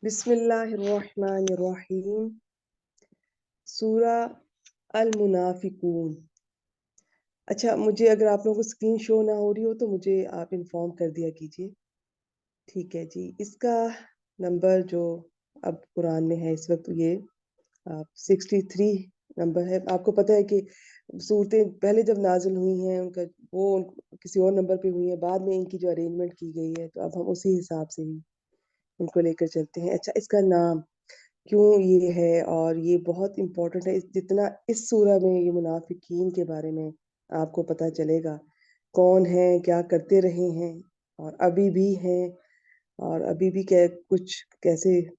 बिस्मिल्लाहिर्रहमानिर्रहीम। सूरा अल मुनाफिकून। अच्छा, मुझे अगर आप लोगों को स्क्रीन शो ना हो रही हो तो मुझे आप इन्फॉर्म कर दिया कीजिए। ठीक है जी। इसका नंबर जो अब कुरान में है इस वक्त ये 63 नंबर है। आपको पता है कि सूरतें पहले जब नाजिल हुई हैं उनका वो किसी और नंबर पे हुई है, बाद में इनकी जो अरेंजमेंट की गई है तो अब हम उसी हिसाब से ही इनको लेकर चलते हैं। अच्छा, इसका नाम क्यों ये है और ये बहुत इम्पोर्टेंट है। जितना इस सूरा में ये मुनाफिकीन के बारे में आपको पता चलेगा, कौन है, क्या करते रहे हैं और अभी भी हैं, और अभी भी क्या कुछ कैसे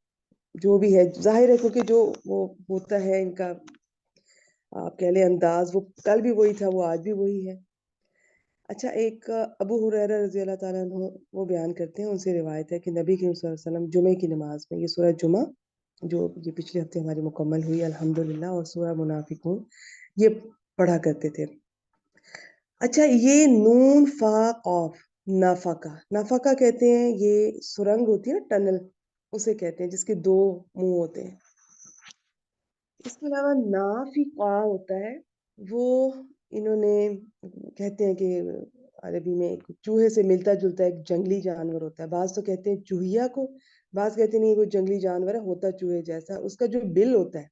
जो भी है जाहिर है, क्योंकि जो वो होता है इनका आप कह ले अंदाज, वो कल भी वही था, वो आज भी वही है। अच्छा, एक अबू हुरैरा रजी अल्लाह ताला अन्हु वो बयान करते हैं, उनसे रिवायत है कि नबी करीम सल्लल्लाहु अलैहि वसल्लम जुमे की नमाज में ये सूरह जुमा जो ये पिछले हफ्ते हमारी मुकम्मल हुई अल्हम्दुलिल्लाह, और सूरह मुनाफिकून ये पढ़ा करते थे। अच्छा, ये नून फा कौफ नाफाका नाफाका कहते हैं। ये सुरंग होती है ना, टनल, उसे कहते हैं जिसके दो मुंह होते हैं। इसके अलावा नाफिका होता है वो, इन्होंने कहते हैं कि अरबी में एक चूहे से मिलता जुलता एक जंगली जानवर होता है। बाज तो कहते हैं चूहिया को, बाज कहते नहीं वो जंगली जानवर है, होता चूहे जैसा। उसका जो बिल होता है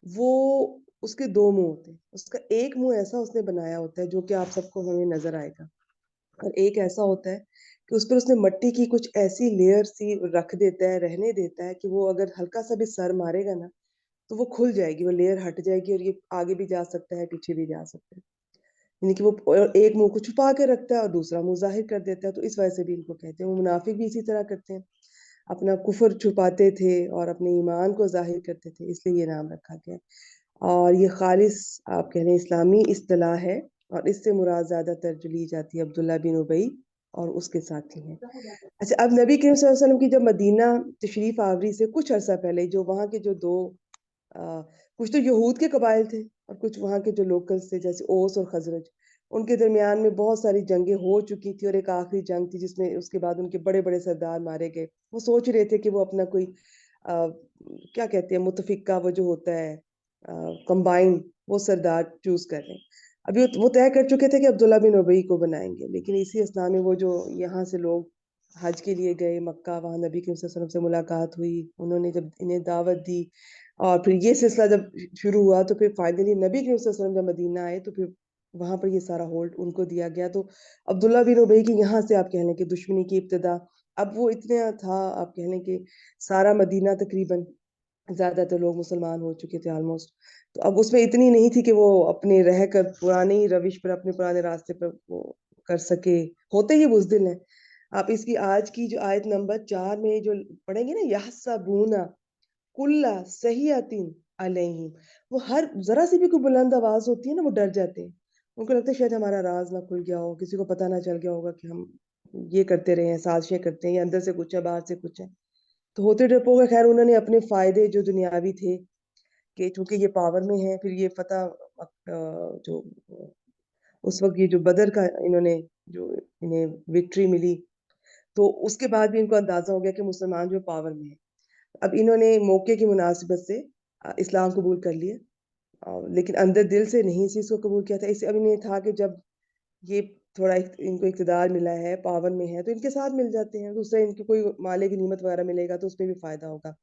वो, उसके दो मुंह होते हैं। उसका एक मुंह ऐसा उसने बनाया होता है जो कि आप सबको हमें नजर आएगा, और एक ऐसा होता है कि उस पर उसने मट्टी की कुछ ऐसी लेयर सी रख देता है, रहने देता है कि वो अगर हल्का सा भी सर मारेगा ना तो वो खुल जाएगी, वो लेयर हट जाएगी और ये आगे भी जा सकता है, पीछे भी जा सकता है। यानी कि वो एक मुंह को छुपा के रखता है और दूसरा मुंह जाहिर कर देता है, तो इस वजह से भी इनको कहते हैं। वो मुनाफिक भी इसी तरह करते हैं, अपना कुफर छुपाते थे और अपने ईमान को जाहिर करते थे, इसलिए ये नाम रखा गया। और ये खालिस आप कह रहे हैं इस्लामी इस्तिलाह है, और इससे मुराद ज्यादातर जो ली जाती है अब्दुल्ला बिन उबई और उसके साथी हैं। अच्छा, अब नबी करीम सल्लल्लाहु अलैहि वसल्लम की जब मदीना तशरीफ आवरी से कुछ अरसा पहले जो वहाँ के जो दो कुछ तो यहूद के कबाइल थे और कुछ वहाँ के जो लोकल्स थे जैसे ओस और खजरज, उनके दरमियान में बहुत सारी जंगें हो चुकी थी, और एक आखिरी जंग थी जिसमें उसके बाद उनके बड़े बड़े सरदार मारे गए। वो सोच रहे थे कि वो अपना कोई क्या कहते हैं मुतफिका, वो जो होता है कंबाइन, वो सरदार चूज कर लें। अभी वो तय कर चुके थे कि अब्दुल्ला बिन उबई को बनाएंगे, लेकिन इसी असना में वो जो यहाँ से लोग हज के लिए गए मक्का, वहाँ नबी के वसल्लम से मुलाकात हुई, उन्होंने जब इन्हें दावत दी, और फिर ये सिलसिला जब शुरू हुआ तो फिर फाइनली नबी के वसल्लम जब मदीना आए तो फिर वहां पर ये सारा होल्ड उनको दिया गया। तो अब्दुल्ला बिन उबई की यहाँ से आप कह लें कि दुश्मनी की इब्तिदा। अब वो इतने था, आप कह लें कि सारा मदीना तकरीबन ज्यादातर लोग मुसलमान हो चुके थे ऑलमोस्ट। तो अब उसमें इतनी नहीं थी कि वो अपने रह कर पुरानी ही रविश पर, अपने पुराने रास्ते पर वो कर सके, होते ही बुज़दिल हैं। आप इसकी आज की जो आयत नंबर 4 में जो पढ़ेंगे ना, यहसबूना कुल्ला सहियतिन अलैहिम, वो हर जरा सी भी कोई बुलंद आवाज होती है ना वो डर जाते हैं। उनको लगता है शायद हमारा राज ना खुल गया हो, किसी को पता ना चल गया होगा कि हम ये करते रहे हैं, साजिशें करते हैं, या अंदर से कुछ है बाहर से कुछ है। तो होते डरपोक है, खैर उन्होंने अपने फायदे जो दुनियावी थे कि चूंकि ये पावर में है, फिर ये फतह जो उस वक्त ये जो बदर का इन्होंने जो इन्हें विक्ट्री मिली, तो उसके बाद भी इनको अंदाजा हो गया कि मुसलमान जो पावर में है। अब इन्होंने मौके की मुनासिबत से इस्लाम कबूल कर लिया, लेकिन अंदर दिल से नहीं इस चीज़ को कबूल किया था। इससे अब इन्हें था कि जब ये थोड़ा इनको इक़्तिदार मिला है, पावर में है, तो इनके साथ मिल जाते हैं। दूसरा इनकी कोई माले गनीमत वगैरह मिलेगा तो उसमें भी फ़ायदा होगा।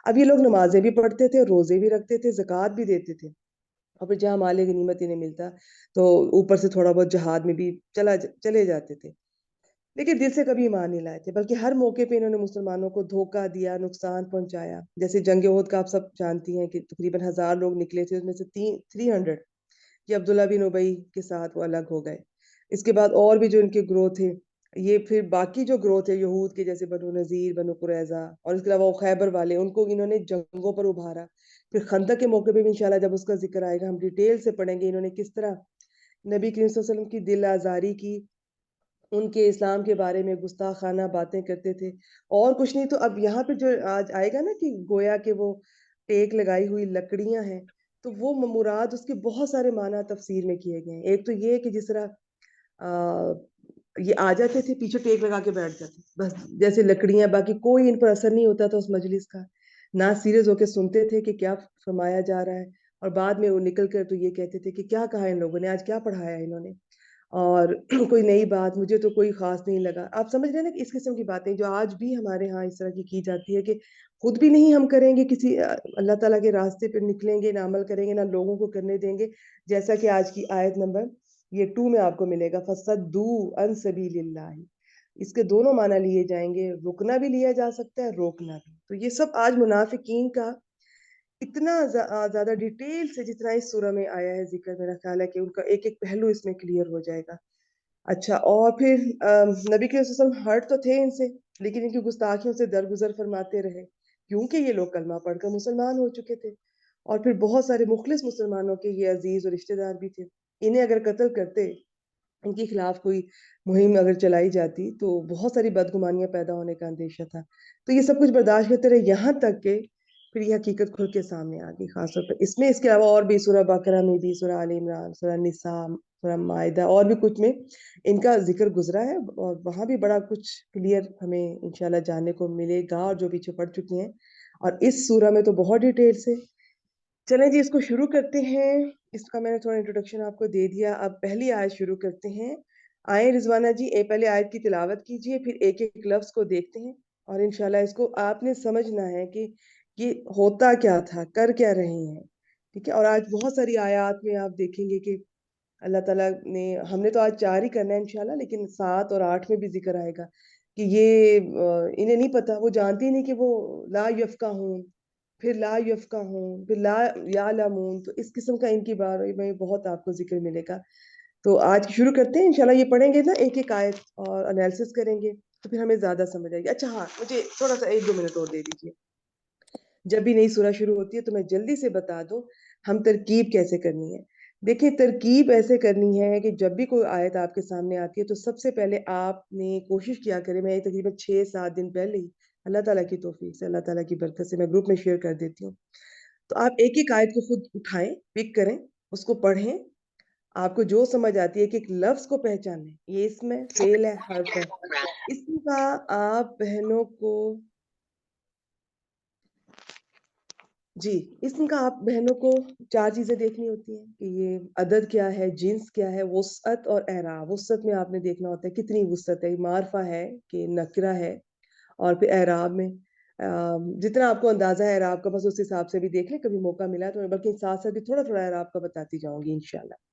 अब ये लोग नमाज़ें भी पढ़ते थे, रोज़े भी रखते थे, ज़कात भी देते थे, और फिर जहाँ माले गनीमत इन्हें मिलता तो ऊपर से थोड़ा बहुत जिहाद में भी चले जाते थे। लेकिन दिल से कभी ईमान नहीं लाए थे, बल्कि हर मौके पे इन्होंने मुसलमानों को धोखा दिया, नुकसान पहुंचाया। जैसे जंग ओहद का आप सब जानती हैं कि तकरीबन 1000 लोग निकले थे, उसमें से 300 ये अब्दुल्ला बिन उबई के साथ वो अलग हो गए। इसके बाद और भी जो इनके ग्रोह थे, ये फिर बाकी जो ग्रोह थे यहूद के, जैसे बनु नजीर, बनु कुरैजा, और इसके अलावा वो खैबर वाले, उनको इन्होंने जंगों पर उभारा। फिर खंदक के मौके पे भी इंशाल्लाह जब उसका जिक्र आएगा हम डिटेल से पढ़ेंगे इन्होंने किस तरह नबी करीम सल्लल्लाहु अलैहि वसल्लम की दिल आजारी की, उनके इस्लाम के बारे में गुस्ताखाना बातें करते थे। और कुछ नहीं तो अब यहाँ पे जो आज आएगा ना कि गोया के वो टेक लगाई हुई लकड़ियां हैं, तो वो मुराद उसके बहुत सारे माना तफसीर में किए गए हैं। एक तो ये कि जिस तरह ये आ जाते थे, पीछे टेक लगा के बैठ जाते बस, जैसे लकड़ियां, बाकी कोई इन पर असर नहीं होता था उस मजलिस का, ना सीरियस होके सुनते थे कि क्या फरमाया जा रहा है, और बाद में वो निकल कर तो ये कहते थे कि क्या कहा इन लोगों ने, आज क्या पढ़ाया इन्होंने, और कोई नई बात मुझे तो कोई खास नहीं लगा। आप समझ रहे हैं ना कि इस किस्म की बातें जो आज भी हमारे यहाँ इस तरह की जाती है कि खुद भी नहीं हम करेंगे, किसी अल्लाह ताला के रास्ते पर निकलेंगे ना, अमल करेंगे ना, लोगों को करने देंगे, जैसा कि आज की आयत नंबर ये 2 में आपको मिलेगा, फसद्दू अन सबीलिल्लाह। इसके दोनों माना लिए जाएंगे, रुकना भी लिया जा सकता है, रोकना भी। तो ये सब आज मुनाफिकीन का इतना ज्यादा डिटेल से जितना इस सूरह में आया है जिक्र, मेरा ख्याल है कि उनका एक एक पहलू इसमें क्लियर हो जाएगा। अच्छा, और फिर नबी के वसल्लम हट तो थे इनसे, लेकिन इनकी गुस्ताखियों से दरगुजर फरमाते रहे, क्योंकि ये लोग कलमा पढ़कर मुसलमान हो चुके थे, और फिर बहुत सारे मुखलिस मुसलमानों के ये अजीज और रिश्तेदार भी थे। इन्हें अगर कत्ल करते, इनके खिलाफ कोई मुहिम अगर चलाई जाती, तो बहुत सारी बदगुमानियां पैदा होने का अंदेशा था। तो ये सब कुछ बर्दाश्त करते रहे, यहाँ तक के फिर ये हकीकत खुल के सामने आ गई, खासतौर पर इसमें। इसके अलावा और भी सूरह बकरा में भी, सूरह आल इमरान, सूरह निसा, सूरह माइदा और भी कुछ में इनका जिक्र गुजरा है, और वहां भी बड़ा कुछ क्लियर हमें इंशाल्लाह जानने को मिलेगा, और जो पीछे पढ़ चुकी हैं। और इस सूरह में तो बहुत डिटेल से। चलें जी, इसको शुरू करते हैं। इसका मैंने थोड़ा इंट्रोडक्शन आपको दे दिया, अब पहली आयत शुरू करते हैं। आए रिजवाना जी, पहले आयत की तिलावत कीजिए, फिर एक एक लफ्ज को देखते हैं, और इंशाल्लाह इसको आपने समझना है कि ये होता क्या था, कर क्या रहे हैं। ठीक है, और आज बहुत सारी आयत में आप देखेंगे कि अल्लाह ताला ने, हमने तो आज 4 ही करना है इंशाल्लाह, लेकिन 7 और 8 में भी जिक्र आएगा कि ये इन्हें नहीं पता, वो जानती ही नहीं कि वो ला यफ़क़हून, फिर ला यफ़क़हून, फिर ला यालमून, तो इस किस्म का इनकी बारे में बहुत आपको जिक्र मिलेगा। तो आज शुरू करते हैं इंशाल्लाह, ये पढ़ेंगे ना एक एक आयत और एनालिसिस करेंगे, तो फिर हमें ज्यादा समझ आएगी। अच्छा हाँ, मुझे थोड़ा सा 1-2 मिनट और दे दीजिए। जब भी नई सूरह शुरू होती है तो मैं जल्दी से बता दूं हम तरकीब कैसे करनी है। देखिए, तरकीब ऐसे करनी है कि जब भी कोई आयत आपके सामने आती है, तो सबसे पहले आपने कोशिश किया करें, मैं तकरीबन 6-7 दिन पहले ही अल्लाह ताला की तौफीक से, अल्लाह ताला की बरकत से मैं ग्रुप में शेयर कर देती हूँ। तो आप एक एक आयत को खुद उठाएं, पिक करें, उसको पढ़ें, आपको जो समझ आती है, एक एक लफ्ज को पहचानें, ये इसमें फेल है, हर्फ है, इसका आप बहनों को, जी, इसम का आप बहनों को 4 चीज़ें देखनी होती हैं कि ये अदद क्या है, जिन्स क्या है, वुसअत और एराब। वुसअत में आपने देखना होता है कितनी वुसअत है, मारफा है कि नकरा है, और फिर एराब में जितना आपको अंदाज़ा है एराब का, बस उस हिसाब से भी देख लें, कभी मौका मिला तो। बल्कि साथ-साथ भी थोड़ा-थोड़ा एराब का बताती जाऊँगी इंशाल्लाह।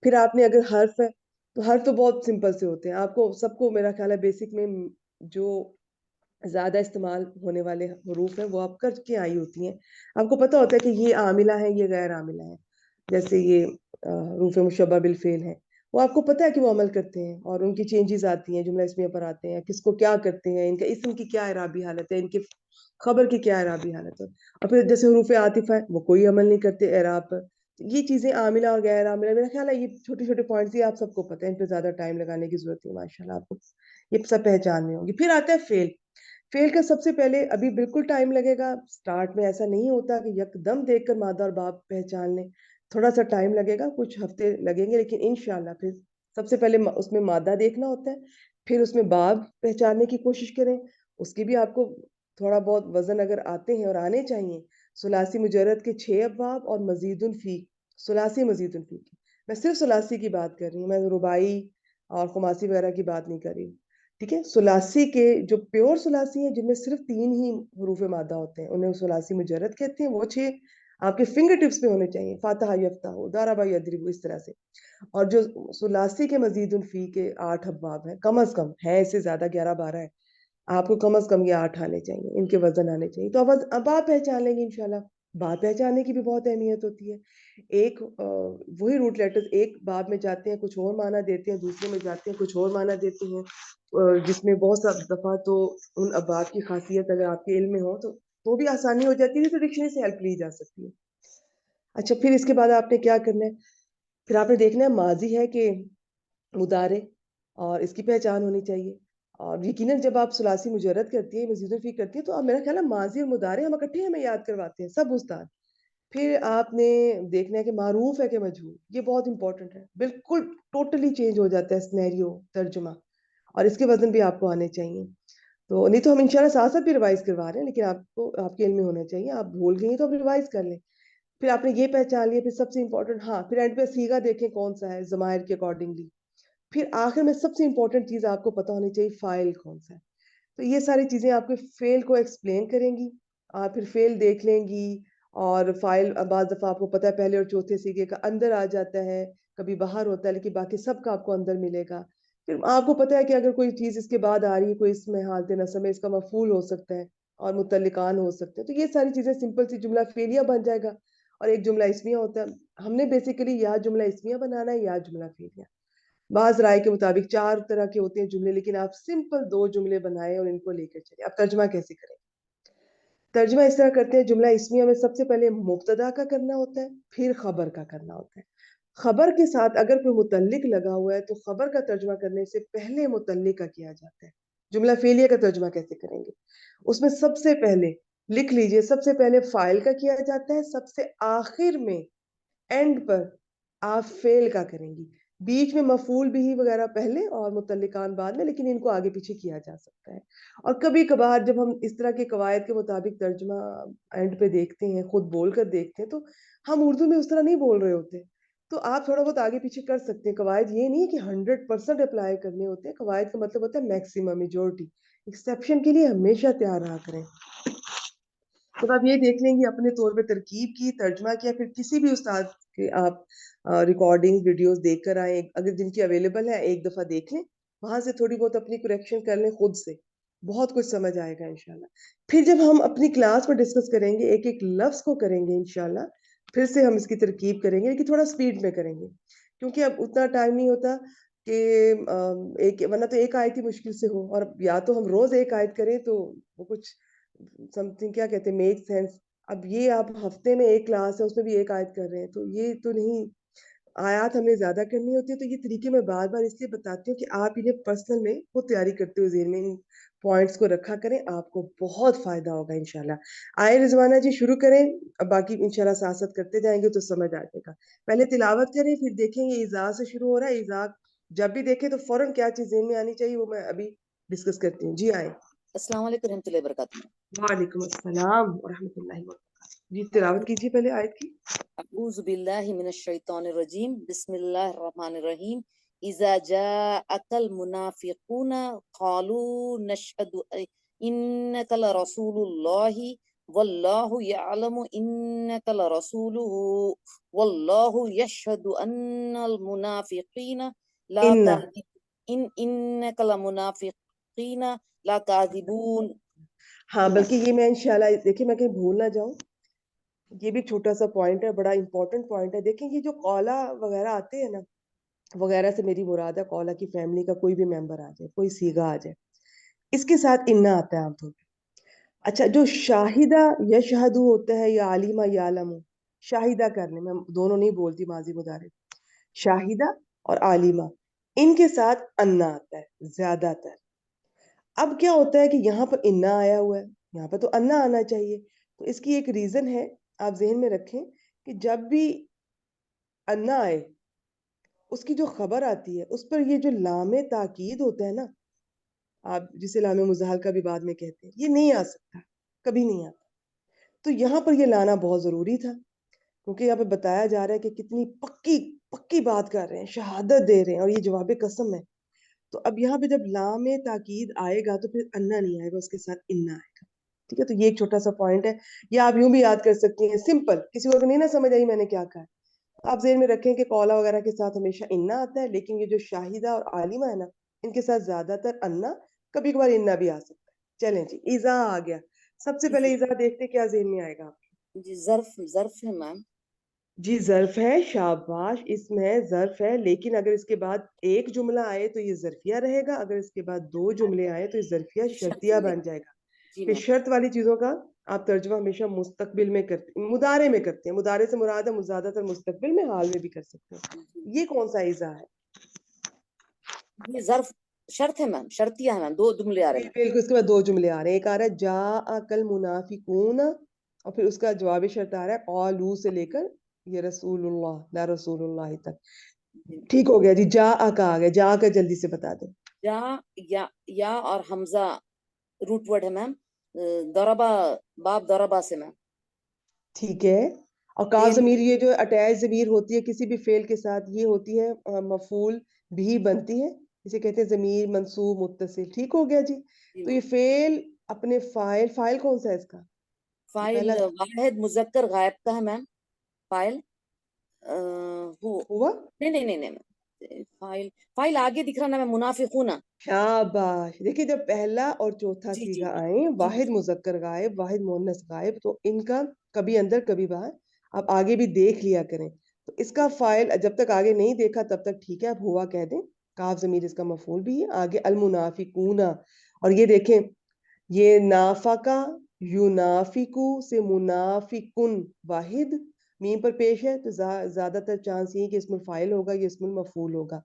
फिर आपने अगर हर्फ है, तो हर्फ तो बहुत सिंपल से होते हैं। आपको सबको मेरा ख्याल है बेसिक में जो ज़्यादा इस्तेमाल होने वाले हरूफ हैं, वो आप करके आई होती हैं। आपको पता होता है कि ये आमिला है, ये गैर आमिला है। जैसे ये हरूफ मुशब्बह बिल फ़ेल हैं, वो आपको पता है कि वो अमल करते हैं, और उनकी चेंजेज़ आती हैं, जुमला इसमिया पर आते हैं, किसको क्या करते हैं, इनका इस्म की क्या इराबी हालत है, इनके खबर की क्या इराबी हालत है। और फिर जैसे हरूफ आतिफ़ा है, वो कोई अमल नहीं करते इराब पर। ये चीज़ें आमिला और गैर आमिला, मेरा ख्याल है ये छोटे-छोटे पॉइंट्स ही आप सबको पता है, इन पे ज़्यादा टाइम लगाने की ज़रूरत नहीं है, माशाल्लाह आपको ये सब पहचान में होंगी। फिर आता है फ़ेल। फेल का सबसे पहले अभी बिल्कुल टाइम लगेगा, स्टार्ट में ऐसा नहीं होता कि यकदम देखकर मादा और बाप पहचान लें, थोड़ा सा टाइम लगेगा, कुछ हफ्ते लगेंगे, लेकिन इंशाल्लाह फिर सबसे पहले उसमें मादा देखना होता है, फिर उसमें बाप पहचानने की कोशिश करें। उसकी भी आपको थोड़ा बहुत वजन अगर आते हैं और आने चाहिए, सुलासी मुजर्रद के 6 अबवाब और मजीदुन फी, सुलासी मजीदुन फी की, मैं सिर्फ सुलासी की बात कर रही हूँ, मैं रुबाई और खुमासी वगैरह की बात नहीं कर रही हूँ। ठीक है, सुलासी के जो प्योर सुलासी हैं, जिनमें सिर्फ 3 ही हरूफ मादा होते हैं, उन्हें सुलासी मुजर्रद कहते हैं। वो 6 आपके फिंगर टिप्स पे होने चाहिए, फातहा यफ्ताहु, दारबा यदरिबु, इस तरह से। और जो सुलासी के मजीदुल फी के 8 अबवाब हैं, कम अज कम है, इससे ज्यादा 11-12 है, आपको कम अज कम ये 8 आने चाहिए, इनके वजन आने चाहिए। तो अब आप पहचान लेंगे इंशाल्लाह। बात पहचानने की भी बहुत अहमियत होती है। एक वही रूट लेटर्स एक बाब में जाते हैं, कुछ और माना देते हैं, दूसरे में जाते हैं, कुछ और माना देते हैं, जिसमें बहुत सा दफा तो उन अबाब की खासियत अगर आपके इल्म में हो, तो भी आसानी हो जाती है, तो डिक्शनरी से हेल्प ली जा सकती है। अच्छा, फिर इसके बाद आपने क्या करना है, फिर आपने देखना है माजी है कि मुदारे, और इसकी पहचान होनी चाहिए। और यकीनन जब आप सुलासी मुजर्रद करती हैं, मजीदुल फी करती हैं, तो अब मेरा ख्याल है माजी और मुदारे हम इकट्ठे हमें याद करवाते हैं सब उस्ताद। फिर आपने देखना है कि मारूफ है कि मजहूल, ये बहुत इंपॉर्टेंट है, बिल्कुल टोटली चेंज हो जाता है सिनेरियो, तर्जुमा। اور اس کے وزن بھی آپ کو آنے چاہیے. تو نہیں تو ہم انشاءاللہ ساتھ ساتھ بھی ریوائز کروا رہے ہیں، لیکن آپ کو آپ کے علم میں ہونا چاہیے. آپ بھول گئی تو آپ ریوائز کر لیں. پھر آپ نے یہ پہچان لیا. پھر سب سے امپورٹنٹ، ہاں پھر اینڈ پہ سیگا دیکھیں کون سا ہے ضمائر کے اکارڈنگلی. پھر آخر میں سب سے امپورٹنٹ چیز آپ کو پتا ہونی چاہیے فائل کون سا ہے. تو یہ ساری چیزیں آپ کے فیل کو ایکسپلین کریں گی. آپ پھر فیل دیکھ لیں گی. اور فائل بعض دفعہ آپ کو پتا ہے پہلے اور چوتھے سیگے کا اندر آ جاتا ہے، کبھی باہر ہوتا ہے، لیکن باقی سب کا آپ کو اندر ملے گا. پھر آپ کو پتا ہے کہ اگر کوئی چیز اس کے بعد آ رہی ہے، کوئی اس میں حالت نصب میں، اس کا مفعول ہو سکتا ہے اور متعلقان ہو سکتے ہیں. تو یہ ساری چیزیں سمپل سی جملہ فعلیہ بن جائے گا. اور ایک جملہ اسمیہ ہوتا ہے. ہم نے بیسیکلی یا جملہ اسمیہ بنانا ہے یا جملہ فعلیہ. بعض رائے کے مطابق 4 طرح کے ہوتے ہیں جملے، لیکن آپ سمپل 2 جملے بنائیں اور ان کو لے کر چلیں. آپ ترجمہ کیسے کریں؟ ترجمہ اس طرح کرتے ہیں، جملہ اسمیہ میں سب سے پہلے مبتدا کا کرنا ہوتا ہے، پھر خبر کا کرنا ہوتا ہے. خبر کے ساتھ اگر کوئی متعلق لگا ہوا ہے تو خبر کا ترجمہ کرنے سے پہلے متعلق کا کیا جاتا ہے. جملہ فعلیہ کا ترجمہ کیسے کریں گے؟ اس میں سب سے پہلے لکھ لیجئے، سب سے پہلے فاعل کا کیا جاتا ہے، سب سے آخر میں اینڈ پر آپ فعل کا کریں گی. بیچ میں مفعول بھی وغیرہ پہلے اور متعلقان بعد میں، لیکن ان کو آگے پیچھے کیا جا سکتا ہے. اور کبھی کبھار جب ہم اس طرح کے قواعد کے مطابق ترجمہ اینڈ پہ دیکھتے ہیں، خود بول کر دیکھتے ہیں، تو ہم اردو میں اس طرح نہیں بول رہے ہوتے. تو آپ تھوڑا بہت آگے پیچھے کر سکتے ہیں. قواعد یہ نہیں ہے کہ 100% اپلائی کرنے ہوتے ہیں. قواعد کا مطلب ہوتا ہے میکسیمم، میجورٹی. ایکسیپشن کے لیے ہمیشہ تیار رہا کریں. جب آپ یہ دیکھ لیں گے اپنے طور پہ ترکیب کی، ترجمہ کیا، پھر کسی بھی استاد کے آپ ریکارڈنگ ویڈیوز دیکھ کر آئیں، اگر جن کی اویلیبل ہے ایک دفعہ دیکھ لیں، وہاں سے تھوڑی بہت اپنی کریکشن کر لیں خود سے. بہت کچھ سمجھ آئے گا انشاءاللہ. پھر جب ہم اپنی کلاس میں ڈسکس کریں گے، ایک ایک لفظ کو کریں گے انشاءاللہ، پھر سے ہم اس کی ترکیب کریں گے، لیکن تھوڑا سپیڈ میں کریں گے، کیونکہ اب اتنا ٹائم نہیں ہوتا کہ ایک، ورنہ تو ایک آیت ہی مشکل سے ہو. اور یا تو ہم روز ایک آیت کریں تو وہ کچھ سم تھنگ کیا کہتے ہیں، میک سینس. اب یہ آپ ہفتے میں ایک کلاس ہے، اس میں بھی ایک آیت کر رہے ہیں، تو یہ تو نہیں. آیات ہمیں زیادہ کرنی ہوتی ہے. تو یہ طریقے میں بار بار اس لیے بتاتی ہوں کہ آپ انہیں پرسنل میں خود تیاری کرتے ہوئے ذہن میں ان پوائنٹس کو رکھا کریں. آپ کو بہت فائدہ ہوگا انشاءاللہ. آئے رضوانہ جی شروع کریں. اب باقی انشاءاللہ ساتھ ساتھ کرتے جائیں گے تو سمجھ آ جائے گا. پہلے تلاوت کریں، پھر دیکھیں یہ ایذا سے شروع ہو رہا ہے. ایذا جب بھی دیکھیں تو فوراً کیا چیز ذہن میں آنی چاہیے وہ میں ابھی ڈسکس کرتی ہوں. جی آئیں. السلام علیکم ورحمۃ اللہ وبرکاتہ. وعلیکم السلام ورحمۃ اللہ وبرکاتہ. جی تلاوت کیجیے پہلے آیت کی. اعوذ باللہ من الشیطان الرجیم، بسم اللہ الرحمن الرحیم. اذا جاءک المنافقون قالوا نشهد انک لرسول اللہ واللہ یعلم انک لرسولہ واللہ یشہد ان المنافقین لا انک لمنافقین لا کاذبون. ہاں بلکہ یہ میں انشاءاللہ دیکھیں میں کہیں بھول نہ جاؤں، یہ بھی چھوٹا سا پوائنٹ ہے، بڑا امپورٹنٹ پوائنٹ ہے. دیکھیں یہ جو قولا وغیرہ آتے ہیں نا، وغیرہ سے میری مراد ہے قولا کی فیملی کا کوئی بھی ممبر آ جائے، کوئی سیگا آ جائے، اس کے ساتھ انا آتا ہے عام طور پہ. اچھا جو شاہدہ یشہدو ہوتا ہے یا علیمہ یا علم، شاہدہ کرنے میں دونوں نہیں بولتی ماضی مضارع، شاہدہ اور عالمہ، ان کے ساتھ انا آتا ہے زیادہ تر. اب کیا ہوتا ہے کہ یہاں پر انا آیا ہوا ہے، یہاں پر تو انا آنا چاہیے. تو اس کی ایک ریزن ہے، آپ ذہن میں رکھیں کہ جب بھی انا آئے اس کی جو خبر آتی ہے اس پر یہ جو لام تاکید ہوتا ہے نا، آپ جسے لام مزاحل کا بھی بعد میں کہتے ہیں، یہ نہیں آ سکتا، کبھی نہیں آتا. تو یہاں پر یہ لانا بہت ضروری تھا، کیونکہ یہاں پہ بتایا جا رہا ہے کہ کتنی پکی پکی بات کر رہے ہیں، شہادت دے رہے ہیں، اور یہ جواب قسم ہے. تو اب یہاں پہ جب لام تاکید آئے گا تو پھر انا نہیں آئے گا، اس کے ساتھ انا آئے گا. ٹھیک ہے، تو یہ ایک چھوٹا سا پوائنٹ ہے. یا آپ یوں بھی یاد کر سکتی ہیں سمپل، کسی کو نہیں نہ سمجھ آئی میں نے کیا کہا. آپ ذہن میں رکھیں کہ قولا وغیرہ کے ساتھ ہمیشہ انا آتا ہے، لیکن یہ جو شاہدہ اور عالمہ ہے نا، ان کے ساتھ زیادہ تر انا، کبھی کبھار انا بھی آ سکتا ہے. چلیں جی ایذا آ گیا. سب سے پہلے ایذا دیکھتے کیا ذہن میں آئے گا آپ کے. جی ظرف ہے میم. جی ظرف ہے، شاباش، اسم ہے، ظرف ہے، لیکن اگر اس کے بعد ایک جملہ آئے تو یہ ظرفیہ رہے گا، اگر اس کے بعد 2 جملے آئے تو یہ ظرفیہ شرطیہ بن جائے گا. جی کہ میم. شرط والی چیزوں کا آپ ترجمہ ہمیشہ مستقبل میں کرتے ہیں، مضارع میں کرتے ہیں. مضارع سے مراد ہے زیادہ تر مستقبل میں، حال میں بھی کر سکتے ہیں. یہ کون سا ایذا ہے؟ یہ ظرف شرط ہے میم، شرطیہ ہے میم، 2 جملے آ رہے ہیں. بالکل، اس کے بعد 2 جملے آ رہے ہیں. ایک آ رہا ہے جاءک المنافقون، اور پھر اس کا جواب شرط آ رہا ہے قالوا سے لے کر یہ رسول اللہ لا رسول اللہ تک. ٹھیک ہو گیا جی. جاءک آ گیا. جا کا جلدی سے بتا دیں. یا اور حمزہ روٹ ورڈ ہے میم. ضربا باب ضربا سے میم. ٹھیک ہے. اور کاف ضمیر یہ جو اٹیچ ضمیر ہوتی ہے کسی بھی فعل کے ساتھ یہ ہوتی ہے مفعول بھی بنتی ہے, اسے کہتے ہیں ضمیر منصوب متصل. ٹھیک ہو گیا جی. تو یہ فعل اپنے فاعل کون سا ہے اس کا؟ فاعل پہلا واحد مذکر غائب کا ہے میم. فاعل ہوا نہیں فاعل آگے دکھ رہا نا میم, منافقون. شاباش. دیکھیے جب پہلا اور چوتھا جی صیغہ آئیں واحد مذکر غائب واحد مؤنث غائب تو ان کا کبھی اندر کبھی باہر آپ آگے بھی دیکھ لیا کریں. تو اس کا فاعل جب تک آگے نہیں دیکھا تب تک ٹھیک ہے, آپ ہوا کہہ دیں. کاف ضمیر اس کا مفعول بھی ہے. آگے المنافقون, اور یہ دیکھیں یہ نافقہ یونافقو سے منافقن واحد میم پر پیش ہے, تو زیادہ تر چانس یہ کہ اسم الفاعل ہوگا یہ اسم المفعول ہوگا.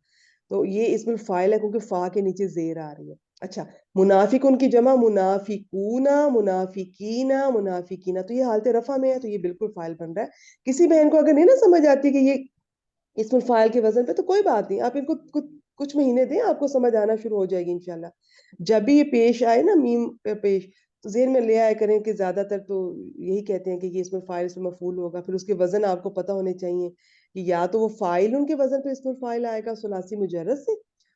تو یہ اسم الفاعل ہے کیونکہ فا کے نیچے زیر آ رہی ہے. اچھا, منافقن کی جمع منافقون منافقین منافقین, تو یہ حالت رفع میں ہے تو یہ بالکل فاعل بن رہا ہے. کسی بہن کو اگر نہیں نا سمجھ آتی کہ یہ اسم الفاعل کے وزن پہ تو کوئی بات نہیں, آپ ان کو کچھ مہینے دیں آپ کو سمجھ آنا شروع ہو جائے گی انشاءاللہ. جب بھی یہ پیش آئے نا میم پہ پیش تو ذہن میں لے آیا کریں کہ زیادہ تر تو یہی کہتے ہیں کہ یہ اسم الفاعل اسم مفعول ہوگا. پھر اس کے وزن آپ کو پتہ ہونے چاہیے کہ یا تو وہ فاعل ان کے وزن پہ اسم الفاعل آئے گا ثلاثی مجرد سے,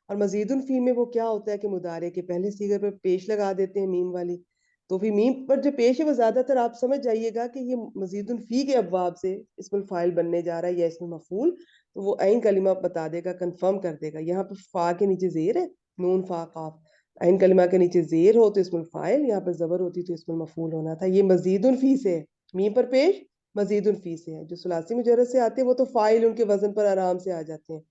اور مزید فی میں وہ کیا ہوتا ہے کہ مضارع کے پہلے صیغے پہ پیش لگا دیتے ہیں میم والی. تو پھر میم پر جو پیش ہے وہ زیادہ تر آپ سمجھ جائیے گا کہ یہ مزید فی کے ابواب سے اسم الفاعل بننے جا رہا ہے یا اسم مفعول. تو وہ عین کلمہ بتا دے گا, کنفرم کر دے گا. یہاں پہ فا کے نیچے زیر ہے, نون فا قاف, عین کلمہ کے نیچے زیر ہو تو اسم الفاعل, یہاں پر زبر ہوتی تو اسم المفعول ہونا تھا. یہ مزید فی سے ہے, میم پر پیش مزید فی سے ہے. جو ثلاثی مجرد سے آتے ہیں وہ تو فاعل ان کے وزن پر آرام سے آ جاتے ہیں,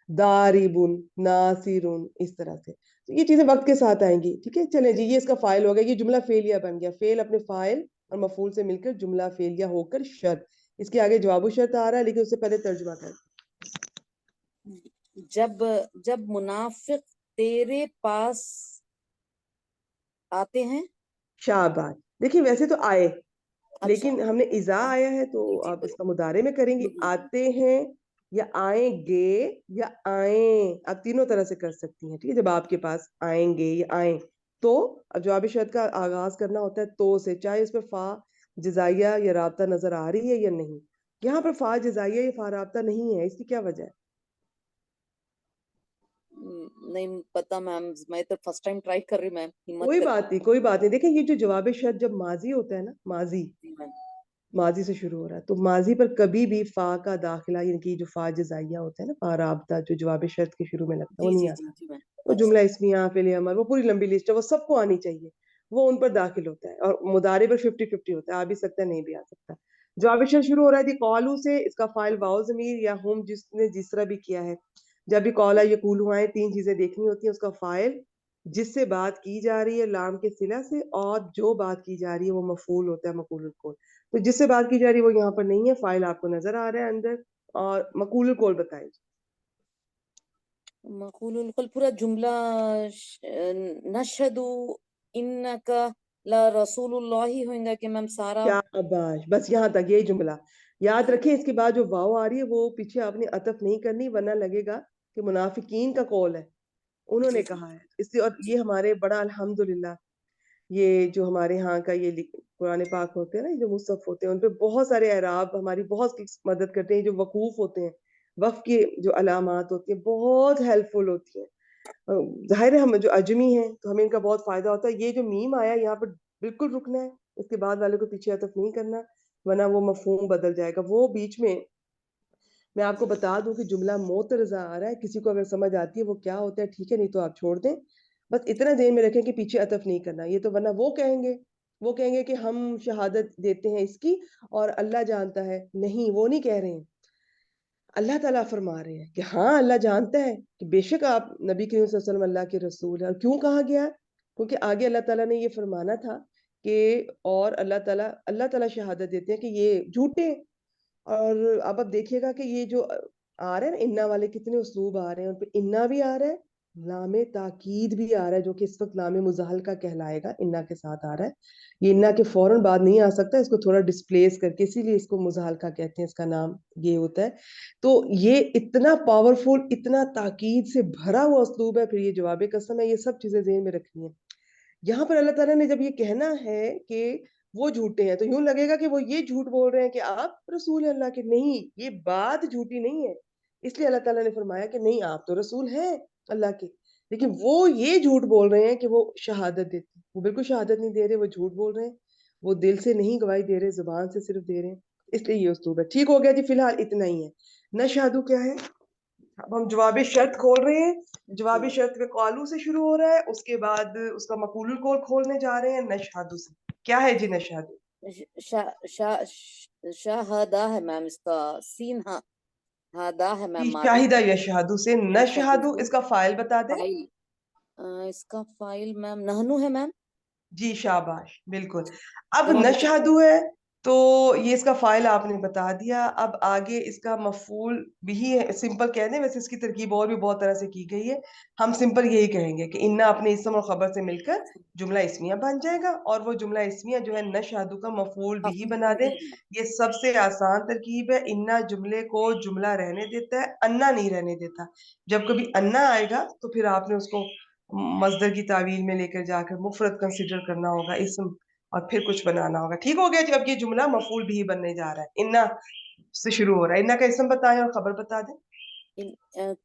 داربن ناصرن اس طرح سے. تو یہ چیزیں وقت کے ساتھ آئیں گی. ٹھیک ہے, چلیں جی, یہ اس کا فاعل ہو گیا. یہ جملہ فعلیہ بن گیا. فعل اپنے فاعل اور مفعول سے مل کر جملہ فعلیہ ہو کر شرط. اس کے آگے جواب و شرط آ رہا ہے لیکن اس سے پہلے ترجمہ کر. جب منافق تیرے پاس آتے ہیں. شاباش. دیکھیے ویسے تو آئے, اچھا لیکن ہم نے اذا آیا ہے تو آپ اس کا مضارع میں کریں گے. آتے ہیں یا آئیں گے یا آئیں, آپ تینوں طرح سے کر سکتی ہیں. ٹھیک ہے, جب آپ کے پاس آئیں گے یا آئیں تو اب جواب شرط کا آغاز کرنا ہوتا ہے تو سے, چاہے اس پہ فا جزائیہ یا رابطہ نظر آ رہی ہے یا نہیں. یہاں پر فا جزائیہ یا فا رابطہ نہیں ہے, اس کی کیا وجہ ہے؟ نہیں پتا میم, میں تو فرسٹ ٹائم ٹرائی کر رہی میم. کوئی بات نہیں کوئی بات نہیں. دیکھیں یہ جو جواب شرط جب ماضی ہوتا ہے نا, ماضی سے شروع ہو رہا ہے تو ماضی پر کبھی بھی فا کا داخلہ یعنی کہ جو فا جزائیہ ہوتا ہے نا, فا رابطہ جو جواب شرط کے شروع میں لگتا ہے وہ نہیں آتا. وہ جملہ اسمیہ فعل امر وہ پوری لمبی لسٹ ہے, وہ سب کو آنی چاہیے, وہ ان پر داخل ہوتا ہے. اور مضارع پر 50-50 ہوتا ہے, آ بھی سکتا ہے نہیں بھی آ سکتا. جواب شرط شروع ہو رہا ہے تھی قالو سے, اس کا فاعل واو ضمیر یا ہم جس نے جس طرح بھی کیا ہے. جب بھی قولا یقولو آئے تین چیزیں دیکھنی ہوتی ہیں, اس کا فاعل جس سے بات کی جا رہی ہے لام کے صلہ سے, اور جو بات کی جا رہی ہے وہ مفعول ہوتا ہے مقول القول. تو جس سے بات کی جا رہی ہے وہ یہاں پر نہیں ہے, فاعل آپ کو نظر آ رہا ہے اندر, اور مقول القول بتائیں. مقول القول پورا جملہ نشہدو انکا لا رسول اللہ ہوئیں گا کہ میم سارا. شاباش, بس یہاں تک یہی جملہ یاد رکھیں. اس کے بعد جو واو آ رہی ہے وہ پیچھے آپ نے عطف نہیں کرنی, ورنہ لگے گا کہ منافقین کا قول ہے, انہوں نے کہا ہے اس سے. اور یہ ہمارے بڑا الحمدللہ یہ جو ہمارے ہاں کا یہ قرآن پاک ہوتے ہیں نا, جو مصحف ہوتے ہیں ان پہ بہت سارے اعراب ہماری بہت مدد کرتے ہیں. جو وقوف ہوتے ہیں, وقف کی جو علامات ہوتی ہیں بہت ہیلپ فل ہوتی ہیں. ظاہر ہے ہم جو اجمی ہیں تو ہمیں ان کا بہت فائدہ ہوتا ہے. یہ جو میم آیا یہاں پر بالکل رکنا ہے, اس کے بعد والے کو پیچھے عطف نہیں کرنا, ورنہ وہ مفہوم بدل جائے گا. وہ بیچ میں آپ کو بتا دوں کہ جملہ معترضہ آ رہا ہے, کسی کو اگر سمجھ آتی ہے وہ کیا ہوتا ہے ٹھیک ہے, نہیں تو آپ چھوڑ دیں. بس اتنا ذہن میں رکھیں کہ پیچھے عطف نہیں کرنا. یہ تو ورنہ وہ کہیں گے کہ ہم شہادت دیتے ہیں اس کی اور اللہ جانتا ہے. نہیں, وہ نہیں کہہ رہے ہیں. اللہ تعالیٰ فرما رہے ہیں کہ ہاں اللہ جانتا ہے کہ بے شک آپ نبی کریم صلی اللہ علیہ وسلم اللہ کے رسول ہیں. اور کیوں کہا گیا؟ کیونکہ آگے اللہ تعالیٰ نے یہ فرمانا تھا کہ اور اللہ تعالیٰ شہادت دیتے ہیں کہ یہ جھوٹے. اور اب دیکھیے گا کہ یہ جو آ رہے ہیں نا انا والے, کتنے اسلوب آ رہے ہیں, ان پہ انا بھی آ رہا ہے, लाम ताकीद भी आ रहा है, जो कि इस वक्त लाम मुजाहलका कहलाएगा, इन्ना के साथ आ रहा है। ये इन्ना के फौरन बाद नहीं आ सकता, इसको थोड़ा डिस्प्लेस करके, इसीलिए इसको मुजाहलका कहते हैं, इसका नाम ये होता है। तो ये इतना पावरफुल, इतना ताकीद से भरा हुआ उसलूब है, फिर ये जवाब कसम है, ये सब चीजें ज़हन में रखनी है। यहाँ पर अल्लाह ताला ने जब ये कहना है कि वो झूठे हैं, तो यूं लगेगा कि वो ये झूठ बोल रहे हैं कि आप रसूल हैं अल्लाह के। नहीं, ये बात झूठी नहीं है। इसलिए अल्लाह ताला ने फरमाया कि नहीं, आप तो रसूल हैं अल्लाह के, लेकिन वो ये झूठ बोल रहे हैं कि वो शहादत देते हैं। वो बिल्कुल शहादत नहीं दे रहे, वो झूठ बोल रहे हैं। वो दिल से नहीं गवाही दे रहे, जुबान से सिर्फ दे रहे हैं। इसलिए ये उस्तूब है। ठीक हो गया जी, फिलहाल इतना ही है। नशहदु क्या है? अब हम जवाब शर्त खोल रहे हैं। जवाब जी शर्त में कालू से शुरू हो रहा है, उसके बाद उसका मकूलुल कौल खोलने जा रहे हैं नशहदु से। क्या है जी नशहदु? शा, शा, शाहदा है मैम, इसका सीन हादा है जी, मैम मादी। शाहिदा यशहदु से यशहदु नशहदु, से इसका फाइल बता दें। फाइल, इसका फाइल मैम नहनु है मैम। जी शाबाश, बिल्कुल। अब जवाब शर्त। नशहदु है, तो ये इसका फाइल आपने बता दिया। अब आगे इसका मफूल भी है, सिंपल कह दें, वैसे इसकी तरकीब और भी बहुत तरह से की गई है। हम सिंपल यही कहेंगे कि इन्ना अपने इसम और खबर से मिलकर जुमला इस्मिया बन जाएगा, और वो जुमला इस्मिया जो है नशहदु का मफूल भी बना दें। ये सबसे आसान तरकीब है। इन्ना जुमले को जुमला रहने देता है, अन्ना नहीं रहने देता। जब कभी अन्ना आएगा तो फिर आपने उसको मजदर की तावील में लेकर जाकर मुफरत कंसिडर करना होगा, इसम, और फिर कुछ बनाना होगा। ठीक हो गया जी। अब ये जुमला मफूल भी बनने जा रहा है। इन्ना से शुरू हो रहा है। इन्ना का इसम बताएं और खबर बता दें।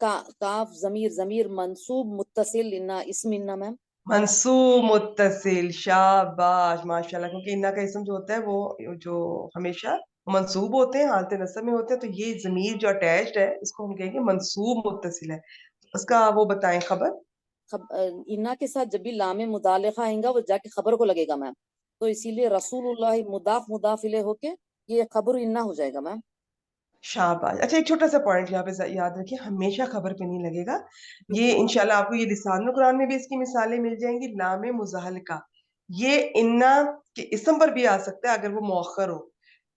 काफ जमीर, जमीर मंसूब मुत्तसिल, इन्ना इसम इन्ना मैम। मंसूब मुत्तसिल, शाबाश, माशाल्लाह। क्योंकि इन्ना का इसम जो होता है वो जो हमेशा मंसूब होते हैं, हालत नस्ब में होते हैं, तो ये जमीर जो अटैच्ड है इसको हम कहेंगे मंसूब मुत्तसिल है। उसका वो बताएं खबर। इन्ना के साथ जब भी लामे मुदालिका आएगा वो जाके खबर को लगेगा मैम, तो इसीलिए रसूलुल्लाह मुदाफ मुदाफ इले होके ये खबर इन्ना हो जाएगा मैम। शाबाश। अच्छा, एक छोटा सा पॉइंट यहाँ पे याद रखिए, हमेशा खबर पे नहीं लगेगा। ये जी इंशाल्लाह आपको ये लिसानुल कुरान में भी इसकी मिसालें मिल जाएंगी। लामे मुजाहलका, ये इन्ना के इसम पर भी आ सकता है अगर वो मौखर हो,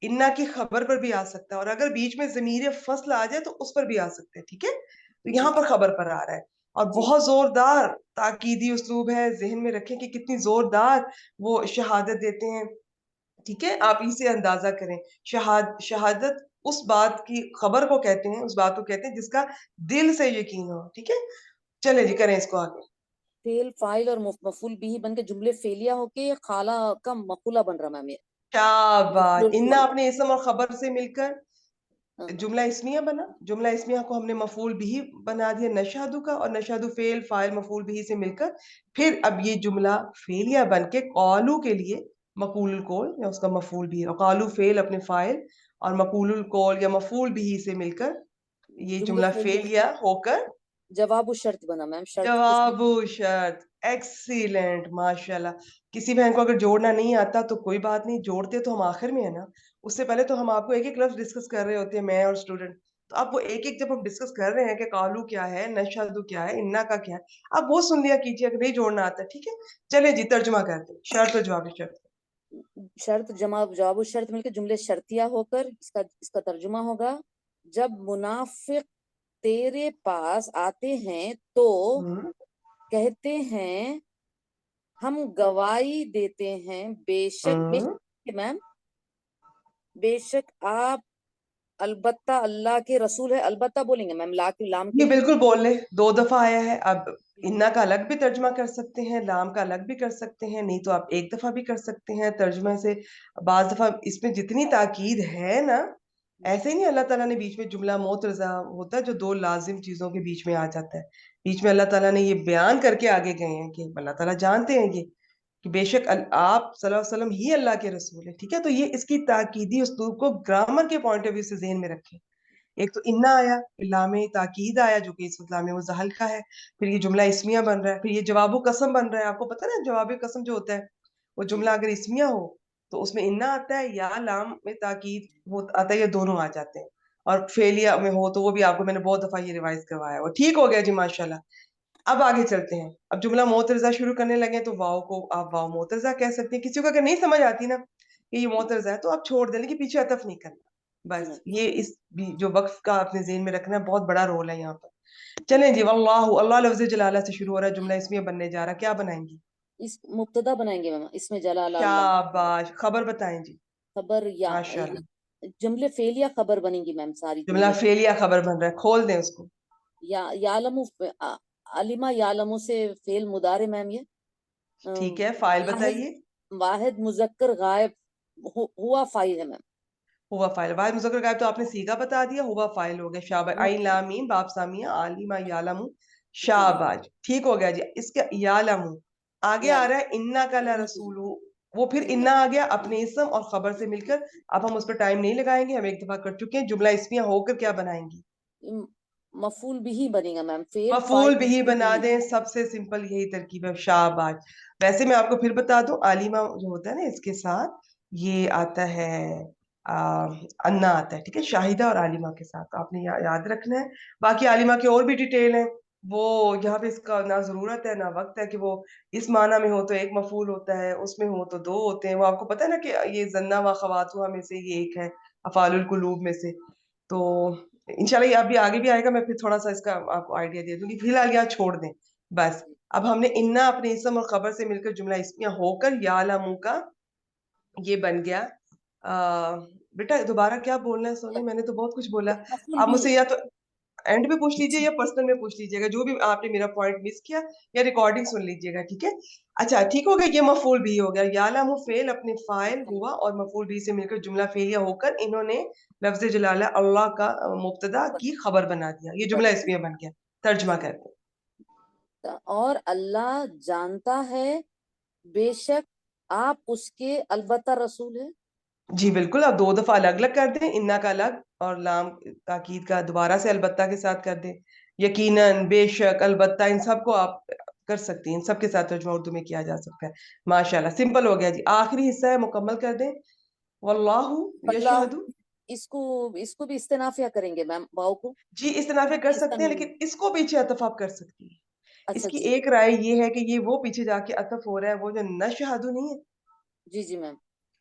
इन्ना की खबर पर भी आ सकता है, और अगर बीच में जमीर फसल आ जाए तो उस पर भी आ सकता है। ठीक है, तो जी यहाँ पर खबर पर आ रहा है, और जी बहुत जोरदार ताकीदी उसलूब है। जहन में रखें कि कितनी जोरदार वो शहादत देते हैं। ठीक है, जी। आप इसे अंदाजा करें। शहादत उस बात की खबर को कहते हैं, उस बात को कहते हैं जिसका दिल से यकीन हो। ठीक है, चले जी, करें इसको आगे। फेल फाइल और मफूल भी बन के जुमले फेलिया होके खाला का मकुला बन रहा मैम ये। शाबाश। मफूलुल इन्ना कौल। अपने इसम और खबर से मिलकर हाँ, जुमला इस्मिया बना। जुमला इस्मिया को हमने मफूल बिही बना दिया नशहदु का, और नशहदु फेल फाइल मफूल बिही से मिलकर फिर अब ये जुमला फेलिया बन के कालू के लिए मकूलुल कौल या उसका मफूल भी है, और कालू फेल अपने फाइल और मकूलुल कौल या मफूल बिही से मिलकर ये जुमले जुमला फेलिया फेलिया होकर जवाब शर्त बना मैम, शर्त किसकी। जवाबो शर्त। एक्सीलेंट, माशाल्लाह। किसी बहन को अगर जोड़ना नहीं आता तो कोई बात नहीं, जोड़ते तो हम आखिर में है ना। उससे पहले तो हम आपको एक एक लफ्ज डिस्कस कर रहे होते हैं, मैं और स्टूडेंट। तो आप वो एक एक जब हम डिस्कस कर रहे हैं कि कालू क्या है, नशहदु क्या है, इन्ना का क्या है, आप वो सुन लिया कीजिए अगर नहीं जोड़ना आता। ठीक है, चले जी, तर्जुमा करते हैं शर्त और जवाब शर्त। शर्त जमा जवाब शर्त मिलकर जुमले शर्तिया होकर इसका इसका तर्जुमा होगा, जब मुनाफिक तेरे पास आते हैं तो हम्म कहते हैं हम गवाही देते हैं, बेशक हम्म बेशक मैम, बेशक आप अलबत्ता अल्लाह के रसूल है, अलबत्ता बोलेंगे मैम ला की लाम के ये लिए। बिल्कुल बोल ले, दो दफा आया है। अब इन्ना का अलग भी तर्जमा कर सकते हैं, लाम का अलग भी कर सकते हैं, नहीं तो आप एक दफा भी कर सकते हैं तर्जमे से। बाज दफा इसमें जितनी ताकीद है ना, ऐसे ही नहीं अल्लाह ताला ने बीच में जुमला मोतरजा होता है जो दो लाजिम चीजों के बीच में आ जाता है। बीच में अल्लाह ताला ने ये बयान करके आगे गए हैं कि अल्लाह ताला जानते हैं ये कि बेशक आप सल्लल्लाहु अलैहि वसल्लम ही अल्लाह के रसूल है। ठीक है, तो ये इसकी ताकीदी उस्तूब को ग्रामर के पॉइंट ऑफ व्यू से जहन में रखें। एक तो इन्ना आया, फिर लामे ताकीद आया जो कि इस वक्त लामे मुज़ाहल का है, फिर ये जुमला इस्मिया बन रहा है, फिर ये जवाबो कसम बन रहा है। आपको पता है ना, जवाब कसम जो होता है वो जी जुमला अगर इस्मिया हो तो उसमें इन्ना आता है या लाम में ताकीद हो आता है, या दोनों आ जाते हैं। और फेलिया में हो तो वो भी आपको मैंने बहुत दफा ये रिवाइज करवाया, वो ठीक हो गया जी, माशाल्लाह। अब आगे चलते हैं। अब जुमला मोतरजा शुरू करने लगे तो वाव को आप वाव मोतरजा कह सकते हैं। किसी को अगर नहीं समझ आती ना कि ये मोतरजा है तो आप छोड़ दें, लेकिन पीछे अतफ नहीं करना। जी बस मैम। ये इस भी जो वक्फ का अपने जेहन में रखना है, बहुत बड़ा रोल है यहाँ पर। चलें जी, वल्लाहु, अल्लाह लफ्ज़ जलाला से शुरू हो रहा है, जुमला इसमिया बनने जा रहा है, क्या बनाएंगी? इस मुब्तदा बनाएंगे मैम, इसमें जलाल अल्लाह। शाबाश, खबर बताएं जी। खबर या माशाल्लाह, जुमले फेलिया खबर बनेंगी मैम, सारी जुमला जुमले। फेलिया खबर बन रहा है, खोल दें उसको। या यालमु अलिमा यालमु से फेल मुदारे मैम ये। ठीक है, फाइल वाहिद बताइए। वाहिद मुजक्कर गायब हुआ फाइल है मैम। हुआ फाइल, वाहिद मुज़क्कर गायब तो आपने सीगा बता दिया, हुआ फाइल हो गया। शाबाश, आइन लाम मीम बाप सामिया आलिमा यालमु, जी शाबाश, ठीक हो गया जी। इसका यालमु आगे या आ रहा है, इन्ना का ला जी रसूलु, वो फिर जी इन्ना आ गया अपने इसम और खबर से मिलकर। अब हम उस पर टाइम नहीं लगाएंगे, हम एक दफा कर चुके हैं। जुमला इसमिया होकर क्या बनाएंगी? मैम, मफूल बिही बनेगा मैम, फेल मफूल फाइल बिही मफूल बना बिही। दें, सबसे सिंपल यही तरकीब है। शाबाश। वैसे मैं आपको फिर बता दूं, आलिमा जो होता है ना, इसके साथ ये आता है आ, अन्ना आता है, ठीक है, शाहिदा और आलिमा के साथ, तो आपने याद रखना है। बाकी आलिमा की और भी डिटेल है, वो यहाँ पे इसका ना जरूरत है ना वक्त है कि वो इस माना में हो तो एक मफूल होता है, उसमें हो तो दो होते हैं। वो आपको पता है ना कि ये जन्ना व खवातुहा में से ये एक है, अफालुल कुलूब में से। तो इंशाल्लाह ये अभी आगे भी आएगा, मैं फिर थोड़ा सा इसका आपको आइडिया दे दूंगी, फिलहाल यहाँ छोड़ दें बस। अब हमने इन्ना अपने इसम और खबर से मिलकर जुमला इसमिया होकर या लामू का ये बन गया। बेटा दोबारा क्या बोलना है सोनी, मैंने तो बहुत कुछ बोला। मफूल आप बिही। मुझसे या तो एंड पे पूछ लीजिए या पर्सनल में पूछ लीजिएगा, जो भी आपने मेरा पॉइंट मिस किया, या रिकॉर्डिंग सुन लीजिएगा, ठीक है। अच्छा ठीक हो गया, ये मफूल भी हो गया। यालामु फेल अपने फाइल हुआ और मफूल भी से मिलकर जुमला फेलिया होकर इन्होंने लफ्ज जलाला अल्लाह का मुब्तदा की खबर बना दिया, ये जुमला इसमें बन गया। तर्जुमा जी करते और अल्लाह जानता है, बेशक आप उसके अलबत्ता रसूल है। जी बिल्कुल। आप दो दफा अलग अलग कर दें, इन्ना का अलग और लाम ताकीद का दोबारा से अलबत्ता के साथ कर दें। यकीनन, बेशक, अलबत्ता, इन सबको आप कर सकती हैं, इन सबके साथ तर्जुमा उर्दू में किया जा सकता है। माशाल्लाह, सिंपल हो गया जी। आखिरी हिस्सा है, मुकम्मल कर दें। वल्लाहु अल्लाह, यशहदु। इसको इसको भी इस्तेनाफिया करेंगे मैम, वाव को। जी इस तरह पे कर इसका सकते हैं, मीनिंग। लेकिन इसको पीछे अतफ आप कर सकती हैं। अच्छा इसकी जी एक राय ये है कि ये वो पीछे जाके अतफ हो रहा है, वो जो नशहदु नहीं है, जी जी मैम।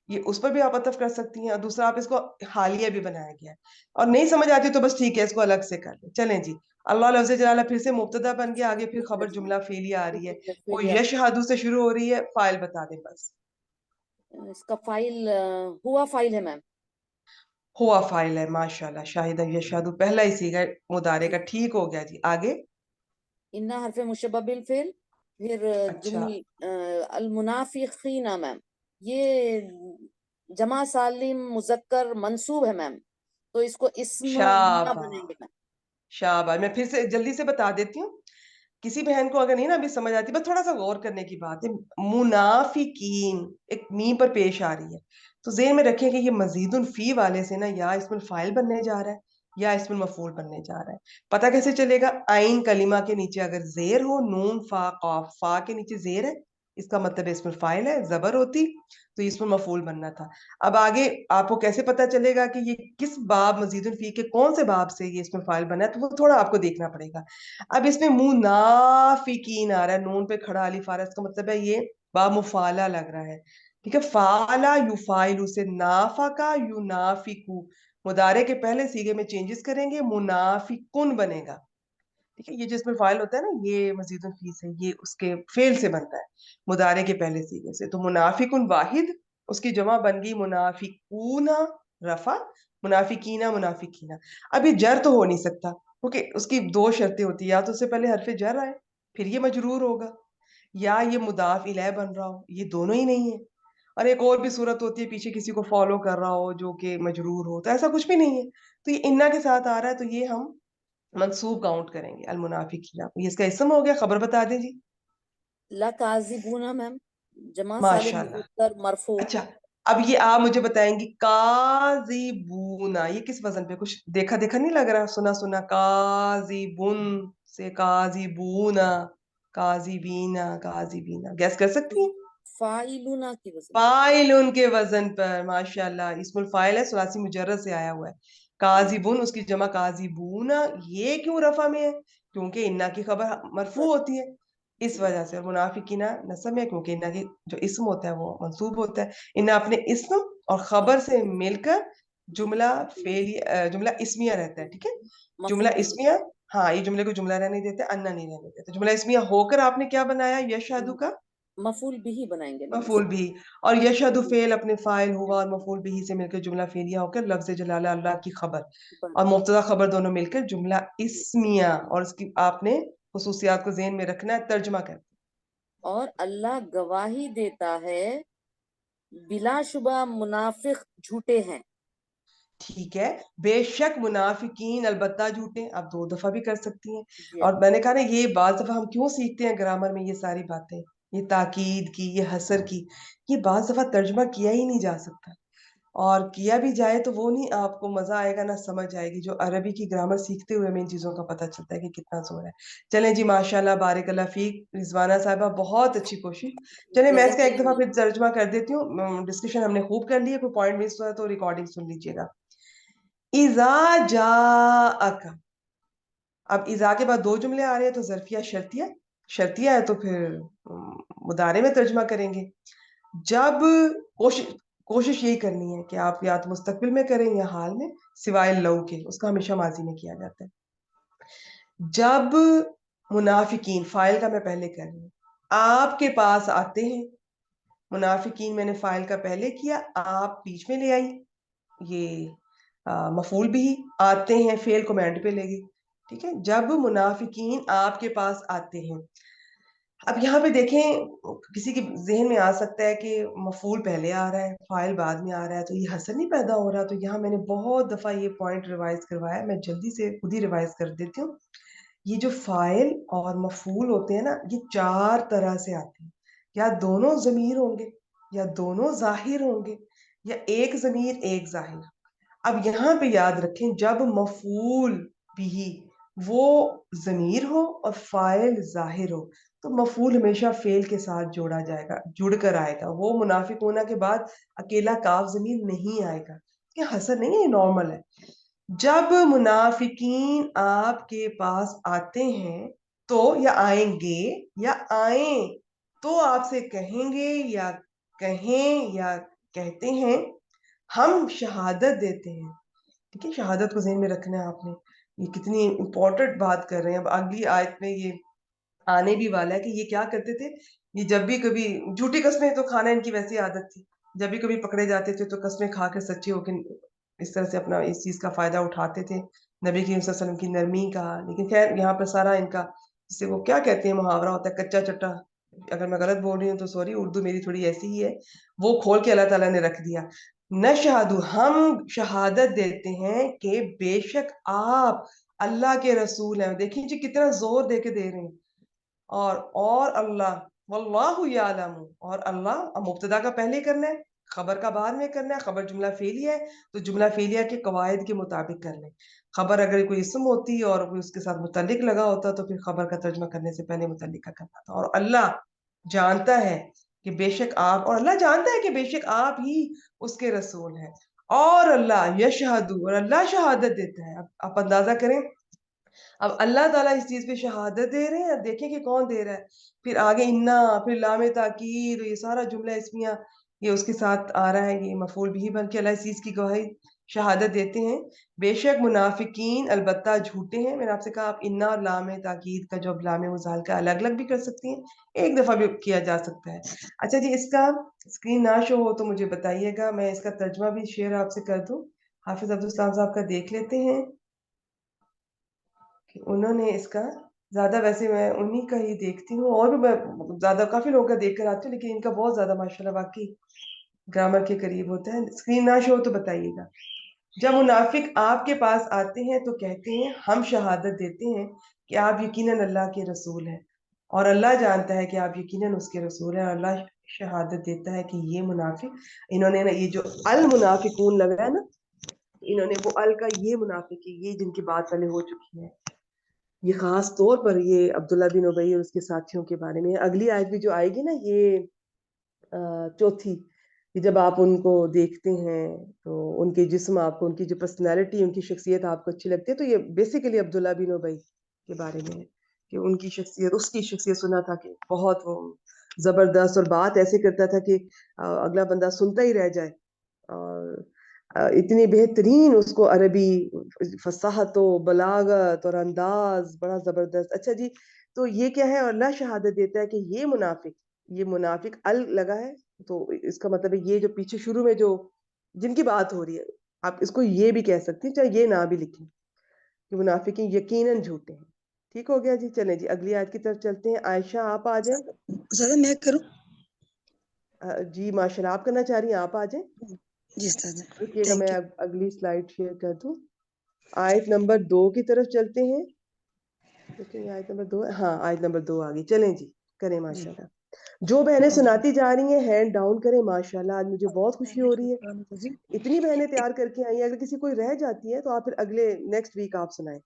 ये उस पर भी आप अतफ कर सकती हैं। और दूसरा आप इसको हालिया भी बनाया गया है। और नहीं समझ आती तो बस ठीक है, इसको अलग से कर लें। चलें जी। अल्लाह लफ्ज़ जलाला फिर से मुब्तदा बन गया, आगे फिर खबर जुमला फेलिया आ रही है। वो यशहदु से शुरू हो रही है, फाइल बता दें बस। इसका फाइल हुआ फाइल है मैम। हुआ फाइल है, माशाल्लाह, शाहिदा यशहदु पहला ही सीगा मुदारे का, जी ठीक हो गया जी। आगे। इन्ना हरफ मुशब्बह बिल फेल। फिर अच्छा, जुमल अल मुनाफिकीना मैम, ये जमा सालिम मुजक्कर मंसूब है मैम, तो इसको इस्म ना शाबाश, बनेंगे मैम। शाबाश। मैं फिर से जल्दी से बता देती हूँ, किसी बहन को अगर नहीं ना अभी समझ आती, बस थोड़ा सा गौर करने की बात है। मुनाफिकीन एक मीम पर पेश आ रही है, तो ज़हन में रखें कि ये मजीदुन फी वाले से ना या इसमें फाइल बनने जा रहा है या इसमें मफूल बनने जा रहा है। पता कैसे चलेगा? आइन कलिमा के नीचे अगर जेर हो, नून फा काफ, फा के नीचे जेर है, इसका मतलब इसमें फाइल है। जबर होती तो इसमें मफूल बनना था। अब आगे आपको कैसे पता चलेगा कि ये किस बाब, मजीदुन फी के कौन से बाब से ये इसमें फाइल बना है, तो वो थोड़ा आपको देखना पड़ेगा। अब इसमें मुनाफिकीन आ रहा है, नून पे खड़ा अलिफ आ रहा है, इसका मतलब है ये बा मुफाला लग रहा है, ठीक है। फाला युफाइलु से नाफाका युनाफिकु, मुदारे के पहले सीगे में चेंजेस करेंगे, मुनाफिकुन बनेगा, ठीक है। ये जिसमें फाइल होता है ना, ये मजीदुल फीस है, ये उसके फेल से बनता है, मुदारे के पहले सीगे से। तो मुनाफिकुन वाहिद, उसकी जमा बन गई मुनाफिकूना, रफा, मुनाफिकीना मुनाफिकीना। अब ये जर तो हो नहीं सकता, क्योंकि उसकी दो शर्तें होती है, या तो उससे पहले हरफ जर आए, फिर ये मजरूर होगा, या ये मुदाफ इलैह बन रहा हो, ये दोनों ही नहीं है। और एक और भी सूरत होती है, पीछे किसी को फॉलो कर रहा हो जो कि मजरूर हो, तो ऐसा कुछ भी नहीं है। तो ये इन्ना के साथ आ रहा है, तो ये हम मंसूब काउंट करेंगे, अल मुनाफिकीना। ये इसका इसम हो गया, खबर बता दें जी। ला काजिबूना मैम, जमा सालिम माशाल्लाह। मुजक्कर मरफू। अच्छा, अब ये आप मुझे बताएंगी, काजिबूना ये किस वजन पे? कुछ देखा देखा नहीं लग रहा? सुना सुना, काजिबुन से काजिबूना, काजिबीना, काजिबीना, गैस कर सकती हैं? फाइलुना की वजह। फाइल उनके वजन पर, माशाल्लाह, इस्मुल फाइल है, सुलासी मुजर्रद से आया हुआ है। काजिबुन उसकी जमा काजिबूना, ये क्यों रफा में है? क्योंकि इन्ना की खबर मरफू होती है, इस जी वजह से। और मुनाफिकीना नस्ब में है, क्योंकि इन्ना की जो इस्म होता है वो मंसूब होता है। इन्ना अपने इस्म और खबर से मिलकर जुमला फेली जुमला इस्मिया रहता है, ठीक है। जुमला मफूल बिही। इस्मिया, ہاں یہ جملے کو جملہ رہنے دیتے, انا نہیں رہنے دیتے. جملہ اسمیہ ہو کر آپ نے کیا بنایا یشہدو کا مفعول بھی بنائیں گے نا. مفعول بھی, اور یشہدو فعل اپنے فاعل ہوا اور مفعول بھی سے مل کر جملہ فعلیہ ہو کر لفظ جلالہ اللہ کی خبر اور مبتدا خبر دونوں مل کر جملہ اسمیہ, اور اس کی آپ نے خصوصیات کو ذہن میں رکھنا ہے, ترجمہ کر. اور اللہ گواہی دیتا ہے بلا شبہ منافق جھوٹے ہیں. ٹھیک ہے, بے شک منافقین البتہ جھوٹے, آپ 2 دفعہ بھی کر سکتی ہیں. جی اور میں نے کہا نا یہ بعض دفعہ ہم کیوں سیکھتے ہیں گرامر میں یہ ساری باتیں, یہ تاکید کی, یہ حصر کی, یہ بعض دفعہ ترجمہ کیا ہی نہیں جا سکتا, اور کیا بھی جائے تو وہ نہیں آپ کو مزہ آئے گا نہ سمجھ آئے گی. جو عربی کی گرامر سیکھتے ہوئے ہمیں ان چیزوں کا پتہ چلتا ہے کہ کتنا زور ہے. چلیں جی, ماشاءاللہ بارک اللہ فیک رضوانہ صاحبہ, بہت اچھی کوشش. چلیں میں اس کا ایک دفعہ پھر ترجمہ کر دیتی ہوں. ڈسکشن ہم نے خوب کر لی ہے, کوئی پوائنٹ مس ہوا تو ریکارڈنگ سن لیجیے گا. اذا جاءک, اب اذا کے بعد 2 جملے آ رہے ہیں تو ظرفیہ شرطیہ, شرطیہ ہے تو پھر مضارع میں ترجمہ کریں گے. جب کوشش یہی کرنی ہے کہ آپ یا تو مستقبل میں کریں یا حال میں, سوائے لو کے, اس کا ہمیشہ ماضی میں کیا جاتا ہے. جب منافقین, فاعل کا میں پہلے کر رہی ہوں, آپ کے پاس آتے ہیں. منافقین میں نے فاعل کا پہلے کیا, آپ بیچ میں لے آئی, یہ مفعول بھی, آتے ہیں فعل کو میں اینڈ پہ لے گئی. ٹھیک ہے, جب منافقین آپ کے پاس آتے ہیں. اب یہاں پہ دیکھیں, کسی کے ذہن میں آ سکتا ہے کہ مفعول پہلے آ رہا ہے فاعل بعد میں آ رہا ہے تو یہ حسن نہیں پیدا ہو رہا. تو یہاں میں نے بہت دفعہ یہ پوائنٹ ریوائز کروایا, میں جلدی سے خود ہی ریوائز کر دیتی ہوں. یہ جو فاعل اور مفعول ہوتے ہیں نا, یہ 4 طرح سے آتے ہیں. یا دونوں ضمیر ہوں گے, یا دونوں ظاہر ہوں گے, یا ایک ضمیر ایک ظاہر. اب یہاں پہ یاد رکھیں, جب مفعول بھی وہ ضمیر ہو اور فاعل ظاہر ہو تو مفعول ہمیشہ فعل کے ساتھ جوڑا جائے گا, جڑ کر آئے گا. وہ منافق ہونا کے بعد اکیلا کاف ضمیر نہیں آئے گا, یہ حسن نہیں ہے, یہ نارمل ہے. جب منافقین آپ کے پاس آتے ہیں تو, یا آئیں گے یا آئیں تو آپ سے کہیں گے یا کہیں یا کہتے ہیں, ہم شہادت دیتے ہیں. ٹھیک ہے, شہادت کو ذہن میں رکھنا ہے آپ نے, یہ کتنی امپورٹنٹ بات کر رہے ہیں. اب اگلی آیت میں یہ آنے بھی والا ہے کہ یہ کیا کرتے تھے, یہ جب بھی کبھی جھوٹی قسمیں تو کھانا ان کی ویسی عادت تھی, جب بھی کبھی پکڑے جاتے تھے تو قسمیں کھا کر سچے ہو کے اس طرح سے اپنا اس چیز کا فائدہ اٹھاتے تھے, نبی کریم صلی اللہ علیہ وسلم کی نرمی کا. لیکن خیر یہاں پہ سارا ان کا, جس سے وہ کیا کہتے ہیں, محاورہ ہوتا ہے کچا چٹا, اگر میں غلط بول رہی ہوں تو سوری, اردو میری تھوڑی ایسی ہی ہے, وہ کھول کے اللہ تعالیٰ نے رکھ دیا. نشہدو, ہم شہادت دیتے ہیں کہ بے شک آپ اللہ کے رسول ہیں. دیکھیں جی کتنا زور دے کے دے رہے ہیں. اور اللہ, واللہ یعلم, اور اللہ, اب مبتدا کا پہلے کرنا ہے, خبر کا بعد میں کرنا ہے. خبر جملہ فعلیہ ہے تو جملہ فعلیہ کے قواعد کے مطابق کر لیں. خبر اگر کوئی اسم ہوتی اور کوئی اس کے ساتھ متعلق لگا ہوتا تو پھر خبر کا ترجمہ کرنے سے پہلے متعلق کا کرنا تھا. اور اللہ جانتا ہے کہ بے شک آپ, اور اللہ جانتا ہے کہ بے شک آپ ہی اس کے رسول ہیں. اور اللہ یشہدو, اور اللہ شہادت دیتا ہے. اب آپ اندازہ کریں, اب اللہ تعالیٰ اس چیز پہ شہادت دے رہے ہیں, اب دیکھیں کہ کون دے رہا ہے. پھر آگے انا, پھر لام تاکید, یہ سارا جملہ اسمیہ یہ اس کے ساتھ آ رہا ہے, یہ مفعول بھی بن کے اللہ اس چیز کی گواہی شہادت دیتے ہیں. بے شک منافقین البتہ جھوٹے ہیں. میں نے آپ سے کہا آپ انا اور لام تاکید کا جو لام مزال کا الگ الگ بھی کر سکتی ہیں, ایک دفعہ بھی کیا جا سکتا ہے. اچھا جی, اس کا اسکرین نہ شو ہو تو مجھے بتائیے گا, میں اس کا ترجمہ بھی شیئر آپ سے کر دوں. حافظ عبدالسلام صاحب کا دیکھ لیتے ہیں کہ انہوں نے اس کا زیادہ, ویسے میں انہی کا ہی دیکھتی ہوں, اور بھی میں زیادہ کافی لوگوں کا دیکھ کر آتی ہوں, لیکن ان کا بہت زیادہ ماشاءاللہ واقعی گرامر کے قریب ہوتا ہے. اسکرین نہ شو تو بتائیے گا. جب منافق آپ کے پاس آتے ہیں تو کہتے ہیں ہم شہادت دیتے ہیں کہ آپ یقیناً اللہ کے رسول ہیں, اور اللہ جانتا ہے کہ آپ یقیناً اس کے رسول ہیں. اور اللہ شہادت دیتا ہے کہ یہ منافق, انہوں نے یہ جو المنافقون لگ رہا ہے نا, انہوں نے وہ ال کا یہ منافق, یہ جن کی بات پہلے ہو چکی ہے, یہ خاص طور پر یہ عبداللہ بن ابی اور اس کے ساتھیوں کے بارے میں. اگلی آیت بھی جو آئے گی نا, یہ چوتھی, کہ جب آپ ان کو دیکھتے ہیں تو ان کے جسم آپ کو, ان کی جو پرسنالٹی, ان کی شخصیت آپ کو اچھی لگتی ہے, تو یہ بیسیکلی عبداللہ بن ابی کے بارے میں ہے کہ ان کی شخصیت, اس کی شخصیت سنا تھا کہ بہت وہ زبردست, اور بات ایسے کرتا تھا کہ اگلا بندہ سنتا ہی رہ جائے. اور اتنی بہترین اس کو عربی فصاحت و بلاغت اور انداز بڑا زبردست. اچھا جی، تو یہ کیا ہے؟ اور اللہ شہادت دیتا ہے کہ یہ منافق ال لگا ہے، تو اس کا مطلب ہے یہ جو پیچھے شروع میں جو جن کی بات ہو رہی ہے، آپ اس کو یہ بھی کہہ سکتی ہیں، چاہے یہ نہ بھی لکھیں کہ منافقین یقیناً جھوٹے ہیں. ٹھیک ہو گیا جی. چلیں جی اگلی آیت کی طرف چلتے ہیں. عائشہ آپ آ جائیں. استاذہ میں کروں؟ جی ماشاء اللہ، آپ کرنا چاہ رہی ہیں، آپ آ جائیں. جی استاذہ رکیے گا، تھینک میں یو. اگلی سلائیڈ شیئر کر دوں. آیت نمبر 2 کی طرف چلتے ہیں. لیکن آیت نمبر 2، ہاں آیت نمبر 2 آ گئی. چلیں جی کریں جی ماشاءاللہ. جو بہنیں سناتی جا رہی ہیں ہینڈ ڈاؤن کریں ماشاءاللہ. آج مجھے بہت خوشی ہو رہی ہے، اتنی بہنیں تیار کر کے آئی ہیں. اگر کسی کوئی رہ جاتی ہے تو آپ پھر اگلے نیکسٹ ویک آپ سنائیں،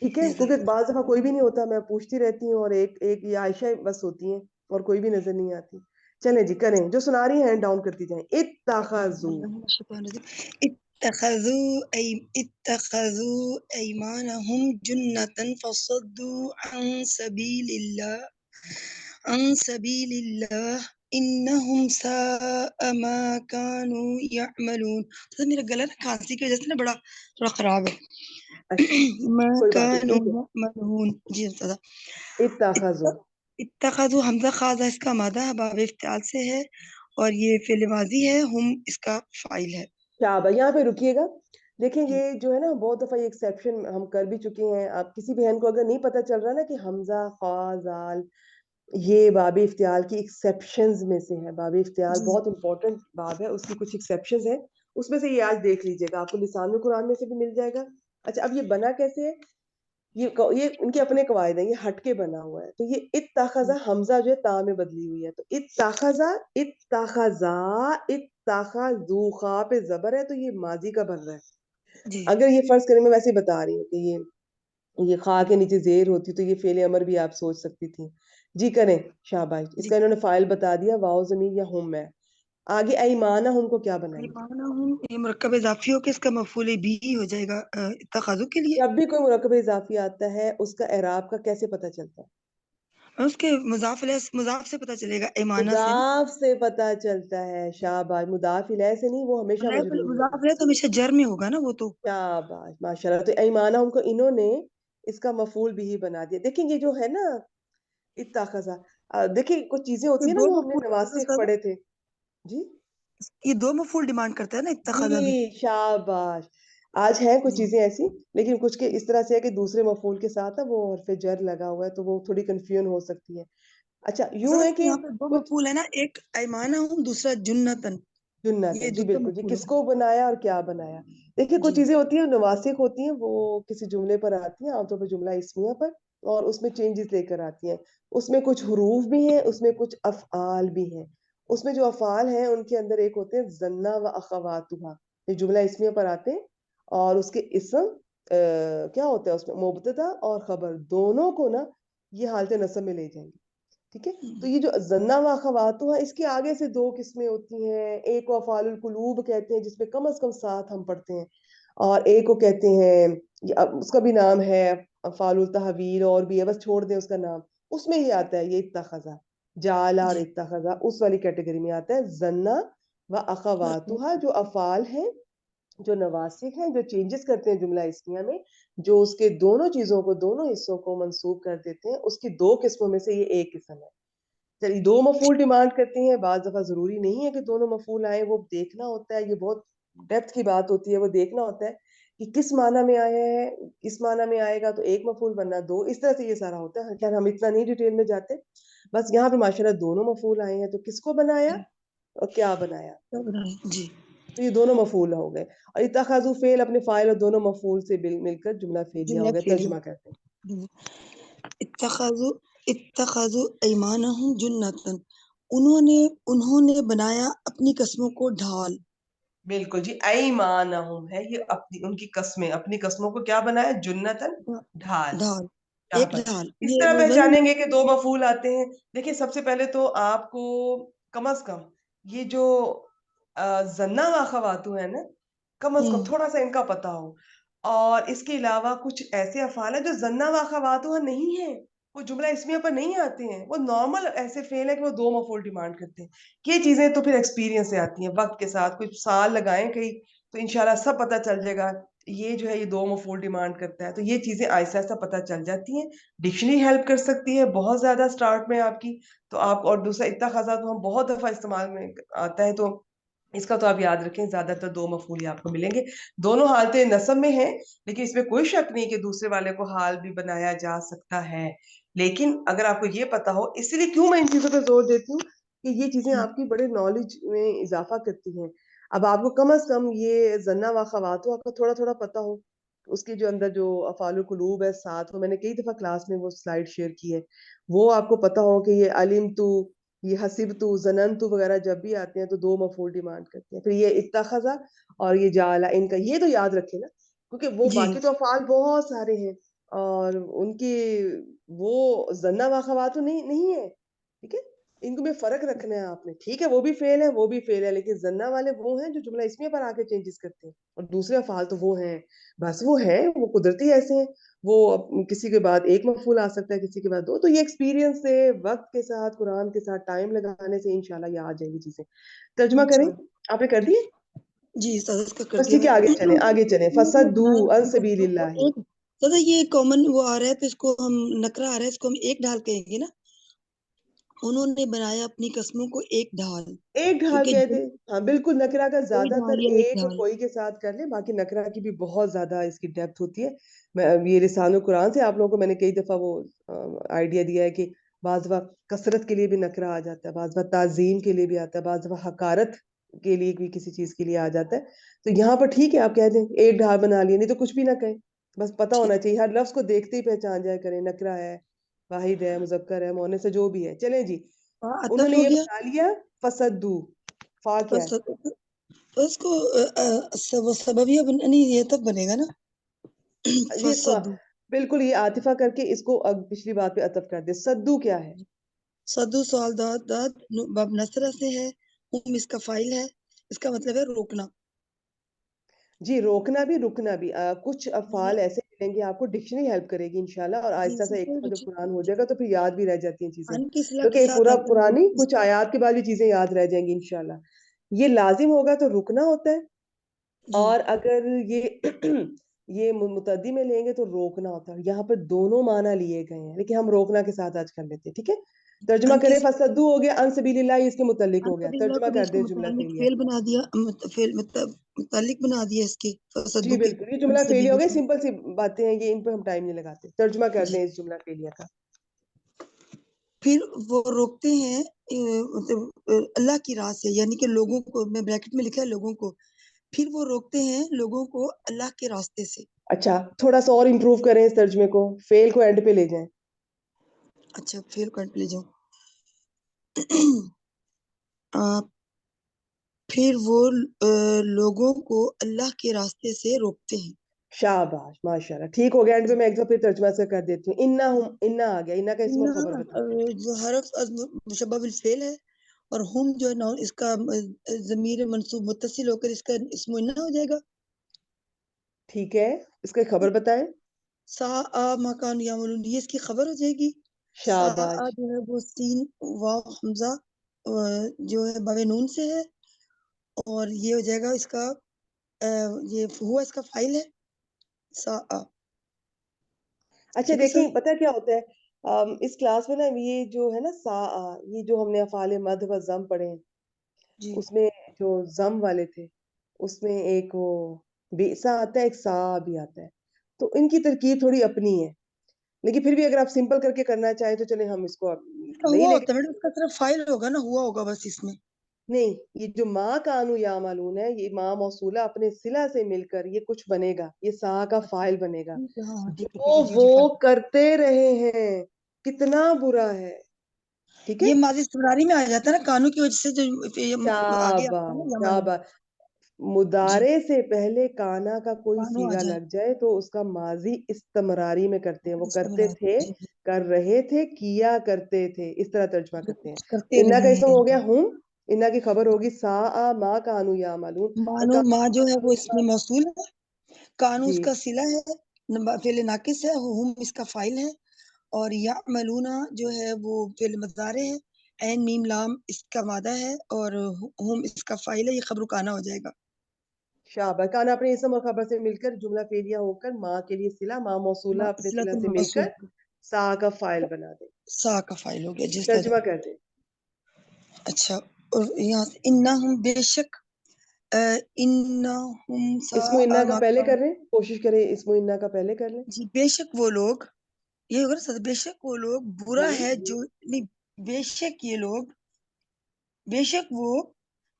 ٹھیک ہے؟ کیونکہ بعض دفعہ کوئی بھی نہیں ہوتا، میں پوچھتی رہتی ہوں اور ایک یہ عائشہ بس ہوتی ہیں اور کوئی بھی نظر نہیں آتی. چلیں جی کریں، جو سنا رہی ہیں ہینڈ ڈاؤن کرتی جائیں. اتخذوا أيمانهم جنة فصدوا عن سبيل الله إنهم ساء ما كانوا يعملون. تو میرا گلا نا کھانسی کی وجہ سے نا بڑا تھوڑا خراب ہے. اچھا ما کوئی بات نہیں، كانوا ٹھیک ہے. يعملون. جی استاذہ. اتخذوا، اتخذوا حمزہ خاصہ اس کا مادہ ہے، باب افتعال سے ہے، اور یہ فعل ماضی ہے، ہم اس کا فاعل ہے. شابہ. یہاں پہ رکیے گا. دیکھیں یہ جو ہے نا بہت دفعہ یہ ایکسیپشن ہم کر بھی چکے ہیں. آپ کسی بہن کو اگر نہیں پتہ چل رہا نا کہ حمزہ خا زال یہ باب افتعال کی ایکسیپشنز میں سے ہے. باب افتعال جی بہت امپورٹنٹ باب ہے، اس کی کچھ ایکسیپشنز ہیں، اس میں سے یہ آج دیکھ لیجئے گا. آپ کو لسان قرآن میں سے بھی مل جائے گا. اچھا اب یہ بنا کیسے ہے؟ یہ ان کے اپنے قواعد ہیں، یہ ہٹ کے بنا ہوا ہے. تو یہ اتخذا حمزہ جو ہے تا میں بدلی ہوئی ہے، تو اتخذو خا پہ زبر ہے، تو یہ ماضی کا بن رہا ہے. جی اگر یہ فرض کریں، میں ویسے ہی بتا رہی ہوں کہ یہ خا کے نیچے زیر ہوتی تو یہ فعل امر بھی آپ سوچ سکتی تھی. جی کریں شاباش. اس جی. کا انہوں نے فائل بتا دیا، واو ضمیر یا ہم ہے. آگے ایمانہ ہم کو کیا بنائیں گے؟ ایمانہم یہ مرکب اضافی ہو کے اس کا مفعول بھی ہو جائے گا اتخذوا کے لیے. جب بھی کوئی مرکب اضافی آتا ہے اس کا اعراب کا کیسے پتہ چلتا ہے؟ اور اس کے مضاف سے پتہ چلے گا، ایمانہ سے نا. مضاف سے پتہ چلتا ہے. شاباش. مضاف الیہ سے نہیں، وہ ہمیشہ مجرور ہوتا ہے. مضاف ہے تو ہمیشہ جر میں ہوگا نا وہ تو. شاباش ماشاءاللہ. تو ایمانہ ہم کو انہوں نے اس کا مفعول بھی بنا دیا. دیکھیں یہ جو ہے نا اتخذا، دیکھیں کچھ چیزیں ہوتی یہ ہیں نا دو جو ہم نے نواسخ مفعول پڑھے تھے. جی یہ دو مفعول ڈیمانڈ کرتا ہے نا اتخذا بھی. جی شاباش. آج ہیں کچھ چیزیں ایسی، لیکن کچھ کے اس طرح سے ہے کہ دوسرے مفعول کے ساتھ وہ حرف جر لگا ہوا ہے، تو وہ تھوڑی کنفیوژن ہو سکتی ہے. اچھا یوں ہے کہ یہاں پہ دو کچھ مفعول ہے نا، ایک ایمانہم دوسرا جنتن. جنت ہے. یہ جی دو بالکل جی. مفعول کس ہو کو بنایا اور کیا بنایا؟ دیکھیے کچھ جی چیزیں ہوتی ہیں نواسخ ہوتی ہیں، وہ کسی جملے پر آتی ہیں، عام طور پر جملہ اسمیہ پر، اور اس میں چینجز لے کر آتی ہیں. اس میں کچھ حروف بھی ہیں، اس میں کچھ افعال بھی ہیں. اس میں جو افعال ہیں ان کے اندر ایک ہوتے ہیں ذنّا و اخواتھا، یہ جملہ اسمیہ پر آتے ہیں، اور اس کے اسم کیا ہوتا ہے اس میں مبتدا اور خبر دونوں کو نا یہ حالت نصب میں لے جائیں گے. ٹھیک ہے؟ تو یہ جو ذنّا و اخواتھا ہے، اس کے آگے سے دو قسمیں ہوتی ہیں. ایک کو افعال القلوب کہتے ہیں جس میں کم از کم 7 ہم پڑھتے ہیں، اور ایک کو کہتے ہیں اس کا بھی نام ہے افعال التحویل، اور بھی ہے، بس چھوڑ دیں اس کا نام. اس میں ہی آتا ہے یہ اتخذا، جعلا اور جی. اتخذا، اس والی کیٹیگری میں آتا ہے. ذنّا و اخواتھا جو افعال ہیں، جو نواسخ ہیں، جو چینجز کرتے ہیں جملہ اسمیہ میں، جو اس کے دونوں چیزوں کو، دونوں حصوں کو منسوب کر دیتے ہیں، اس کی دو قسموں میں سے یہ ایک قسم ہے. چلیے دو مفعول ڈیمانڈ کرتی ہیں. بعض دفعہ ضروری نہیں ہے کہ دونوں مفعول آئیں، وہ دیکھنا ہوتا ہے. یہ بہت ڈیپتھ کی بات ہوتی ہے، وہ دیکھنا ہوتا ہے کہ کس معنی میں آیا ہے. کس معنی میں آئے گا تو ایک مفعول بننا دو، اس طرح سے یہ سارا ہوتا ہے. خیر ہم اتنا نہیں ڈیٹیل میں جاتے، بس یہاں پہ ماشاءاللہ دونوں مفعول آئے ہیں، تو کس کو بنایا اور کیا بنایا؟ جی تو یہ دونوں مفعول ہو گئے. اور اتخذوا فعل اپنے فاعل اور دونوں مفعول سے مل کر جملہ فعلیہ ہو جملہ گیا. فعلیہ. ترجمہ کرتے ہیں. اتخذوا ایمانہم جنتن، انہوں نے بنایا اپنی قسموں کو ڈھال. بالکل جی. ایمانہم ہے یہ اپنی ان کی قسمیں، اپنی قسموں کو کیا بنایا؟ جنتن، ڈھال. ڈھال، یہاں ایک پر ڈھال. اس یہ طرح وہی پہچانیں گے کہ دو مفعول آتے ہیں. دیکھیں سب سے پہلے تو آپ کو کم از کم یہ جو ذنّا و اخواتو ہے نا، کم از کم تھوڑا سا ان کا پتہ ہو. اور اس کے علاوہ کچھ ایسے افعال ہیں جو ذنّا و اخواتو نہیں ہیں، وہ جملہ اسمیہ پر نہیں آتے ہیں، وہ نارمل ایسے فعل ہے کہ وہ دو مفعول ڈیمانڈ کرتے ہیں. یہ چیزیں تو پھر ایکسپیرینس سے آتی ہیں وقت کے ساتھ. کچھ سال لگائیں، کئی تو انشاءاللہ سب پتہ چل جائے گا یہ جو ہے یہ 2 مفعول ڈیمانڈ کرتا ہے. تو یہ چیزیں آہستہ آہستہ پتہ چل جاتی ہیں. ڈکشنری ہیلپ کر سکتی ہے بہت زیادہ سٹارٹ میں آپ کی. تو آپ اور دوسرا اتخاذہ تو ہم بہت دفعہ استعمال میں آتا ہے، تو اس کا تو آپ یاد رکھیں زیادہ تر 2 مفعول ہی آپ کو ملیں گے. دونوں حالتیں نصب میں ہیں، لیکن اس میں کوئی شک نہیں کہ دوسرے والے کو حال بھی بنایا جا سکتا ہے. لیکن اگر آپ کو یہ پتا ہو، اس لیے کیوں میں ان چیزوں پہ زور دیتی ہوں کہ یہ چیزیں آپ کی بڑے نالج میں اضافہ کرتی ہیں. اب آپ کو کم از کم یہ ظنہ و خواتو آپ کو تھوڑا تھوڑا پتا ہو، اس کے جو اندر جو افعال القلوب ہے 7، وہ میں نے کئی دفعہ کلاس میں وہ سلائیڈ شیئر کی ہے، وہ آپ کو پتا ہو کہ یہ علم تو، یہ حسب تو، ظنن تو وغیرہ جب بھی آتے ہیں تو 2 مفعول ڈیمانڈ کرتے ہیں. پھر یہ اتخذہ اور یہ جعل، ان کا یہ تو یاد رکھیں نا، کیونکہ وہ جی باقی تو افعال بہت سارے ہیں اور ان کی وہ ظنہ و خواتو نہیں ہے. ٹھیک ہے، ان کو بھی فرق رکھنا ہے آپ نے. ٹھیک ہے وہ بھی فعل ہے وہ بھی فعل ہے، لیکن ظنہ والے وہ ہیں جو جملہ اسمیہ پر آ کے چینجز کرتے ہیں، اور دوسرے افعال تو وہ ہیں بس وہ ہیں، وہ قدرتی ایسے ہیں. وہ کسی کے بعد ایک مفعول آ سکتا ہے، کسی کے بعد 2. تو یہ ایکسپیرینس سے، وقت کے ساتھ، قرآن کے ساتھ ٹائم لگانے سے انشاءاللہ یہ آ جائیں گی چیزیں. ترجمہ کریں، انشاءاللہ. آپ نے کر دیے؟ جی استاد کا کر بس دیا ٹھیک میں ہے، نے. آگے چلیں. یہ فصدو بنایا عن اپنی سبیل قسموں کو اللہ. ایک. دادا یہ کامن وہ آ رہا ہے تو اس کو ہم نکرا آ رہا ہے، اس کو ہم ایک ڈھال کہیں گے نا. انہوں نے بنایا اپنی قسموں کو ایک ڈھال. ایک ڈھال کیونکہ کہتے ہیں، ہاں بالکل. نکرہ کا کوئی زیادہ تر ڈھال یا ایک ایک ڈھال. کوئی کے ساتھ کر لیں، باقی نکرہ کی بھی بہت زیادہ اس کی ڈیپتھ ہوتی ہے. میں یہ لسان القرآن سے آپ لوگوں کو میں نے کئی دفعہ وہ آئیڈیا دیا ہے کہ بعض وقت کثرت کے لیے بھی نکرہ آ جاتا ہے، بعض وقت تعظیم کے لیے بھی آتا ہے، بعض وقت حقارت کے لیے بھی کسی چیز کے لیے آ جاتا ہے. تو یہاں پر ٹھیک ہے آپ کہہ دیں ایک ڈھال بنا لیے، نہیں تو کچھ بھی نہ کہیں، بس پتہ ہونا چاہیے ہر لفظ کو دیکھتے ہی پہچان جائے کریں نکرہ ہے، واحد ہے، مذکر ہے، مؤنث سے جو بھی ہے. چلیں جی، انہوں عطف نے ہو یہ گیا. بنا لیا فصدو. فا کیا ہے؟ تو اس کو وہ سببیہ نہیں، یہ تب بنے گا نا. جی اس کو فصدو. بالکل یہ عاطفہ کر کے اس کو پچھلی بات پہ عطف کر دے. صدو کیا ہے؟ صدو سوال داد باب نصرہ سے ہے. اس کا فائل ہے، اس کا مطلب ہے روکنا. جی روکنا بھی رکنا بھی. کچھ جی افعال ایسے ملیں گے آپ کو، ڈکشنری ہیلپ کرے گی انشاءاللہ، اور جی آہستہ سے ایک دفعہ جب قرآن ہو جائے گا تو پھر یاد بھی رہ جاتی ہیں چیزیں، ان کی اصلاح کیونکہ کے ایک ساتھ پورا آتا قرآن ہی ہے. کچھ آیات کے بعد بھی چیزیں یاد رہ جائیں گی انشاءاللہ. یہ لازم ہوگا تو رکنا ہوتا ہے، جی اور اگر یہ متعدی میں لیں گے تو روکنا ہوتا ہے. یہاں پر دونوں معنی لیے گئے ہیں، لیکن ہم روکنا کے ساتھ آج کر لیتے ہیں. ٹھیک ہے، ترجمہ ان کی کریں. فصدو ہو گیا، ان سبیل اللہ اس کے متعلق ان ہو گیا. سبیل اللہ ترجمہ کو بھی کر اس دے کا جملہ متعلق فعلیہ. فعل بنا دیا، فعل متعلق بنا دیا اس کے جی صدو کے. بالکل، یہ ان جملہ فعلیہ سبیل ہو گیا. کو. سمپل سی باتیں ہیں یہ، ان پر ہم ٹائم نہیں لگاتے. ترجمہ کر جی دیں اس جملہ فعلیہ کا. پھر وہ روکتے ہیں مطلب اللہ کی راہ سے، یعنی کہ لوگوں کو، میں بریکٹ میں لکھا ہے لوگوں کو. پھر وہ روکتے ہیں لوگوں کو اللہ کے راستے سے. اچھا تھوڑا سا اور امپروو کریں اس ترجمے کو، فعل کو اینڈ پہ لے جائیں. اچھا پھر کٹ لے جاؤ. پھر وہ لوگوں کو اللہ کے راستے سے روکتے ہیں. شاباش ماشاءاللہ، ٹھیک ہو گیا. اینڈ پہ میں ایک دفعہ پھر ترجمہ سے کر دیتی ہوں. انا آ گیا. انا کا اسم اور خبر بتائیں. جو حرف مشبہ بالفعل ہے، اور ہم جو ہے نا اس کا ضمیر منصوب متصل ہو کر اس کا اسم انا ہو جائے گا. ٹھیک ہے، اس کا خبر بتائیں. مکان یعملون، یہ اس کی خبر ہو جائے گی. شاباش. جو ہے وہ سین واو حمزہ جو ہے باب نون سے ہے، اور یہ ہو جائے گا اس کا یہ ہوا اس کا فائل ہے. اچھا ٹھیک ہے سر. دیکھیں پتہ کیا ہوتا ہے، اس کلاس میں نا یہ جو ہے نا یہ جو ہم نے افعال مد و ضم پڑھے ہیں، جی اس میں جو ضم والے تھے اس میں ایک وہ بیسا آتا ہے، ایک سا بھی آتا ہے. تو ان کی ترکیب تھوڑی اپنی ہے، لیکن پھر بھی اگر آپ سمپل کر کے کرنا چاہیں تو چلیں ہم اس کو اس کا نہیں ہوا لے ہوتا ہے میڈم، اس کا صرف فائل ہوگا نا، ہوا ہوگا بس اس میں. نہیں، یہ جو ما کانو یا معلوم ہے، یہ ما موصولہ اپنے صلہ سے مل کر یہ کچھ بنے گا، یہ سا کا فائل بنے گا. ہاں ٹھیک جو ہے جی جی. وہ کرتے رہے ہیں کتنا برا ہے. ٹھیک ہے، یہ ماضی استمراری میں آ جاتا ہے نا، کانوں کی وجہ سے جو آگے آتا ہے نا شاباش یعملون. شاباش. جی مضارع سے پہلے کانا کا کوئی کانوں آ صیغہ جائے لگ جائے تو اس کا ماضی استمراری میں کرتے ہیں. وہ کرتے استمرار. تھے، جی جی کر رہے تھے، کیا کرتے تھے، اس طرح ترجمہ کرتے ہیں. کرتے انا کا رہے اسم ہیں. ہو گیا ہوں، انا کی خبر ہوگی سا ما کانو یا معلوم. مانو ماں جو ہے وہ اس میں موصول ہے، کانو اس جی کا صلہ ہے، فعل ناقص ہے، ہم اس کا فائل ہے، اور یعملون جو ہے وہ فعل مضارع ہے، عین میم لام اس کا مادہ ہے، اور ہم اس کا فائل ہے. یہ خبر کانا ہو جائے گا. शाबाश। काना अपने इसम और खबर से मिलकर जुमला फेलिया होकर माँ के लिए सिला, माँ मौसूला अपने सिला से मिलकर सा का फाइल बना दे। सा का फाइल हो गया जी। तर्जुमा कर दे। अच्छा, और यहाँ से इन्ना हम बेशक, इन्ना हम इसमो इन्ना का पहले कर रहे हैं, कोशिश करें इसमो इन्ना का पहले कर लें जी। बेशक वो लोग, ये होगा ना सर, बेशक वो लोग बुरा है जो, नहीं, बेशक ये लोग, बेशक वो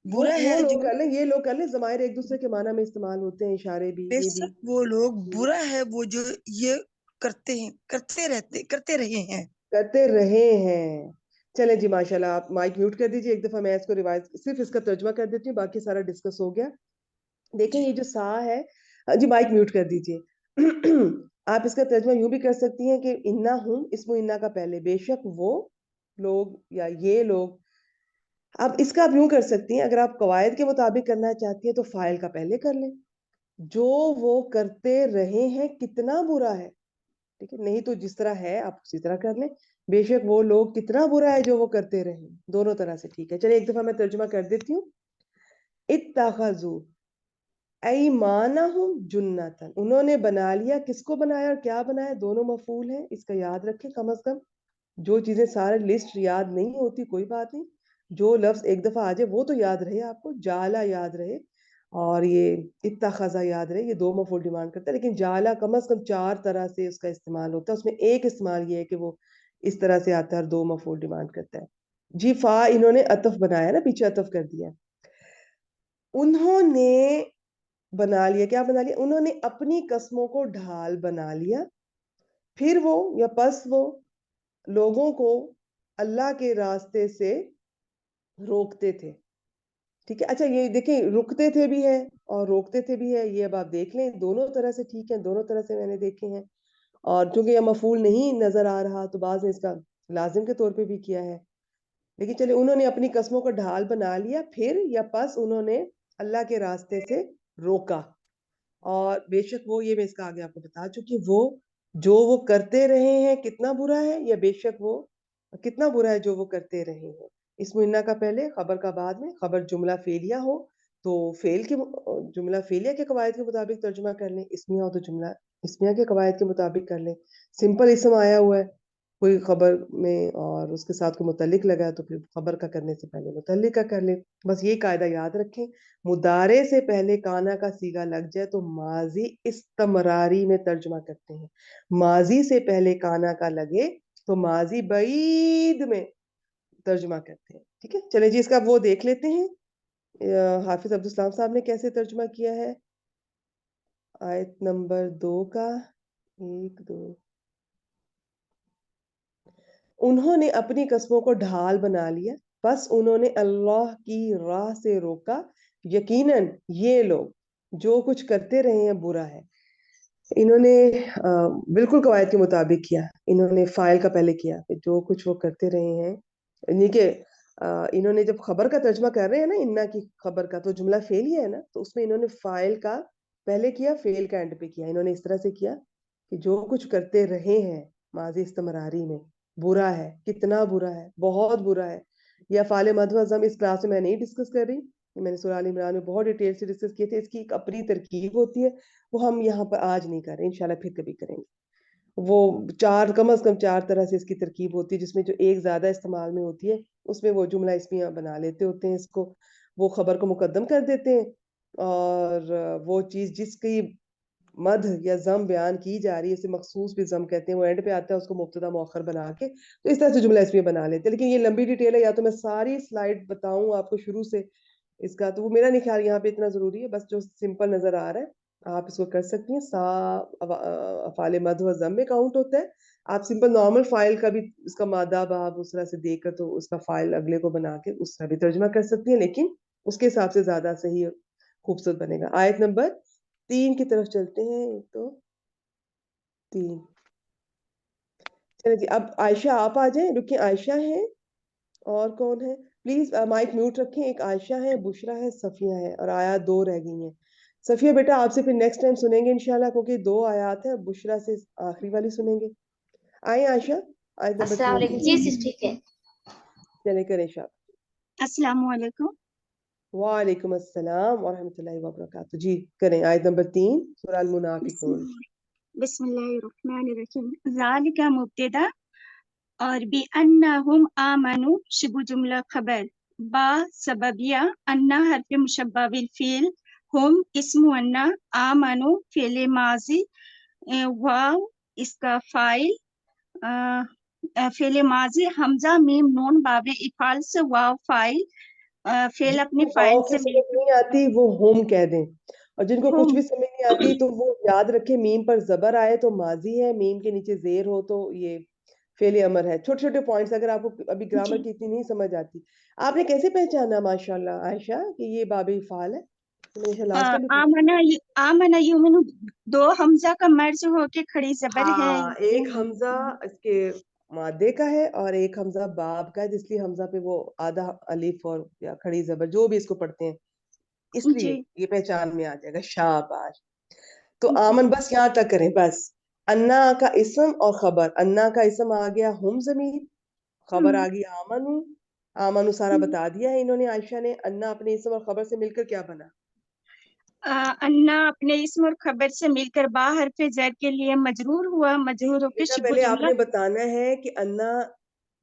बुरा है लोग जो, कर लें, ये लोग कर लें, ज़माइर एक दूसरे के माना में इस्तेमाल होते हैं, इशारे भी, ये भी। बेशक वो लोग बुरा है वो जो ये करते हैं, करते रहे हैं। चलें जी, माशाल्लाह। आप माइक म्यूट कर दीजिए, एक दफा मैं इसको रिवाइज सिर्फ इसका तर्जुमा कर देती हूँ, बाकी सारा डिस्कस हो गया। देखें ये जो सा है जी, माइक म्यूट कर दीजिए। आप इसका तर्जुमा यूं भी कर सकती हैं कि इन्ना हूं, इसमें इन्ना का पहले बेशक वो लोग या ये लोग। अब इसका आप यूं कर सकती हैं, अगर आप कवायद के मुताबिक करना चाहती हैं तो फाइल का पहले कर लें, जो वो करते रहे हैं कितना बुरा है, ठीक है। नहीं तो जिस तरह है आप उसी तरह कर लें, बेशक वो लोग कितना बुरा है जो वो करते रहे, दोनों तरह से ठीक है। चलिए एक दफा मैं तर्जुमा कर देती हूँ। इत्तखज़ू ऐमानहुम जुन्नतन, उन्होंने बना लिया, किसको बनाया और क्या बनाया, दोनों मफूल हैं, इसका याद रखें। कम से कम जो चीजें सारे लिस्ट याद नहीं होती कोई बात नहीं, जो लफ्ज एक दफा आ जाए वो तो याद रहे आपको। जाला याद रहे और ये इत्तखज़ा याद रहे, ये दो मफूल डिमांड करता है, लेकिन जाला कम से कम 4 तरह से उसका इस्तेमाल होता है, उसमें एक इस्तेमाल ये है कि वो इस तरह से आता है और दो मफूल डिमांड करता है जी। फा इन्होंने अतफ बनाया ना, पीछे अतफ कर दिया। उन्होंने बना लिया, क्या बना लिया, उन्होंने अपनी कस्मों को ढाल बना लिया, फिर वो या पस वो लोगों को अल्लाह के रास्ते से रोकते थे, ठीक है। अच्छा ये देखिए, रुकते थे भी है और रोकते थे भी है, ये अब आप देख लें, दोनों तरह से ठीक है, दोनों तरह से मैंने देखे हैं। और चूंकि यह मफूल नहीं नजर आ रहा तो बाज ने इसका लाजिम के तौर पे भी किया है, लेकिन चलिए, उन्होंने अपनी कस्मों को ढाल बना लिया, फिर या पस उन्होंने अल्लाह के रास्ते से रोका। और बेशक वो, ये मैं इसका आगे आपको बता चुकी, वो जो वो करते रहे हैं कितना बुरा है, या बेशक वो कितना बुरा है जो वो करते रहे हैं। इसमें इन्ना का पहले, खबर का बाद में। खबर जुमला फेलिया हो तो फेल के जुमला फेलिया के कवायद के मुताबिक तर्जुमा कर लें, इसमिया हो तो जुमला इसमिया के कवायद के मुताबिक कर लें। सिंपल इसम आया हुआ है कोई खबर में और उसके साथ कोई मुतल्लिक लगा है तो फिर खबर का करने से पहले मुतल्लिक का कर ले। बस ये कायदा याद रखें, मुदारे से पहले काना का सीगा लग जाए तो माजी इस्तमरारी में तर्जुमा करते हैं, माजी से पहले काना का लगे तो माजी बईद में तर्जुमा करते हैं, ठीक है। चले जी, इसका वो देख लेते हैं हाफिज अब्दुल सलाम साहब ने कैसे तर्जुमा किया है आयत नंबर 2 का। 1 2, उन्होंने अपनी कस्मों को ढाल बना लिया, बस उन्होंने अल्लाह की राह से रोका, यकीनन ये लोग जो कुछ करते रहे हैं बुरा है। इन्होंने बिल्कुल कवायद के मुताबिक किया, इन्होंने फाइल का पहले किया, जो कुछ वो करते रहे हैं, यानी कि इन्होंने जब खबर का तर्जुमा कर रहे हैं ना, इन्ना की खबर का तो जुमला फेल ही है ना, तो उसमें इन्होंने फाइल का पहले किया, फेल का एंड पे किया। इन्होंने इस तरह से किया कि जो कुछ करते रहे हैं माजी इस्तमरारी में, बुरा है, कितना बुरा है, बहुत बुरा है। या फाले मधवजम इस क्लास में मैं नहीं डिस्कस कर रही, मैंने सूरह आल इमरान में बहुत डिटेल से डिस्कस किए थे, इसकी एक अपनी तरकीब होती है, वो हम यहाँ पर आज नहीं कर रहे, इंशाल्लाह फिर कभी करेंगे। वो कम से कम 4 तरह से इसकी तरकीब होती है, जिसमें जो एक ज्यादा इस्तेमाल में होती है उसमें वो जुमला इसमिया बना लेते होते हैं इसको, वो खबर को मुकद्दम कर देते हैं और वो चीज जिसकी मद या जम बयान की जा रही है, इसे मखसूस भी जम कहते हैं, वो एंड पे आता है, उसको मुब्तदा मुअख्खर बना के तो इस तरह से जुमला इसमिया बना लेते हैं। लेकिन ये लंबी डिटेल है, या तो मैं सारी स्लाइड बताऊं आपको शुरू से इसका, तो वो मेरा नहीं ख्याल यहाँ पे इतना जरूरी है, बस जो सिंपल नजर आ रहा है आप इसको कर सकती हैं। सा अफाले मद व जम में काउंट होता है। आप सिंपल नॉर्मल फाइल का भी इसका मादा बाब उस तरह से देकर तो उसका फाइल अगले को बना के उस तरह भी तर्जुमा कर सकती हैं, लेकिन उसके हिसाब से ज्यादा सही खूबसूरत बनेगा। आयत नंबर 3 की तरफ चलते हैं। तो 3, चलिए जी, अब आयशा आप आ जाएं, रुकिए, आयशा है और कौन है, प्लीज माइक म्यूट रखें। एक आयशा है, बुशरा है, सफिया है, और आयात 2 रह गई हैं। सफिया बेटा आपसे फिर नेक्स्ट टाइम सुनेंगे इंशाल्लाह, क्योंकि 2 आयात है, बुशरा से आखिरी वाली सुनेंगे। आए आयशा, आयत नंबर 3 अस्सलाम वालेकुम जी, ठीक है। चले करें शाह। अस्सलाम वालेकुम। वालेकुम अस्सलाम व रहमतुल्लाहि व बरकातहू। जी करें आयत नंबर 3 सूरह अल-मुनाफिकून। बिस्मिल्लाहिर्रहमानिर्रहीम। ज़ालिका मुब्तदा और बी अन्नहुम आमनु शिबु जुमला खबर बा सबबिया अन्ना हर्फ मुशब्बा बिल फ़िल हुम इस्मु अन्ना आमनु फ़िल माज़ी वाव इसका फ़ाइल फ़िल माज़ी हमज़ा मीम नून बाबे इफ़ाल से वाव फ़ाइल फ़िल अपने जिनको फ़ाइल वाव की से समझ नहीं आती वो होम कह दें, और जिनको कुछ हुम भी समझ नहीं आती तो वो याद रखे मीम पर जबर आए तो माजी है, मीम के नीचे जेर हो तो ये फेल अमर है। छोटे छोटे पॉइंट्स अगर आपको अभी ग्रामर जी की इतनी नहीं समझ आती, आपने कैसे पहचाना माशाल्लाह आयशा कि ये बाबे फाल है? मैंने लास्ट टाइम भी पूछा। आमना युमिनु दो हमजा का मर्ज होके खड़ी जबर है। हाँ, एक हमजा इसके मादे का है और एक हमजा बाब का है, जिसलिए हमजा पे वो आधा अलिफ और या खड़ी जबर जो भी इसको पढ़ते हैं, इसलिए जी ये पहचान में आ जाएगा। शाबाश। तो जी आमन बस यहाँ तक करें बस। अन्ना का इसम और खबर, अन्ना का इसम आ गया हम जमीर, खबर आ गई आमनु। आमनु सारा बता दिया है इन्होंने, आयशा ने। अन्ना अपने इसम और खबर से मिलकर क्या बना? अन्ना अपने इसम और खबर से मिलकर बा हरफे जर के लिए मजरूर हुआ, मजरूर होकर बेटा शिबो पहले जुमला आपने बताना है कि अन्ना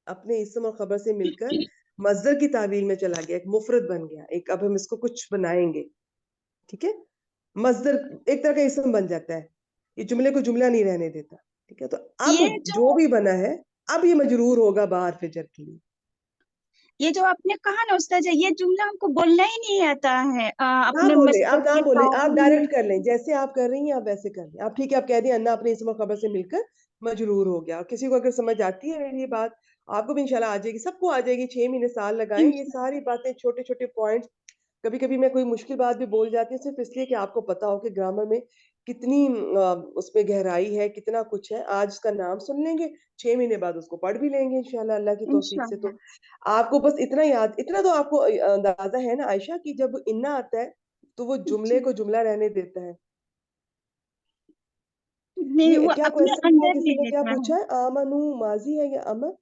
अपने इसम और खबर से मिलकर मजदर की तावील में चला गया, एक मुफरद बन गया। एक अब हम इसको कुछ बनाएंगे, ठीक है? मजदर एक तरह का इसम बन जाता है, ये जुमले को जुमला नहीं रहने देता, ठीक है? तो अब ये जो जो भी बना है, अब ये मजरूर होगा बाहर फिजर के लिए। ये जो आपने कहा ना उस्ताद, ये जुमला हमको बोलना ही नहीं आता है। ना अपने बोले, मस्दर आप ना की बोले, आप तावील डायरेक्ट कर लें, जैसे आप कर रही हैं आप वैसे कर लें। आप ठीक है, आप कह दें अन्ना अपने इसम और खबर से मिलकर मजरूर हो गया। और किसी को अगर समझ आती है मेरी ये बात, आपको भी इंशाल्लाह आ जाएगी, सबको आ जाएगी। 6 महीने साल लगाएं, ये सारी बातें छोटे छोटे पॉइंट्स। कभी कभी मैं कोई मुश्किल बात भी बोल जाती हूँ सिर्फ इसलिए कि आपको पता हो कि ग्रामर में कितनी उसमें गहराई है, कितना कुछ है। आज इसका नाम सुन लेंगे, 6 महीने बाद उसको पढ़ भी लेंगे इंशाल्लाह अल्लाह की तौफीक से। तो इंशाल्लाह। आपको बस इतना याद, इतना तो आपको अंदाजा है ना आयशा, कि जब इन्ना आता है तो वो जुमले जी को जुमला रहने देता है। नहीं, ये वो क्या अपने क्वेश्चन किया, अंदर किसी ले ने क्या लेता है। पूछा है? आमनु माजी है या अमर?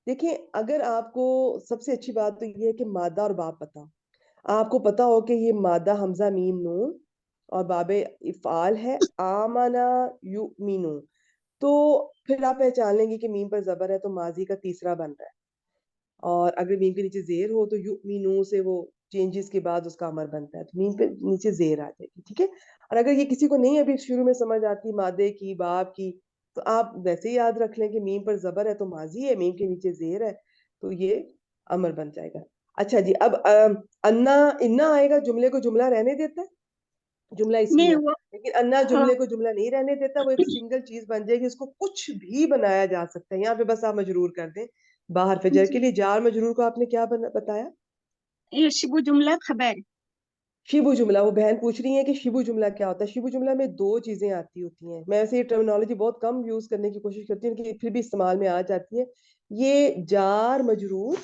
देखिए, अगर आपको सबसे अच्छी बात तो ये है कि मादा और बाप पता हो। आपको पता हो कि ये मादा हमजा मीम नून और बाबे इफ़ाल है, आमना युमिनु, तो फिर आप पहचान लेंगे कि मीम पर जबर है तो माजी का तीसरा बन रहा है। और अगर मीम के नीचे जेर हो तो युमिनु से वो चेंजेस के बाद उसका अमर बनता है, तो मीम पे नीचे जेर आ जाएगी, ठीक है? और अगर ये किसी को नहीं अभी शुरू में समझ आती मादे की बाप की, तो आप वैसे ही याद रख लें कि मीम पर जबर है तो माजी है, मीम के नीचे जेर है तो ये अमर बन जाएगा। अच्छा जी, अब अन्ना इन्ना आएगा, जुमले को जुमला रहने देता है, जुमला नहीं इसमिया। वो लेकिन अन्ना हाँ, जुमले को जुमला नहीं रहने देता, वो एक सिंगल चीज बन जाएगी, उसको कुछ भी बनाया जा सकता है। यहाँ पे बस आप मजरूर कर दें बाहर फजर के जी लिए। जार मजरूर को आपने क्या बताया? ये शिबु जुमला खबर। शिबु जुमला। वो बहन पूछ रही है कि शिबु जुमला क्या होता है। शिबु जुमला में दो चीजें आती होती हैं, मैं वैसे ये टर्मिनोलॉजी बहुत कम यूज करने की कोशिश करती हूँ कि फिर भी इस्तेमाल में आ जाती है। ये जार मजरूर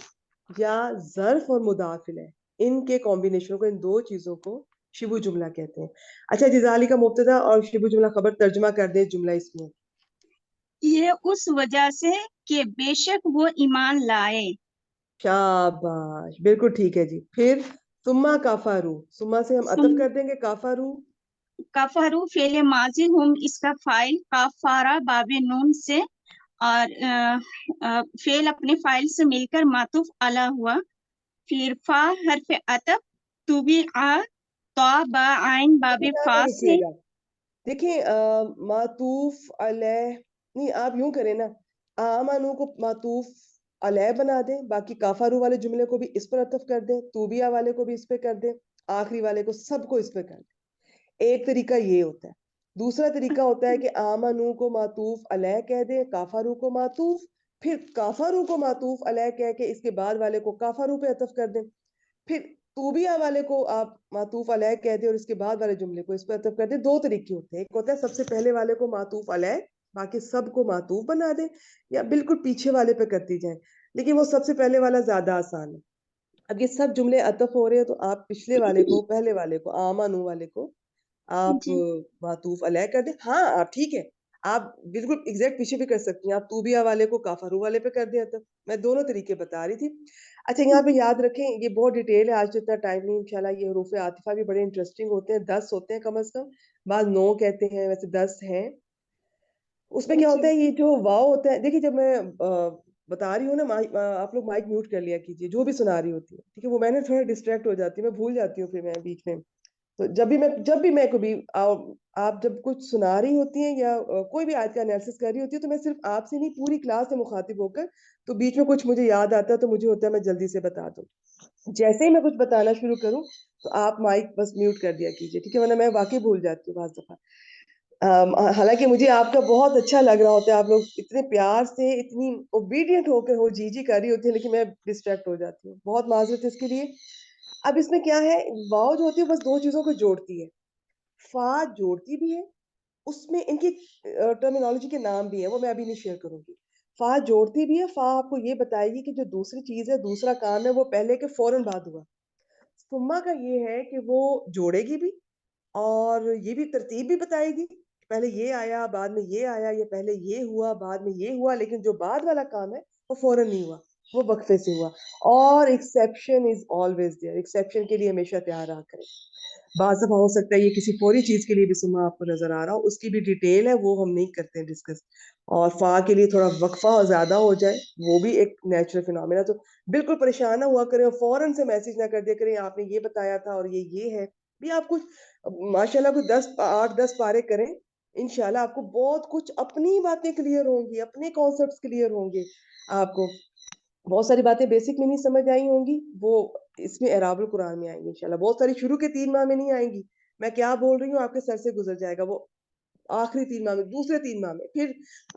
या जर्फ और मुदाफिल है, इनके कॉम्बिनेशन को, इन दो चीजों को शिबु जुमला कहते हैं। अच्छा जी, जाली का मुब्तदा और शिबु जुमला खबर तर्जुमा कर दे जुमला इसमें। ये उस वजह से कि बेशक वो ईमान लाए। शाबाश, बिल्कुल ठीक है जी। फिर सुम्मा काफारू, सुम्मा से हम अतफ सुम कर देंगे काफारू। कफरू फेले माजी हुम इसका फाइल काफारा बाबे नून से और फेल अपने फाइल से मिलकर मातूफ अला हुआ। फिर फा हरफ अतफ तुबी आ तो बा आइन बाबे यहाँ फा पे से। रुकिएगा, देखिए मातूफ अलैह नहीं, आप यूं करें ना, आमानू को मातूफ अलैह बना दें, बाकी काफारू वाले जुमले को भी इस पर अतफ कर दें, तूबिया वाले को भी इस पे कर दें, आखिरी वाले को सबको इस पे कर दें। एक तरीका ये होता है। दूसरा तरीका होता है कि आमानू को मातूफ अलैह कह दें, काफारू को मातूफ, फिर काफारू को मातूफ अलैह कह के इसके बाद वाले को काफारू पे अतफ कर दें। फिर तूबिया वाले को आप मातूफ अलैह कह दें और इसके बाद वाले जुमले को इस पर अतफ कर दें। दो तरीके होते हैं, एक होता है सबसे पहले वाले को मातूफ अलैह बाकी सबको मातूफ बना दें, या बिल्कुल पीछे वाले पे करती जाए, लेकिन वो सबसे पहले वाला ज्यादा आसान है। अब ये सब जुमले अतफ हो रहे हैं तो आप पिछले वाले को, पहले वाले को, आमानू वाले को आप जी मातूफ अलैह कर दें। हाँ आप ठीक है, آپ بالکل ایگزیکٹ پیچھے بھی کر سکتی ہیں, آپ توبیہ والے کو کافرو والے پہ کر دیا. میں دونوں طریقے بتا رہی تھی. اچھا یہاں پہ یاد رکھیں, یہ بہت ڈیٹیل ہے, آج تو اتنا ٹائم نہیں انشاءاللہ. یہ حروف عاطفہ بھی بڑے انٹرسٹنگ ہوتے ہیں, 10 ہوتے ہیں کم از کم, بعض 9 کہتے ہیں, ویسے 10 ہیں. اس میں کیا ہوتا ہے, یہ جو واو ہوتا ہے, دیکھیے جب میں بتا رہی ہوں نا, آپ لوگ مائک میوٹ کر لیا کیجیے جو بھی سنا رہی ہوتی ہے, ٹھیک ہے, وہ میں نے تھوڑا ڈسٹریکٹ ہو جاتی ہوں, میں بھول جاتی ہوں پھر میں بیچ میں. تو جب بھی میں کبھی آپ جب کچھ سنا رہی ہوتی ہیں یا کوئی بھی آیت کا انالیسس کر رہی ہوتی ہے, تو میں صرف آپ سے نہیں پوری کلاس سے مخاطب ہو کر, تو بیچ میں کچھ مجھے یاد آتا ہے تو مجھے ہوتا ہے میں جلدی سے بتا دوں. جیسے ہی میں کچھ بتانا شروع کروں تو آپ مائک بس میوٹ کر دیا کیجیے, ٹھیک ہے, ورنہ میں واقعی بھول جاتی ہوں بعض دفعہ. حالانکہ مجھے آپ کا بہت اچھا لگ رہا ہوتا ہے, آپ لوگ اتنے پیار سے اتنی اوبیڈینٹ ہو کر جی جی کر رہی ہوتی ہے, لیکن میں ڈسٹریکٹ ہو جاتی ہوں. بہت معذرت اس کے لیے. اب اس میں کیا ہے, واو جو ہوتی ہے بس 2 چیزوں کو جوڑتی ہے, فا جوڑتی بھی ہے, اس میں ان کی ٹرمینالوجی کے نام بھی ہیں, وہ میں ابھی نہیں شیئر کروں گی. فا جوڑتی بھی ہے, فا آپ کو یہ بتائے گی کہ جو دوسری چیز ہے, دوسرا کام ہے, وہ پہلے کے فوراً بعد ہوا. ثم کا یہ ہے کہ وہ جوڑے گی بھی, اور یہ بھی ترتیب بھی بتائے گی, پہلے یہ آیا بعد میں یہ آیا, یہ پہلے یہ ہوا بعد میں یہ ہوا, لیکن جو بعد والا کام ہے وہ فوراً نہیں ہوا, وہ وقفے سے ہوا. اور exception is always there, exception کے لیے ہمیشہ تیار رہا کریں. بعض دفعہ ہو سکتا ہے یہ کسی فوری چیز کے لیے بھی سما آپ کو نظر آ رہا ہو, اس کی بھی ڈیٹیل ہے, وہ ہم نہیں کرتے ہیں ڈسکس. اور فا کے لیے تھوڑا وقفہ زیادہ ہو جائے, وہ بھی ایک نیچرل فینومینا. تو بالکل پریشان نہ ہوا کریں, اور فوراً سے میسج نہ کر دیا کریں آپ نے یہ بتایا تھا اور یہ ہے بھی. آپ کچھ ماشاءاللہ کچھ 8-10 پارے کریں, انشاءاللہ آپ کو بہت کچھ اپنی باتیں کلیئر ہوں گی, اپنے کانسیپٹس کلیئر ہوں گے. آپ کو بہت ساری باتیں بیسک میں نہیں سمجھ آئی ہوں گی, وہ اس میں اعراب القرآن میں آئیں گی انشاءاللہ. بہت ساری شروع کے 3 ماہ میں نہیں آئیں گی, میں کیا بول رہی ہوں آپ کے سر سے گزر جائے گا, وہ آخری 3 ماہ میں, دوسرے 3 ماہ میں, پھر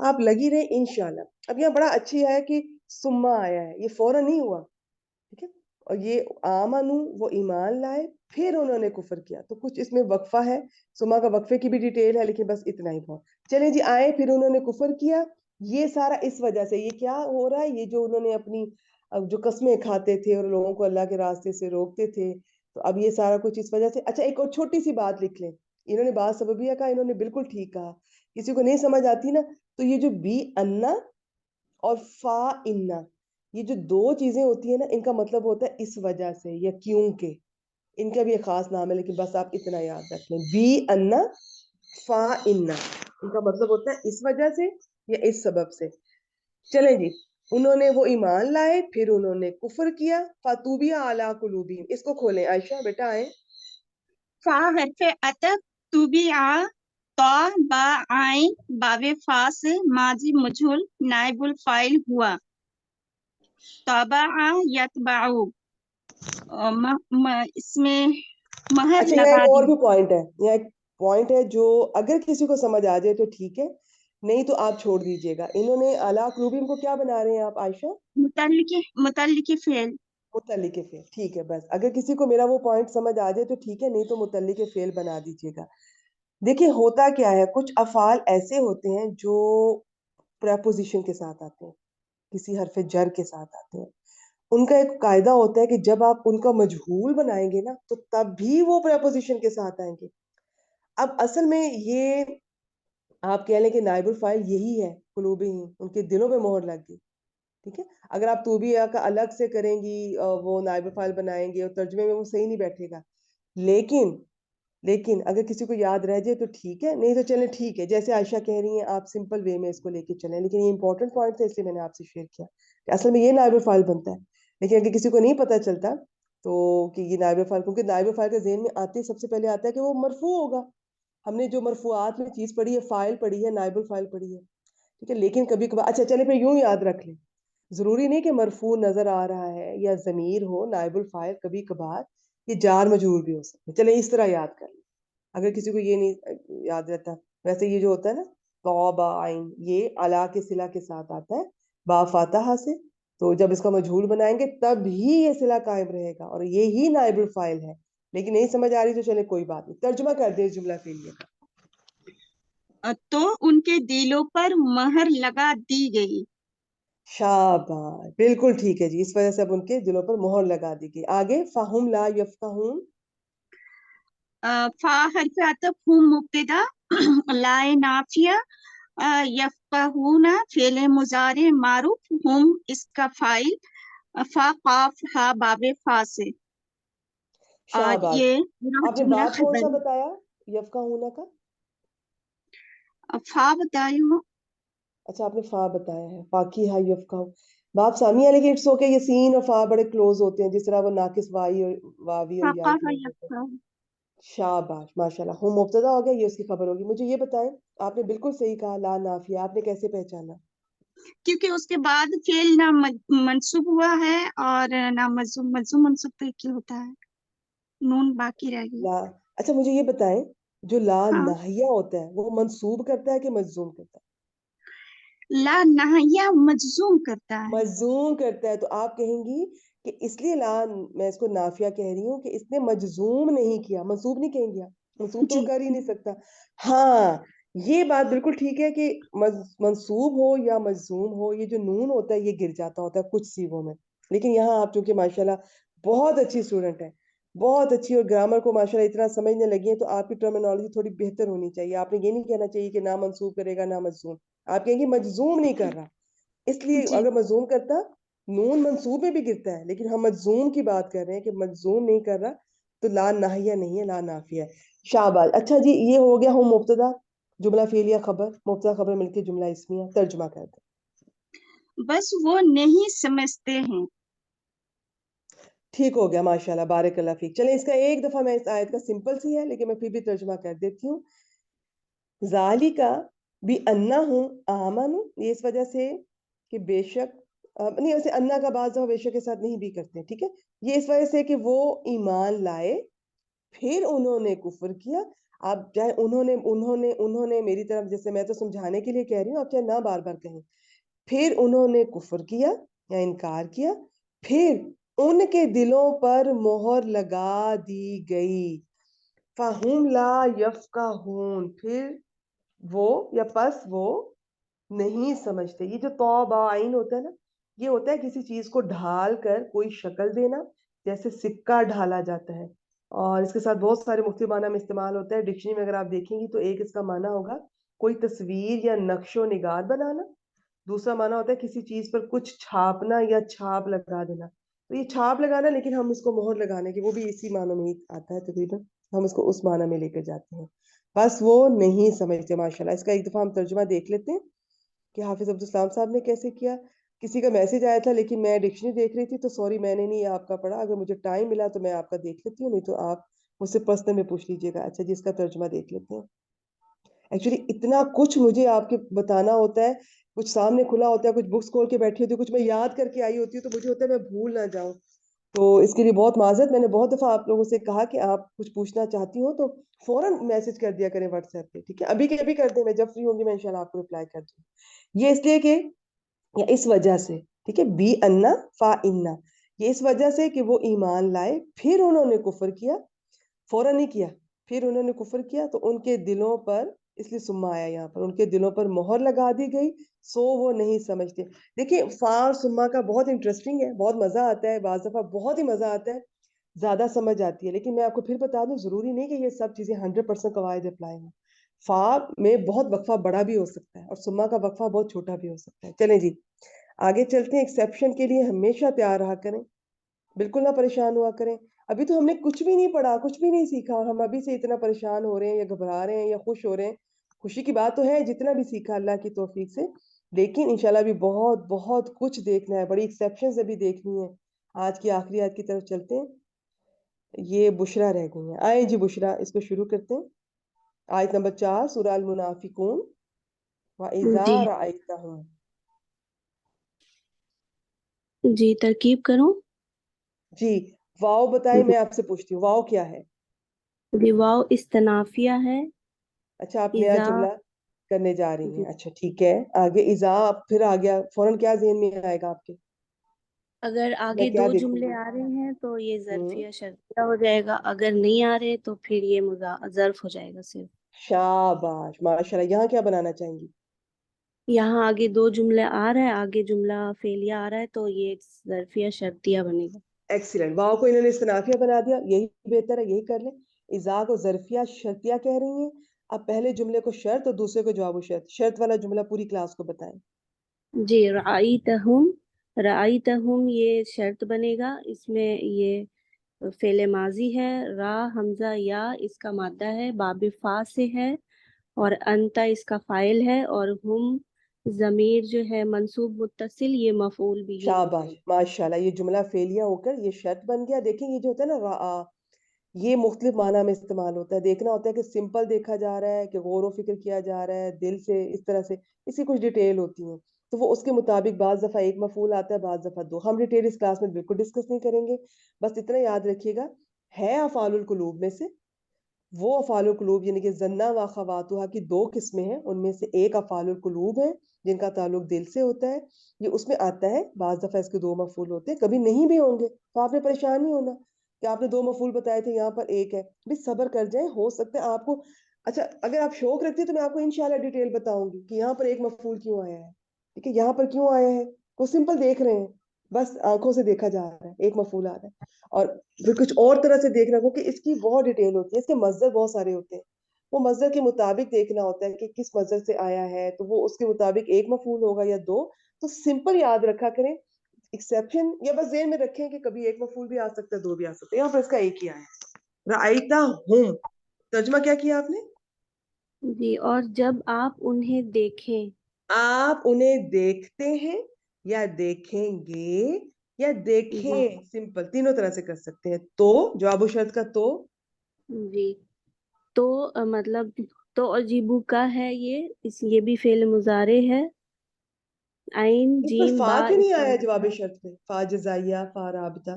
آپ لگی رہے انشاءاللہ. اب یہاں بڑا اچھی ہے کہ سما آیا ہے, یہ فوراً نہیں ہوا, ٹھیک ہے, اور یہ آمنو وہ ایمان لائے, پھر انہوں نے کفر کیا, تو کچھ اس میں وقفہ ہے. سما کا وقفے کی بھی ڈیٹیل ہے, لیکن بس اتنا ہی بہت. چلیں جی, آئے پھر انہوں نے کفر کیا, یہ سارا اس وجہ سے. یہ کیا ہو رہا ہے, یہ جو انہوں نے اپنی جو قسمیں کھاتے تھے اور لوگوں کو اللہ کے راستے سے روکتے تھے, تو اب یہ سارا کچھ اس وجہ سے. اچھا ایک اور چھوٹی سی بات لکھ لیں, انہوں نے بات سببیہ کہا, انہوں نے بالکل ٹھیک کہا. کسی کو نہیں سمجھ آتی نا, تو یہ جو بی انا اور فا انا, یہ جو 2 چیزیں ہوتی ہیں نا, ان کا مطلب ہوتا ہے اس وجہ سے یا کیونکہ. ان کا بھی ایک خاص نام ہے, لیکن بس آپ اتنا یاد رکھ لیں, بی انا فا انا, ان کا مطلب ہوتا ہے اس وجہ سے یا اس سبب سے. چلیں جی, انہوں نے وہ ایمان لائے, پھر انہوں نے کفر کیا. فَطُبِعَ عَلَىٰ قُلُوبِهِمْ, اس کو کھولیں عائشہ بیٹا, آئیں. فا حرف عطف طبیعہ طا با عین باب فا سے ماضی مجہول نائب الفاعل ہوا. طبع یتبع, اس میں مہر اچھا یہاں لگا ایک دی. اور بھی پوائنٹ ہے, یہاں ایک پوائنٹ ہے جو اگر کسی کو سمجھ آ جائے تو ٹھیک ہے, نہیں تو آپ چھوڑ دیجئے گا. انہوں نے عَلَىٰ قُلُوبِهِمْ کو کیا بنا رہے ہیں آپ عائشہ؟ متعلق فعل. متعلق فعل, ٹھیک ہے. بس اگر کسی کو میرا وہ پوائنٹ سمجھ آ جائے تو ٹھیک ہے, نہیں تو متعلق فعل بنا دیجئے گا. دیکھیں ہوتا کیا ہے, کچھ افعال ایسے ہوتے ہیں جو پریپوزیشن کے ساتھ آتے ہیں, کسی حرف جر کے ساتھ آتے ہیں. ان کا ایک قاعدہ ہوتا ہے کہ جب آپ ان کا مجہول بنائیں گے نا, تو تب بھی وہ پریپوزیشن کے ساتھ آئیں گے. اب اصل میں یہ آپ کہہ لیں کہ نائب الفاعل یہی ہے, قلوبہم, ان کے دلوں پہ مہر لگ گئی, ٹھیک ہے. اگر آپ توبیہ کا الگ سے کریں گی, وہ نائب الفاعل بنائیں گے, اور ترجمے میں وہ صحیح نہیں بیٹھے گا. لیکن اگر کسی کو یاد رہ جائے تو ٹھیک ہے, نہیں تو چلیں ٹھیک ہے, جیسے عائشہ کہہ رہی ہیں آپ سمپل وے میں اس کو لے کے چلیں. لیکن یہ امپورٹنٹ پوائنٹ تھا, اس لیے میں نے آپ سے شیئر کیا کہ اصل میں یہ نائب الفاعل بنتا ہے. لیکن اگر کسی کو نہیں پتہ چلتا تو کہ یہ نائب الفاعل, کیونکہ نائب الفاعل کے ذہن میں آتے سب سے پہلے آتا ہے کہ وہ مرفوع ہوگا. ہم نے جو مرفوعات میں چیز پڑھی ہے, فاعل پڑھی ہے, نائب الفاعل پڑھی ہے, ٹھیک ہے. لیکن کبھی کبھار, اچھا چلے پھر یوں یاد رکھ لیں, ضروری نہیں کہ مرفوع نظر آ رہا ہے یا ضمیر ہو نائب الفاعل, کبھی کبھار یہ جار مجرور بھی ہو سکتے ہیں. چلیں اس طرح یاد کر لیں اگر کسی کو یہ نہیں یاد رہتا. ویسے یہ جو ہوتا ہے نا طا با عین, یہ علا کے صلہ کے ساتھ آتا ہے, با فاتحہ سے. تو جب اس کا مجہول بنائیں گے تب ہی یہ صلہ قائم رہے گا, اور یہی نائب الفاعل ہے. لیکن نہیں سمجھ آ رہی تو چلیں کوئی بات نہیں, ترجمہ کر دیں جملہ فعلیہ کا. تو ان کے دلوں پر مہر لگا دی گئی. شاباش, بالکل ٹھیک ہے جی, اس وجہ سے اب ان کے دلوں پر مہر لگا دی گئی. آگے فہم لا یفقہون. فا حرف عطف ہم مبتدا, لائے نافیہ, यफ़क़हूना फ़ेल मुज़ारे मारूफ, हुम इसका फ़ाइल, फ़ा क़ाफ़ हा बाबे फ़ा से, और शाबाश। ये पूरा आपने जुमला बाब कौन सा खबर बताया यफ्का होना का? फ़ा बताई हूँ। अच्छा, आपने फा बताया है, फाकी हा यफ्का। बाप सामिया, लेकिन इट्स ओके, ये सीन और फा बड़े क्लोज होते हैं, जिस तरह वो नाकिस वाई और वावी और याई फ़क़ह क्लोज होते हैं। यफ़क़हू। शाबाश, माशाल्लाह। हुम मुब्तदा हो गया, ये उसकी खबर होगी। मुझे ये बताएं, आपने बिल्कुल सही कहा ला नाफिया, आपने कैसे पहचाना? क्योंकि उसके बाद फेल ना मंसूब हुआ है और ना मजूम, मजूम मंसूब तो एक ही होता है, नून बाकी रह गई। ला। अच्छा, मुझे ये बताएं, जो ला हाँ, नाहिया होता है वो मंसूब करता है कि मजजूम करता है? ला नहिया मजजूम करता है। मजजूम करता है, तो आप कहेंगी कि इसलिए ला, मैं इसको नाफिया कह रही हूँ कि इसने मजजूम नहीं किया, मंसूब नहीं कहेंगे आप, मंसूब तो वो जी, कर ही नहीं सकता। हाँ, ये बात बिल्कुल ठीक है कि मंसूब हो या मजजूम हो, ये जो नून होता है ये गिर जाता होता है कुछ सीगों में। लेकिन यहाँ आप चूंकि माशाल्लाह बहुत अच्छी स्टूडेंट है, बहुत अच्छी, और ग्रामर को माशाल्लाह इतना समझने लगी है, तो आपकी टर्मिनोलॉजी थोड़ी बेहतर होनी चाहिए। आपने ये नहीं कहना चाहिए कि ना मंसूब करेगा ना मजजूम, आप कहेंगे मजजूम नहीं कर रहा। इसलिए जी, अगर मजजूम करता, नून मंसूब में भी गिरता है, लेकिन हम मजजूम की बात कर रहे हैं कि मजजूम नहीं कर रहा, तो ला नाहिया नहीं है, ला नाफिया है। शाबाश। अच्छा जी, ये हो गया हम मुब्तदा, जुमला फेलिया खबर, मुब्तदा खबर मिलके जुमला इस्मिया। तर्जुमा कर दे। बस वो नहीं समझते हैं। ठीक हो गया, माशाल्लाह, बारकल्लाह फीक। चलें, इसका एक दफा मैं इस आयत का सिंपल सी है, लेकिन मैं फिर भी तर्जुमा कर देती हूँ। ज़ालिका भी अन्ना हूँ आमनु, ये इस वजह से कि बेशक, नहीं, वैसे अन्ना का बाज़ दफ़ा बेशक के साथ नहीं भी करते हैं, ठीक है। ये इस वजह से कि वो ईमान लाए, फिर उन्होंने कुफ्र किया। आप चाहे उन्होंने उन्होंने उन्होंने मेरी तरफ, जैसे मैं तो समझाने के लिए कह रही हूँ, आप चाहे ना बार बार कहें। फिर उन्होंने कुफ्र किया या इनकार किया, फिर उनके दिलों पर मोहर लगा दी गई। फहुम ला यफ्काहून, फिर वो या पस वो नहीं समझते। ये जो तौबा आइन होता है ना, ये होता है किसी चीज को ढाल कर कोई शक्ल देना, जैसे सिक्का ढाला जाता है, और इसके साथ बहुत सारे मुख्तलिफ माना में इस्तेमाल होता है। डिक्शनरी में अगर आप देखेंगी तो एक इसका माना होगा कोई तस्वीर या नक्शो निगार बनाना। दूसरा माना होता है किसी चीज पर कुछ छापना या छाप लगा देना। तो ये छाप लगाना, लेकिन हम इसको मोहर लगाने की, वो भी इसी मानों में ही आता है तकरीबन, हम इसको उस माना में लेकर जाते हैं। बस वो नहीं समझते। माशाल्लाह, इसका एक दफा हम तर्जुमा देख लेते हैं कि हाफिज अब्दुल सलाम साहब ने कैसे किया। किसी का मैसेज आया था, लेकिन मैं डिक्शनरी देख रही थी, तो सॉरी मैंने नहीं आपका पढ़ा। अगर मुझे टाइम मिला तो मैं आपका देख लेती हूँ, नहीं तो आप मुझसे पर्सनल में पूछ लीजिएगा। अच्छा जी, इसका तर्जुमा देख लेते हैं। एक्चुअली इतना कुछ मुझे आपके बताना होता है, कुछ सामने खुला होता है, कुछ बुक्स खोल के बैठी होती है, कुछ मैं याद करके आई होती हूँ, तो मुझे होता है मैं भूल ना जाऊं। तो इसके लिए बहुत माजरत। मैंने बहुत दफा आप लोगों से कहा कि आप कुछ पूछना चाहती हो तो फौरन मैसेज कर दिया करें व्हाट्सएप पे, ठीक है। अभी के अभी कर दें, मैं जब फ्री होंगी मैं इंशाल्लाह आपको रिप्लाई कर दूँ। ये इसलिए कि, या इस वजह से, ठीक है, बी अन्ना फा इन्ना, ये इस वजह से कि वो ईमान लाए, फिर उन्होंने कुफर किया, फौरन नहीं किया, फिर उन्होंने कुफर किया, तो उनके दिलों पर, इसलिए सुम्मा आया यहाँ पर, उनके दिलों पर मोहर लगा दी गई, सो वो नहीं समझते। देखिए, फा और सुम्मा का बहुत इंटरेस्टिंग है, बहुत मजा आता है, बाज दफा बहुत ही मजा आता है, ज्यादा समझ आती है। लेकिन मैं आपको फिर बता दूं, जरूरी नहीं कि ये सब चीजें 100% कवायद अप्लाई हो। फा में बहुत वक्फा बड़ा भी हो सकता है, और सुम्मा का वक्फा बहुत छोटा भी हो सकता है। चलें जी, आगे चलते हैं। एक्सेप्शन के लिए हमेशा तैयार रहा करें, बिल्कुल ना परेशान हुआ करें। अभी तो हमने कुछ भी नहीं पढ़ा, कुछ भी नहीं सीखा, और हम अभी से इतना परेशान हो रहे हैं, या घबरा रहे हैं, या खुश हो रहे हैं। खुशी की बात तो है, जितना भी सीखा अल्लाह की तौफीक से, लेकिन इंशाल्लाह भी बहुत बहुत कुछ देखना है, बड़ी एक्सेप्शंस अभी देखनी है। आज की आखिरी आयत की तरफ चलते हैं। ये बुशरा रह गई है, आए जी बुशरा, इसको शुरू करते हैं। आयत नंबर 4, सूरह अल मुनाफिकून। व इज़ा जी रअयतहुम। जी तरकीब करूं। जी, वाओ बताएं, मैं आपसे पूछती हूँ वाओ क्या है। जी वाव इस्तनाफिया है। अच्छा, आप नया इज़ा जुमला करने जा रही हैं, जी अच्छा ठीक है। आगे इज़ा, फिर आ गया फौरन, क्या ज़हन में आएगा आपके? अगर मैं आगे क्या दो जुमले देखूंगी? आ रहे हैं तो ये हम्म, ज़र्फ़िया शर्तिया हो जाएगा, अगर नहीं आ रहे तो फिर ये ज़र्फ हो जाएगा सिर्फ। शाबाश, माशाल्लाह। यहाँ क्या बनाना चाहेंगी? यहाँ आगे दो जुमले आ रहा है, आगे जुमला फेलिया आ रहा है, तो ये ज़र्फ़िया शर्तिया बनेगा। एक्सीलेंट। वाओ को इन्होंने इस्तिनाफिया बना दिया, यही बेहतर है, यही कर ले। इज़ा को ज़र्फिया शर्तिया कह रही हैं, اب پہلے جملے کو شرط اور دوسرے کو جواب و شرط. شرط والا جملہ پوری کلاس کو بتائیں. جی رأیتہم یہ شرط بنے گا. اس میں یہ فعل ماضی ہے، را حمزہ یا اس کا مادہ ہے، باب فا سے ہے، اور انتا اس کا فاعل ہے، اور ہم ضمیر جو ہے منصوب متصل یہ مفعول بھی ہے. شاباش ماشاءاللہ. یہ جملہ فعلیہ ہو کر یہ شرط بن گیا. دیکھیں یہ جو ہوتا ہے نا رآ، یہ مختلف معنی میں استعمال ہوتا ہے. دیکھنا ہوتا ہے کہ سمپل دیکھا جا رہا ہے کہ غور و فکر کیا جا رہا ہے دل سے، اس طرح سے. اس کی کچھ ڈیٹیل ہوتی ہیں تو وہ اس کے مطابق بعض دفعہ ایک مفعول آتا ہے، بعض دفعہ دو. ہم ڈیٹیل اس کلاس میں بالکل ڈسکس نہیں کریں گے. بس اتنا یاد رکھیے گا ہے افعال القلوب میں سے وہ افعال القلوب یعنی کہ زنا و خواتها کی دو قسمیں ہیں. ان میں سے ایک افعال القلوب ہے جن کا تعلق دل سے ہوتا ہے. یہ اس میں آتا ہے، بعض دفعہ اس کے دو مفعول ہوتے ہیں، کبھی نہیں بھی ہوں گے تو آپ نے پریشان نہیں ہونا کہ آپ نے دو مفعول بتائے تھے یہاں پر ایک ہے. بھی صبر کر جائیں، ہو سکتا ہے آپ کو. اچھا اگر آپ شوق رکھتے تو میں آپ کو انشاءاللہ ڈیٹیل بتاؤں گی کہ یہاں پر ایک مفعول کیوں آیا ہے. ٹھیک ہے، یہاں پر کیوں آیا ہے وہ سمپل دیکھ رہے ہیں، بس آنکھوں سے دیکھا جا رہا ہے ایک مفعول آ رہا ہے. اور پھر کچھ اور طرح سے دیکھنا ہو کہ اس کی بہت ڈیٹیل ہوتی ہے، اس کے مصدر بہت سارے ہوتے ہیں. وہ مصدر کے مطابق دیکھنا ہوتا ہے کہ کس مصدر سے آیا ہے تو وہ اس کے مطابق ایک مفعول ہوگا یا دو. تو سمپل یاد رکھا کریں. ایکسیپشن یا بس ذہن میں رکھیں کہ کبھی ایک مفعول بھی آ سکتا ہے، دو بھی آ سکتا ہے. یہاں پر اس کا ایک ہی آیا ہے. رأیتا ہم، ترجمہ کیا کیا آپ نے؟ جی، اور جب آپ انہیں دیکھیں. آپ انہیں دیکھتے ہیں یا دیکھیں گے یا دیکھیں، سمپل تینوں طرح سے کر سکتے ہیں. تو جواب و شرط کا تو جی تو مطلب تو عجیبو کا ہے یہ بھی فعل مضارع ہے. عین اس پر جیم فا با کیوں اس نہیں کا آیا جواب شرط میں؟ فا جزائیہ، فا رابطہ.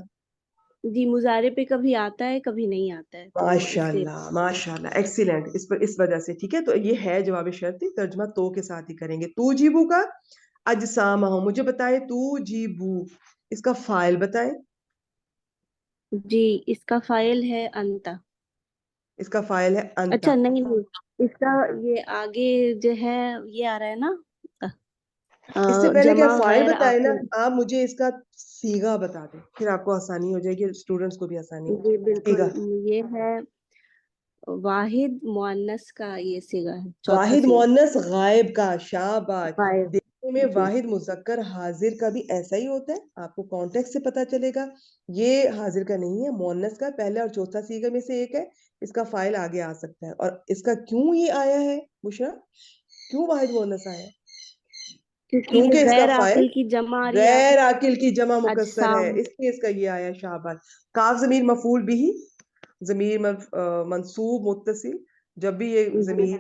جی مضارع پہ کبھی آتا ہے کبھی نہیں آتا ہے تو ماشاء اس سے. اللہ ماشاء اللہ ایکسیلنٹ. اس پر اس وجہ سے ٹھیک ہے. تو یہ ہے جواب شرط، ترجمہ تو کے ساتھ ہی کریں گے. تو جیبو کا اجسامہ، مجھے بتائے تو جیبو اس کا فاعل بتائیں. جی اس کا فاعل ہے انتا. اس کا فاعل ہے انتا. اچھا نہیں اس کا یہ آگے جو ہے یہ آ رہا ہے نا اس سے پہلے کیا جمع فاعل غیر بتائے نا. عاقل. آپ مجھے اس کا صیغہ بتا دیں پھر آپ کو آسانی ہو جائے گی، اسٹوڈنٹس کو بھی آسانی ہو جی جائے گی. بالکل، صیغہ، یہ ہے واحد مؤنث کا یہ صیغہ ہے، چوتھا واحد صیغہ. مؤنث غائب کا. شاباش. فائد. دیکھنے میں جی واحد مذکر حاضر کا بھی ایسا ہی ہوتا ہے. آپ کو کانٹیکٹ سے پتا چلے گا یہ حاضر کا نہیں ہے، مؤنث کا. پہلا اور چوتھا صیغہ میں سے ایک ہے. اس کا فاعل آگے آ سکتا ہے. اور اس کا کیوں یہ آیا ہے بشرا، کیوں واحد مؤنث آیا ہے؟ کیونکہ یہ کیونکہ اس کا غیر فاعل عاقل کی جمع آ رہی ہے غیر عاقل کی جمع مکسر ہے، اجسام. اس لیے اس کا یہ آیا. شاباش. کاف ضمیر مفعول بھی، ضمیر منصوب متصل. جب بھی یہ ضمیر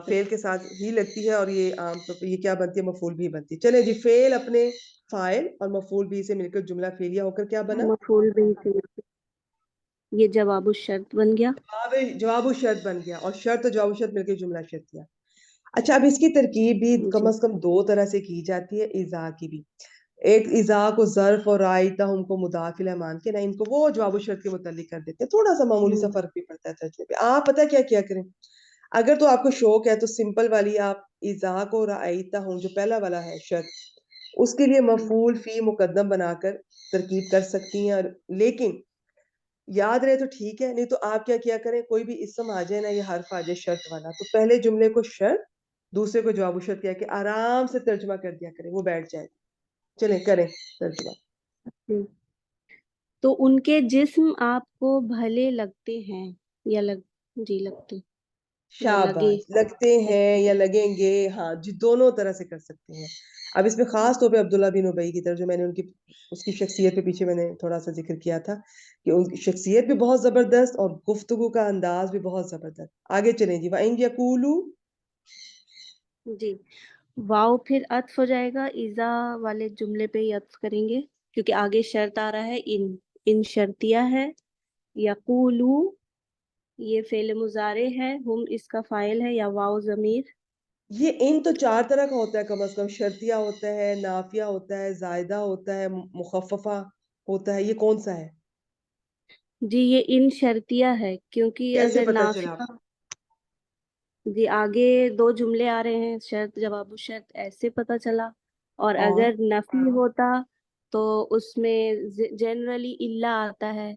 فعل کے ساتھ ہی لگتی ہے اور یہ عام طور پہ یہ کیا بنتی ہے، مفعول بھی بنتی ہے. چلے جی، فعل اپنے فاعل اور مفعول بھی سے مل کر جملہ فعلیہ ہو کر کیا بنا؟ مفعول بھی سے یہ جواب الشرط بن گیا. جواب و شرط بن گیا. اور شرط اور جواب و شرط مل کے جملہ شرطیہ. اچھا اب اس کی ترکیب بھی کم جی از کم دو طرح سے کی جاتی ہے. اذا کی بھی، ایک اذا کو ظرف اور رائتا ہم کو مضاف الیہ مان کے نہ ان کو وہ جواب و شرط کے متعلق کر دیتے ہیں. تھوڑا سا معمولی سا فرق بھی پڑتا ہے ترجمے پہ. آپ پتہ کیا کیا کریں، اگر تو آپ کو شوق ہے تو سمپل والی آپ اذا کو رائتا ہم جو پہلا والا ہے شرط، اس کے لیے مفعول فی مقدم بنا کر ترکیب کر سکتی ہیں. لیکن یاد رہے تو ٹھیک ہے، نہیں تو آپ کیا کیا کریں، کوئی بھی اسم آ جائے نا یہ حرف آ جائے شرط والا تو پہلے جملے کو شرط دوسرے کو جواب و شرط کیا کہ آرام سے ترجمہ کر دیا کریں، وہ بیٹھ جائے. چلیں کریں ترجمہ. تو ان کے جسم آپ کو بھلے لگتے ہیں یا جی لگتے یا لگے. شاباش. لگتے ہیں یا لگیں گے، ہاں جی دونوں طرح سے کر سکتے ہیں. اب اس میں خاص طور پہ عبداللہ بن ابی کی طرف جو میں نے اس کی شخصیت پہ پیچھے میں نے تھوڑا سا ذکر کیا تھا کہ ان کی شخصیت بھی بہت زبردست اور گفتگو کا انداز بھی بہت زبردست. آگے چلیں جی. وَإِنْ يَقُولُوا، جی واؤ پھر عطف ہو جائے گا، اذا والے جملے پہ ہی عطف کریں گے کیونکہ آگے شرط آ رہا ہے. ان شرطیہ ہے. یقولو یہ فعل مضارع ہے، ہم اس کا فاعل ہے یا واؤ ضمیر. یہ ان تو چار طرح کا ہوتا ہے کم از کم. شرطیہ ہوتا ہے، نافیہ ہوتا ہے، زائدہ ہوتا ہے، مخففہ ہوتا ہے. یہ کون سا ہے؟ جی یہ ان شرطیہ ہے کیونکہ کیسے اگر پتا چلا آپ نافیہ جی آگے دو جملے آ رہے ہیں شرط جواب شرط ایسے پتہ چلا. اور کو؟ اگر نفی ہوتا تو اس میں جنرلی الا آتا ہے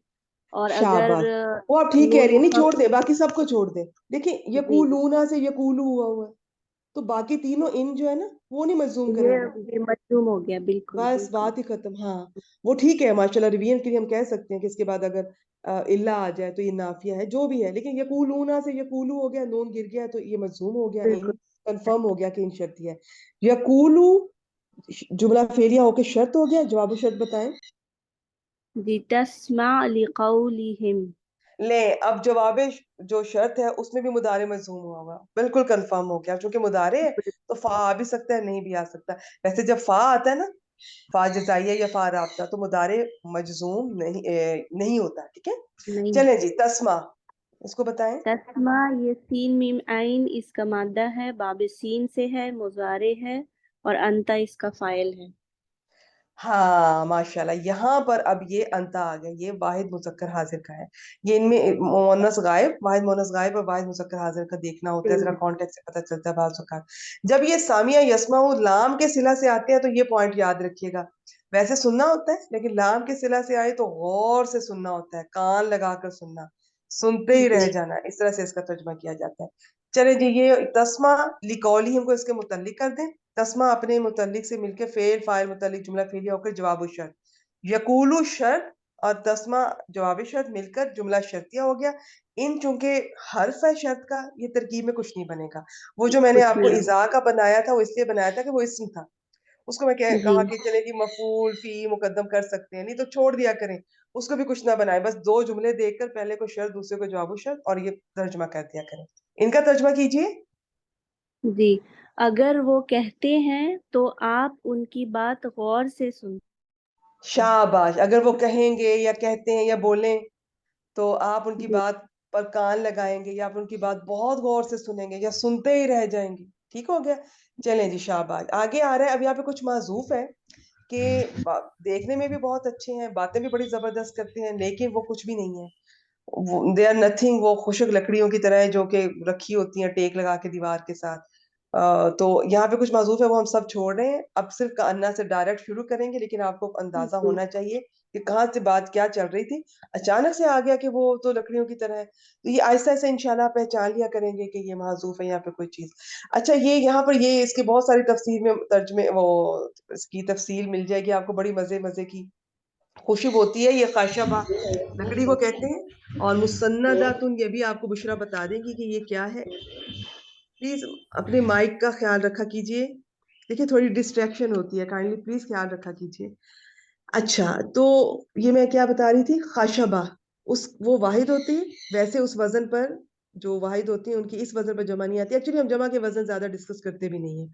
اور اگر शाबाश, वो आप ठीक कह रही है, नहीं छोड़ दे, बाकी सबको छोड़ दे. देखिए जी यकूलूना से यकूलू हुआ हुआ है, तो बाकी तीनों इन जो है ना वो नहीं मजूम करेंगे. ये मजलूम हो गया, बिल्कुल बस बिल्कुल. बात ही खत्म. हाँ वो ठीक है माशाल्लाह, रिवीजन के लिए हम कह सकते हैं कि इसके बाद अगर इल्ला आ जाए तो ये नाफिया है जो भी है, लेकिन यकूलूना से यकूलू हो गया, नून गिर गया तो ये मजूम हो गया, इन बिल्कुल कंफर्म हो गया कि इन शर्तिया है. यकूलू जुमला फेलिया होकर शर्त हो गया, जवाब शर्त बताएं. जी. तस्मा लिकौलिहिम. ले अब जवाब जो शर्त है उसमें भी मुदारे मजूम हुआ हुआ, बिल्कुल कंफर्म हो गया, क्योंकि मुदारे है तो फा आ भी सकता है, नहीं भी आ सकता. वैसे जब फा आता है ना, फा जजाइया या फा राब्ता, तो मुदारे मजजूम नहीं होता. ठीक है, नहीं. चलें जी. तस्मा इसको बताएं. तस्मा ये सीन मीम आइन इसका मादा है, बाब सीन से है, मुजारे है, और अंता इसका फाइल है. हाँ माशाल्लाह, यहाँ पर अब ये अंता आ गया, ये वाहिद मुजक्कर हाजिर का है. ये इनमें मुअन्नस गायब, वाहिद मुअन्नस गायब और वाहिद मुजक्कर हाजिर का देखना होता है, जरा कॉन्टेक्स्ट से पता चलता है बाज़ औक़ात. जब ये सामिया यस्माउ लाम के सिला से आते हैं तो ये पॉइंट याद रखिएगा. वैसे सुनना होता है, लेकिन लाम के सिला से आए तो गौर से सुनना होता है, कान लगाकर सुनना, सुनते ही रह जी जाना. इस तरह से इसका तर्जुमा किया जाता है. चले जी, ये तस्मा लिकौली हमको इसके मुतल्लिक कर दें. तस्मा अपने मुतल्लिक से मिलके फेल फाइल मुतल्लिक जुमला फेलिया होकर जवाब शर्त. यकूलू शर्त और तस्मा जवाब शर्त मिलकर जुमला शर्तिया हो गया. इन चूंकि हर्फ है शर्त का, ये तरकीब में कुछ नहीं बनेगा. वो जो मैंने कुछ आपको नहीं. इज़ा का बनाया था वो इसलिए बनाया था कि वो इसम था. उसको मैं जी कहा कि चले कि मफूल फी मुकद्दम कर सकते हैं, नहीं तो छोड़ दिया करें, उसको भी कुछ ना बनाए, बस दो जुमले देखकर पहले को शर्त दूसरे को जवाब शर्त और ये तर्जुमा कर दिया करें. इनका तर्जुमा कीजिए. जी. अगर वो कहते हैं तो आप उनकी बात गौर से सुन. शाबाश. अगर वो कहेंगे या कहते हैं या बोलें तो आप उनकी जी बात पर कान लगाएंगे या आप उनकी बात बहुत गौर से सुनेंगे या सुनते ही रह जाएंगे. ठीक हो गया. चलें जी, शाबाश. आगे आ रहा है. अब यहाँ पे कुछ माजूफ है कि देखने में भी बहुत अच्छे हैं, बातें भी बड़ी जबरदस्त करते हैं, लेकिन वो कुछ भी नहीं है. They are nothing. वो खुशक लकड़ियों की तरह है जो कि रखी होती हैं टेक लगा के दीवार के साथ. तो यहाँ पे कुछ माजूफ है, वो हम सब छोड़ रहे हैं. अब सिर्फ अन्ना से डायरेक्ट शुरू करेंगे, लेकिन आपको अंदाजा जी होना चाहिए कि कहाँ से बात क्या चल रही थी. अचानक से आ गया कि वो तो लकड़ियों की तरह है, तो ये आहिस्ता आहिस्ता इंशाल्लाह पहचान लिया करेंगे कि ये माजूफ है यहाँ पे कोई चीज. अच्छा, ये यहाँ पर ये इसकी बहुत सारी तफसीर में तर्जमे वो इसकी तफसील मिल जाएगी आपको, बड़ी मजे मजे की खुशबू होती है. ये खाशबा लकड़ी को कहते हैं. और मुसन्नदातुन, ये भी आपको बुशरा बता देंगी कि ये क्या है. प्लीज अपने माइक का ख्याल रखा कीजिए. देखिए थोड़ी डिस्ट्रैक्शन होती है, काइंडली प्लीज ख्याल रखा कीजिए. अच्छा, तो ये मैं क्या बता रही थी. खाशबा उस वो वाहिद होती है, वैसे उस वजन पर जो वाहिद होती है उनकी इस वजन पर जमा नहीं आती. एक्चुअली हम जमा के वजन ज्यादा डिस्कस करते भी नहीं है.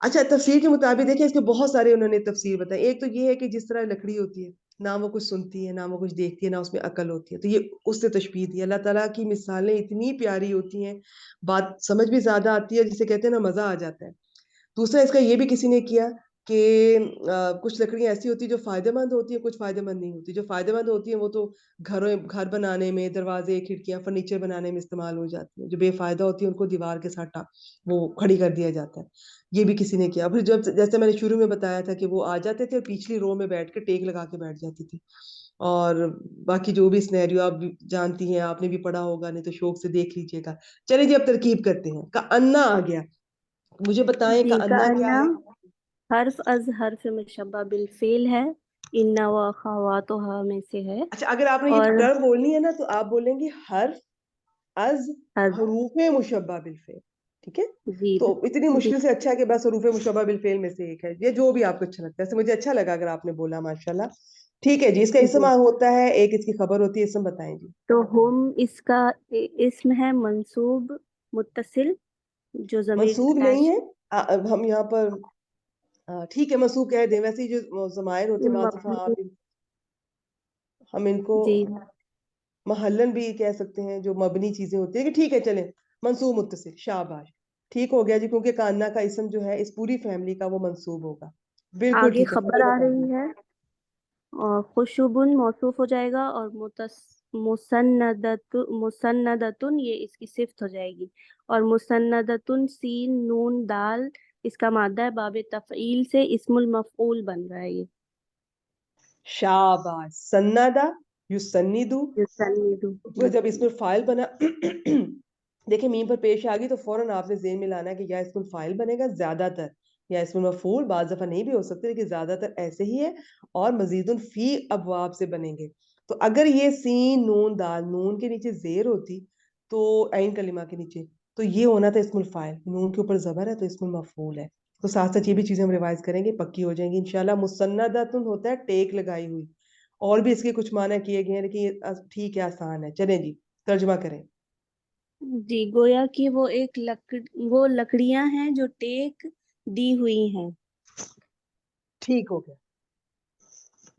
अच्छा, तफसीर के मुताबिक देखिए इसके बहुत सारे उन्होंने तफसीर बताई. एक तो ये है कि जिस तरह लकड़ी होती है, ना वो कुछ सुनती है, ना वो कुछ देखती है, ना उसमें अकल होती है, तो ये उससे तशबीह दी. अल्लाह ताला की मिसालें इतनी प्यारी होती हैं, बात समझ भी ज्यादा आती है, जिसे कहते हैं ना मजा आ जाता है. दूसरा इसका ये भी किसी ने किया कि कुछ लकड़ियां ऐसी होती है जो फायदेमंद होती है, कुछ फायदेमंद नहीं होती. जो फायदेमंद होती है वो तो घर बनाने में, दरवाजे खिड़कियां फर्नीचर बनाने में इस्तेमाल हो जाती है. जो बेफायदा होती है उनको दीवार के साथ वो खड़ी कर दिया जाता है. ये भी किसी ने किया. फिर जब जैसे मैंने शुरू में बताया था कि वो आ जाते थे और पिछली रो में बैठ के टेक लगा के बैठ जाती थी. और बाकी जो भी सिनेरियो आप भी जानती हैं, आपने भी पढ़ा होगा, नहीं तो शौक से देख लीजिएगा. चलिए जी, अब तरकीब करते हैं. का अन्ना आ गया. मुझे बताएं का जी. का अन्ना क्या अन्ना है. हर्फ अज हर्फ मुशब्बा बिल फेल है, इन्ना व अखावातुहा में से है. अच्छा, अगर आपने ये और टर्म बोलनी है ना तो आप बोलेंगे हर्फ अज अज. हरूफे मुशब्बा बिल फेल. ठीक है. जी तो इतनी जी मुश्किल से अच्छा है कि बस हरूफे मुशब्बा बिल फेल में से एक है, ये जो भी आपको अच्छा लगता है. मुझे अच्छा लगा अगर आपने बोला, माशाल्लाह. ठीक है जी. इसका इसम जी. होता है, एक इसकी खबर होती है. इसम बताएं जी. तो हम इसका इसम है मंसूब मुत्तसिल जो जमीर मंसूब नहीं अटैच. है. अब हम यहाँ पर ठीक है मंसूब कह दें. वैसे ही जो जमायर होते हैं मातूफा, मबनी. आप हम इनको जी महल्लन भी कह सकते हैं, जो मबनी चीजें होती है. कि ठीक है, चले मंसूब मुत्तसिल. शाबाश, ठीक हो गया जी, क्योंकि कान्ना का इसम जो है इस पूरी फैमिली का वो मंसूब होगा. बिल्कुल आगे ठीक है, खबर खबर आ बता रही दी. है, और खुशबुन मौसूफ हो जाएगा, और मुसन्नदतुन ये इसकी सिफ्त हो जाएगी. और मुसन्नदतुन सीन नून दाल इसका मादा है, बाब तफईल से इस्मुल मफऊल बन रहा है ये. शाबाश. सन्नादा युसन्निदु, युसन्निदु। तो जब इसमें फाइल बना देखिए मीम पर पेश आ गई तो फौरन आपने ज़हन में लाना है कि या इसमें फाइल बनेगा ज़्यादातर, या इसमें मफूल बाज़ दफ़ा नहीं भी हो सकते, लेकिन ज़्यादातर ऐसे ही है, और मज़ीदुन फ़ी अबवाब से बनेंगे। तो अगर ये सीन नून दाल, नून के नीचे ज़ेर होती तो ऐन कलिमा के नीचे, तो ये होना था इस्मुल फाइल, नून के ऊपर ज़बर है तो इस्मुल मफूल है। तो साथ साथ ये भी चीज़ें हम रिवाइज करेंगे, पक्की हो जाएंगी इंशाल्लाह। मुसन्नदातुन होता है टेक लगाई हुई, और भी इसके कुछ माना किए गए हैं, लेकिन ये ठीक है, आसान है। चलें जी, तर्जुमा करें। जी, गोया कि वो वो लकड़ियां हैं जो टेक दी हुई हैं। ठीक हो गया,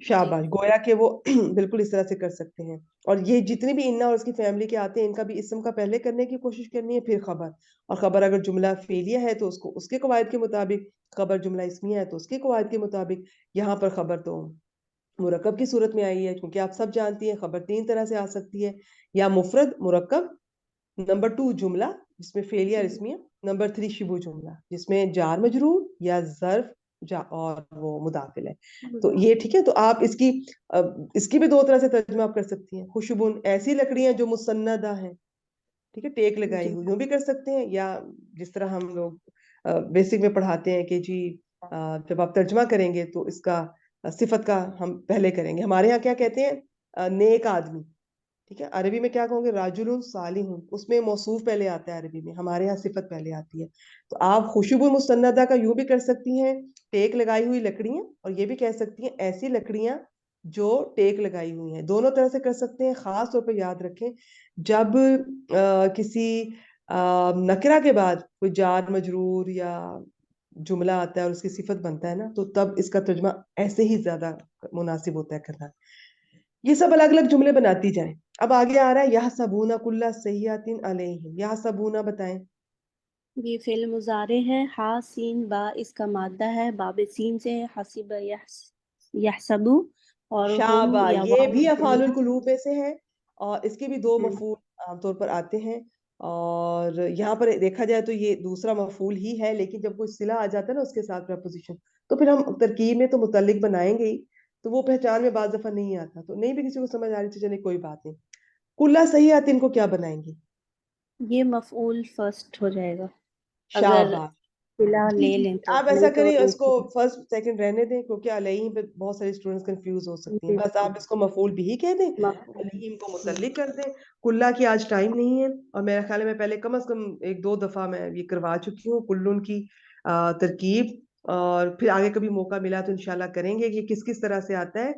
जी शाबाश। गोया के वो बिल्कुल इस तरह से कर सकते हैं। और ये जितने भी इन्ना और उसकी फैमिली के आते हैं, इनका भी इस्म का पहले करने की कोशिश करनी है, फिर खबर। और खबर अगर जुमला फेलिया है तो उसको उसके कवायद के मुताबिक, खबर जुमला इस्मिया है तो उसके कवायद के मुताबिक। यहाँ पर खबर तो मुरक्कब की सूरत में आई है, क्योंकि आप सब जानती हैं खबर 3 तरह से आ सकती है, या मुफरद मुरक्कब, नंबर 2 जुमला जिसमें फेल या इसमिया, नंबर 3 शिबू जुमला जिसमें जार मजरूर या ज़र्फ और वो मुदाफिल है। तो ये ठीक है। तो आप इसकी भी 2 तरह से तर्जुमा आप कर सकती हैं। खुशबुन ऐसी लकड़ियां जो मुसन्नदा हैं, ठीक है, टेक लगाई जी हुई, यूं भी कर सकते हैं, या जिस तरह हम लोग बेसिक में पढ़ाते हैं कि जी जब आप तर्जुमा करेंगे तो इसका सिफत का हम पहले करेंगे। हमारे यहाँ क्या कहते हैं, नेक आदमी, ठीक है। अरबी में क्या कहोगे, राजुलुन सालिहुन, उसमें मौसूफ पहले आता है अरबी में, हमारे यहाँ सिफत पहले आती है। तो आप खुशबू मुसन्नदा का यूं भी कर सकती हैं, टेक लगाई हुई लकड़ियां, और ये भी कह सकती हैं ऐसी लकड़ियां जो टेक लगाई हुई हैं। दोनों तरह से कर सकते हैं। खास तौर पर याद रखें, जब किसी नकरा के बाद कोई जार मजरूर या जुमला आता है और उसकी सिफत बनता है ना, तो तब इसका तर्जुमा ऐसे ही ज्यादा मुनासिब होता है करना। ये सब अलग अलग जुमले बनाती जाएं। अब आगे आ रहा है यह सबूना कुल्ला सहियातिन अलैहिम, यह सबूना बताएं। ये फेल मुजारे है, हा सीन बा इसका मादा है, बाबे सीन से है, हसीब यहसबु, और हम शाबा, या ये भी अफालुल वाव कुलूब में से है, और इसके भी 2 मफूल आमतौर पर आते हैं। और यहाँ पर देखा जाए तो ये दूसरा मफूल ही है, लेकिन जब कोई सिला आ जाता है ना उसके साथ प्रपोजिशन, तो फिर हम तरकीब में तो मुतल्लिक बनाएंगे ही, तो वो पहचान में बाज़ दफा नहीं आता। तो नहीं भी किसी को समझ आ रही तो चले कोई बात नहीं। कुल्ला सहियातिन को क्या बनाएंगे? ये मफऊल फर्स्ट हो जाएगा अगर शाबाश, सिला जी ले जी लें जी। तो, आप नहीं ऐसा तो करिए, एक इसको ही। फर्स्ट सेकंड रहने दें, क्योंकि अलैहिम पे बहुत सारे स्टूडेंट्स कंफ्यूज हो सकती हैं। जी बस आप इसको मफूल भी कह दें, मफऊल। अलैहिम को मुतल्लिक कर दें। कुल्ला की आज टाइम नहीं है, और मेरे ख्याल में पहले कम से कम 1-2 दफा मैं ये करवा चुकी हूँ कुल्लुन की तरकीब, और फिर आगे कभी मौका मिला तो इंशाल्लाह करेंगे कि किस किस तरह से आता है।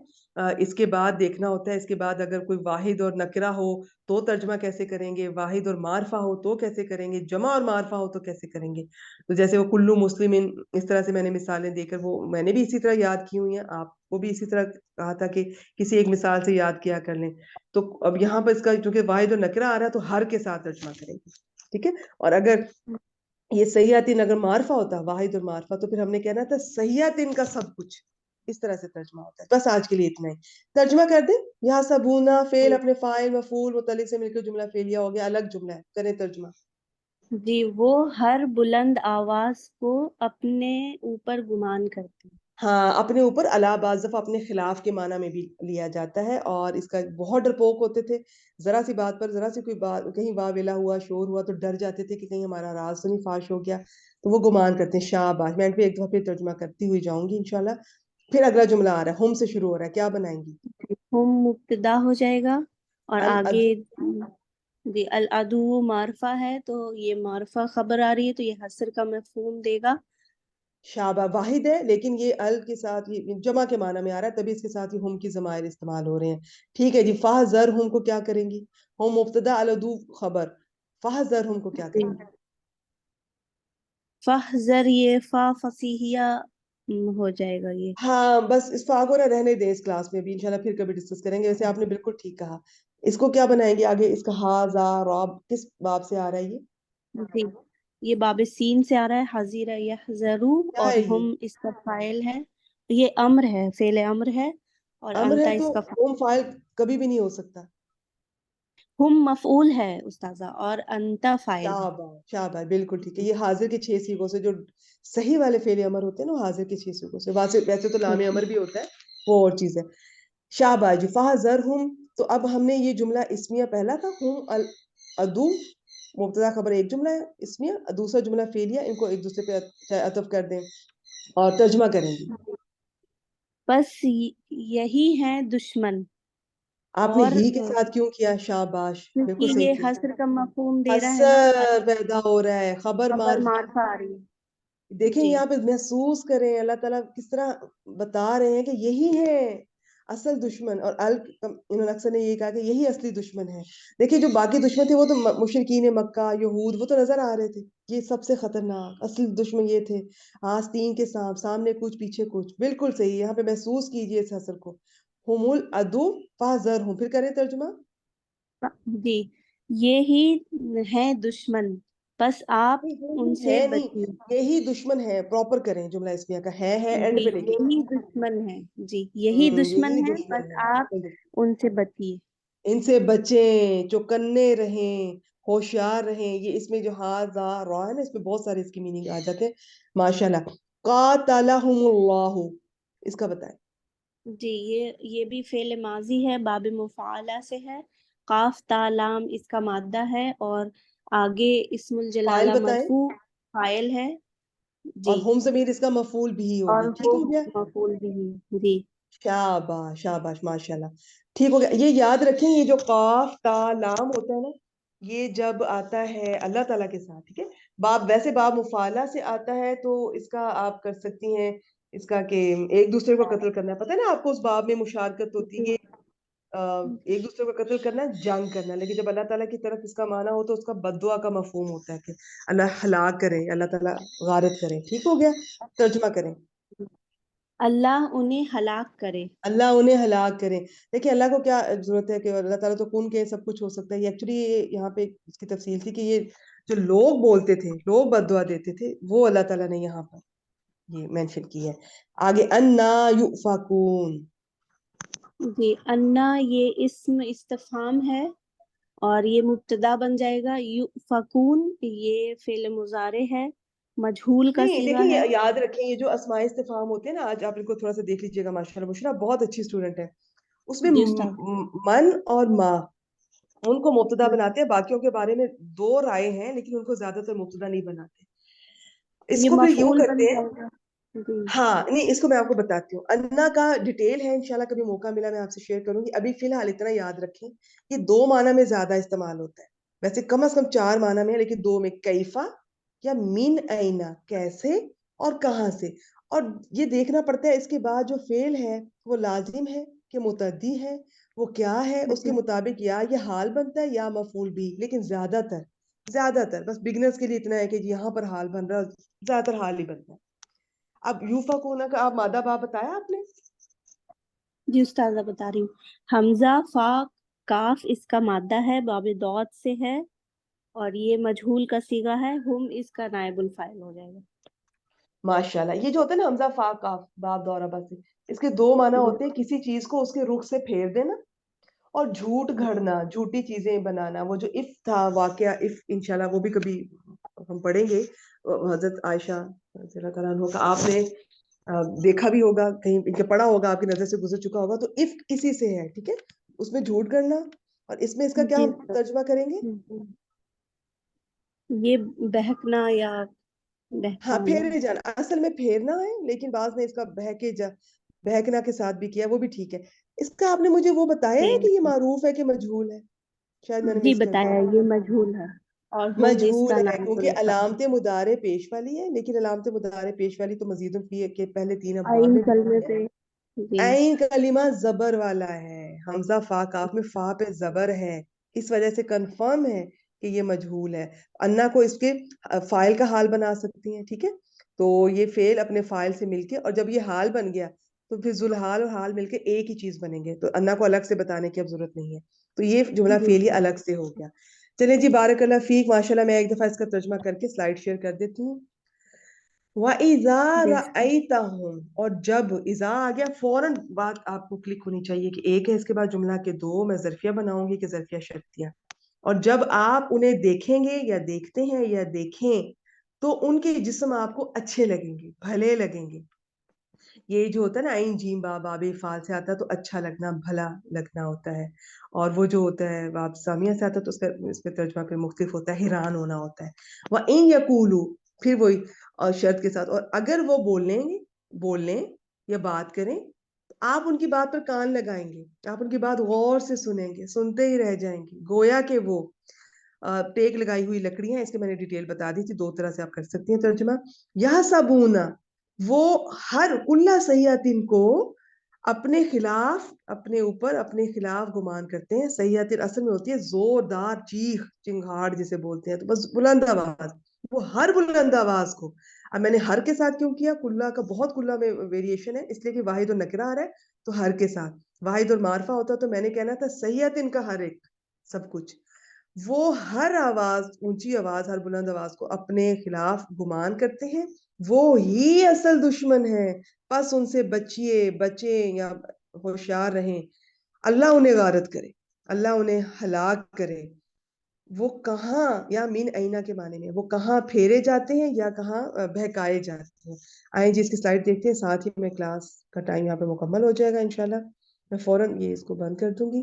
इसके बाद देखना होता है, इसके बाद अगर कोई वाहिद और नकरा हो तो तर्जमा कैसे करेंगे, वाहिद और मारफा हो तो कैसे करेंगे, जमा और मारफा हो तो कैसे करेंगे। तो जैसे वो कुल्लू मुस्लिमिन, इस तरह से मैंने मिसालें देकर, वो मैंने भी इसी तरह याद की हुई हैं, आपको भी इसी तरह कहा था कि किसी एक मिसाल से याद किया कर लें। तो अब यहाँ पर इसका चूंकि वाहिद और नकरा आ रहा है तो हर के साथ तर्जमा करेंगे, ठीक है। और अगर ये सहियातिन अगर मारफा होता, वाहिद और मारफा, तो फिर हमने कहना था सहियातिन का सब कुछ, इस तरह से तर्जमा होता है। बस आज के लिए इतना ही। तर्जमा कर दें। यहाँ सबूना फेल अपने फाइल मफूल मुतल्लिक से मिलकर जुमला फेलिया हो गया, अलग जुमला है, करें तर्जमा। जी, वो हर बुलंद आवाज को अपने ऊपर गुमान करते हैं। हाँ, अपने ऊपर अला बाज़ दफ़ा अपने खिलाफ के माना में भी लिया जाता है, और इसका बहुत डरपोक होते थे। जरा सी बात पर, जरा सी कोई बात कहीं वावेला हुआ, शोर हुआ, तो डर जाते थे कि कहीं हमारा राज तो नहीं फाश हो गया, तो वो गुमान करते हैं। शाबाश। मैं भी एक दफा फिर तर्जुमा करती हुई जाऊंगी इंशाल्लाह। फिर अगला जुमला आ रहा है, हम से शुरू हो रहा है, क्या बनाएंगी? हम मुब्तदा हो जाएगा और अल अद, आगे जी अल अदू मारफा है, तो ये मारफा खबर आ रही है तो ये हसर का मफहूम देगा। शाबा, वाहिद है, लेकिन ये अल के साथ ये जमा के माना में आ रहा है, तभी इसके साथ ही हम की ज़माइर इस्तेमाल हो रहे हैं। ठीक है जी। फाह जर हम को क्या करेंगी? हम मुब्तदा अल अदू खबर, फाह जर हम को क्या करेंगी? फहजर ये फा फसीहिया हो जाएगा ये। हाँ, बस इस फाग को ना रहने दें इस क्लास में भी, इंशाल्लाह फिर कभी डिस्कस करेंगे। वैसे आपने बिल्कुल ठीक कहा। इसको क्या बनाएंगे आगे? इसका हा जा रॉब किस बाब से आ रहा है ये? जी, ये बाबे सीन से आ रहा है, हजीरा यहजरू, क्या और है ये? हम इसका फाइल है। ये अम्र है, फेले अम्र है, और अम्र अंता है तो इसका हम फाइल कभी भी नहीं हो सकता। हम मफऊल है उस्ताजा, और अंता फाइल है। शाबाश शाबाश, बिल्कुल ठीक है। ये हाजिर के 6 सीगों से जो सही वाले फेले अमर होते हैं ना, वो हाजिर के 6 सीगों से, वैसे वैसे तो लामे अमर भी होता है, वो और चीज है। शाबाश जी। फाह जर हम تو اب ہم نے یہ جملہ اسمیہ پہلا تھا ہم العدو مبتدا خبر ایک جملہ ہے اسمیہ، دوسرا جملہ فعلیہ، ان کو ایک دوسرے پہ عطف کر دیں اور ترجمہ کریں گی. بس یہی ہیں دشمن. آپ نے اور ہی کے ساتھ کیوں کیا؟ شاباش، بالکل کیونکہ صحیح یہ کیا. حسر کا مفہوم دے رہا ہے نا، حسر پیدا ہو رہا ہے، خبر خبر معرفہ آ رہی ہے. دیکھیں جی یہاں پہ محسوس کریں اللہ تعالیٰ کس طرح بتا رہے ہیں کہ یہی ہے اصل دشمن. اور انہوں نے اکثر نے یہ کہا کہ یہی اصلی دشمن ہے. دیکھیں جو باقی دشمن تھے وہ تو مشرکین مکہ، یہود، وہ تو نظر آ رہے تھے. یہ سب سے خطرناک اصل دشمن یہ تھے، آستین کے سانپ، سامنے کچھ پیچھے کچھ. بالکل صحیح. یہاں پہ محسوس کیجئے اس حسر کو. ہم العدو فاحذرہم، پھر کریں ترجمہ. جی یہی ہیں دشمن، بس آپ ان سے ہے نہیں، بچیے. یہی دشمن ہے. پراپر کریں جملہ اسمیہ کا، ہے اینڈ جی پہ لکھیں. یہی دشمن ہے، جی یہی دشمن یہی ہے، دشمن بس ہے. آپ ان سے بچیے. ان سے بچیں، چوکنے رہیں، ہوشیار رہیں. یہ اس میں جو ہاذا را ہے نا، اس میں بہت سارے اس کی میننگ آ جاتے ہیں. ماشاءاللہ. قاتلہم اللہ، اس کا بتائیں. جی یہ بھی فعل ماضی ہے، باب مفعلہ سے ہے. قاف تا لام اس کا مادہ ہے، اور آگے اسم فاعل الجلالہ بتائیں. مرفوع فاعل ہے. اور جی ہم ضمیر اس کا مفعول بھی اور ہوگی. ٹھیک وہ ہو گیا. مفعول بھی ہے. جی شاباش شاباش ماشاءاللہ. ٹھیک ہو گیا. یہ یاد رکھیں، یہ جو قاف تا لام ہوتا ہے نا، یہ جب آتا ہے اللہ تعالیٰ کے ساتھ، ٹھیک ہے. ویسے باب مفعلہ سے آتا ہے تو اس کا آپ کر سکتی ہیں اس کا کہ ایک دوسرے کو قتل کرنا ہے. پتہ ہے نا آپ کو اس باب میں مشارکت ہوتی ہے، ایک دوسرے کو قتل کرنا، جنگ کرنا. لیکن جب اللہ تعالیٰ کی طرف اس کا معنی ہو تو اس کا بد دعا کا مفہوم ہوتا ہے کہ اللہ ہلاک کرے، اللہ تعالیٰ غارت کرے. ٹھیک ہو گیا. ترجمہ کریں. اللہ انہیں ہلاک کرے. اللہ انہیں ہلاک کرے. دیکھیں اللہ کو کیا ضرورت ہے کہ اللہ تعالیٰ تو کن کے سب کچھ ہو سکتا ہے. یہ ایکچولی یہاں پہ اس کی تفصیل تھی کہ یہ جو لوگ بولتے تھے، لوگ بد دعا دیتے تھے، وہ اللہ تعالیٰ نے یہاں پر یہ مینشن کی ہے. آگے انا یؤفکون. جی انا یہ اسم استفہام ہے اور یہ مبتدا بن جائے گا. یؤفکون یہ فعل مضارع ہے، مجہول کا نہیں صیغہ دیکھیں، ہے. یہ یاد رکھیں، یہ جو اسماء استفہام ہوتے ہیں نا، آج آپ ان کو تھوڑا سا دیکھ لیجیے گا. ماشاءاللہ بشرا بہت اچھی اسٹوڈنٹ ہے. اس میں جی استاد. من اور ما ان کو مبتدا بناتے ہیں. باقیوں کے بارے میں دو رائے ہیں، لیکن ان کو زیادہ تر مبتدا نہیں بناتے. اس یہ کو پھر یوں مفعول بن کرتے ہیں. جائے گا. جی ہاں نہیں، اس کو میں آپ کو بتاتی ہوں. انا کا ڈیٹیل ہے، انشاءاللہ کبھی موقع ملا میں آپ سے شیئر کروں گی. ابھی فی الحال اتنا یاد رکھیں، یہ دو معنی میں زیادہ استعمال ہوتا ہے. ویسے کم از کم 4 معنی میں ہے، لیکن 2 میں. کیفا یا من اینا، کیسے اور کہاں سے. اور یہ دیکھنا پڑتا ہے اس کے بعد جو فعل ہے وہ لازم ہے کہ متعدی ہے، وہ کیا ہے. اس کے مطابق یا یہ حال بنتا ہے یا مفعول بھی. لیکن زیادہ تر بس بگنرز کے لیے اتنا ہے کہ یہاں پر حال بن رہا ہے، زیادہ تر حال ہی بنتا ہے. اب یوفکون کا آپ مادہ باب بتایا آپ نے. جی استاذہ بتا رہی ہوں. حمزہ فا کاف اس کا مادہ ہے، باب دعوت سے ہے، اور یہ مجہول کا صیغہ ہے. ہم اس کا نائب الفاعل ہو جائے گا. ماشاءاللہ. یہ جو ہوتا ہے نا حمزہ فا کاف باب دورہ بس، اس کے 2 معنی ہوتے ہیں. کسی چیز کو اس کے رخ سے پھیر دینا اور جھوٹ گھڑنا، جھوٹی چیزیں بنانا. وہ جو اف تھا واقعہ، اف انشاءاللہ وہ بھی کبھی ہم پڑھیں گے. حضرت عائشہ رضی اللہ تعالیٰ عنہ کا آپ نے دیکھا بھی ہوگا، کہیں پڑھا ہوگا، آپ کی نظر سے گزر چکا ہوگا. تو اف کسی سے ہے، ٹھیک ہے، اس میں جھوٹ گھڑنا. اور اس میں اس کا کیا جی ہم ترجمہ کریں گے؟ یہ بہکنا یا ہاں بہکانا. پھیرے جانا، اصل میں پھیرنا ہے، لیکن بعض نے اس کا بہکنا کے ساتھ بھی کیا، وہ بھی ٹھیک ہے. اس کا آپ نے مجھے وہ بتایا ہے کہ یہ معروف ہے کہ مجہول ہے؟ شاید میں نے جی مس کر بتایا دیا. یہ مجہول ہے، اور ہم اس مجہول کا ہے نائب کیونکہ الفاعل. علامت مضارع پیش والی ہے. لیکن علامت مضارع پیش والی تو مزید فی کے پہلے 3 ابواب عین میں کلمے بھی ہے. پہ. جی عین کلمہ زبر والا ہے. حمزہ فا کاف میں فا پہ زبر ہے، اس وجہ سے کنفرم ہے کہ یہ مجہول ہے. انا کو اس کے فاعل کا حال بنا سکتی ہیں، ٹھیک ہے. تو یہ فعل اپنے فاعل سے مل کے، اور جب یہ حال بن گیا تو پھر ذوالحال اور حال مل کے ایک ہی چیز بنیں گے. تو انا کو الگ سے بتانے کی اب ضرورت نہیں ہے. تو یہ جملہ جی فعلی الگ سے ہو گیا. چلیں جی، بارک اللہ فیک. ماشاءاللہ میں ایک دفعہ اس کا ترجمہ کر کے سلائیڈ شیئر کر دیتی ہوں. وَإِذَا رَأَيْتَهُمْ، اور جب اذا آ گیا فوراً بات آپ کو کلک ہونی چاہیے کہ ایک ہے اس کے بعد جملہ کے 2 میں ظرفیہ بناؤں گی کہ ظرفیہ شرطیہ. اور جب آپ انہیں دیکھیں گے یا دیکھتے ہیں یا دیکھیں تو ان کے جسم آپ کو اچھے لگیں گے، بھلے لگیں گے. یہ جو ہوتا ہے نا عین جیم با باب فال سے آتا ہے تو اچھا لگنا بھلا لگنا ہوتا ہے, اور وہ جو ہوتا ہے باب سامیہ سے آتا ہے تو اس پہ ترجمہ پہ مختلف ہوتا ہے, حیران ہونا ہوتا ہے. وَإِن يَقُولُوا, پھر وہی شرط کے ساتھ, اور اگر وہ بولیں یا بات کریں آپ ان کی بات پر کان لگائیں گے, آپ ان کی بات غور سے سنیں گے, سنتے ہی رہ جائیں گے, گویا کہ وہ ٹیک لگائی ہوئی لکڑیاں. اس کے میں نے ڈیٹیل بتا دی تھی, 2 طرح سے آپ کر سکتی ہیں ترجمہ. یہ سبونا, وہ ہر کلّا سیئاتن کو اپنے خلاف, اپنے اوپر اپنے خلاف گمان کرتے ہیں. سیئاتن اصل میں ہوتی ہے زوردار چیخ, چنگھاڑ جسے بولتے ہیں, تو بس بلند آواز, وہ ہر بلند آواز کو. اب میں نے ہر کے ساتھ کیوں کیا, کلّا کا بہت کلّا میں ویریشن ہے, اس لیے کہ واحد اور نکرہ آ رہا ہے تو ہر کے ساتھ. واحد اور معرفہ ہوتا تو میں نے کہنا تھا سیئاتن کا ہر ایک سب کچھ. وہ ہر آواز, اونچی آواز, ہر بلند آواز کو اپنے خلاف گمان کرتے ہیں. وہ ہی اصل دشمن ہے, پس ان سے بچیں یا ہوشیار رہیں. اللہ انہیں غارت کرے, اللہ انہیں ہلاک کرے. وہ کہاں, یا مین اینا کے معنی میں, وہ کہاں پھیرے جاتے ہیں یا کہاں بہکائے جاتے ہیں. آئیں جی اس کی سلائڈ دیکھتے ہیں, ساتھ ہی میں کلاس کا ٹائم یہاں پہ مکمل ہو جائے گا انشاءاللہ. میں فوراً یہ اس کو بند کر دوں گی.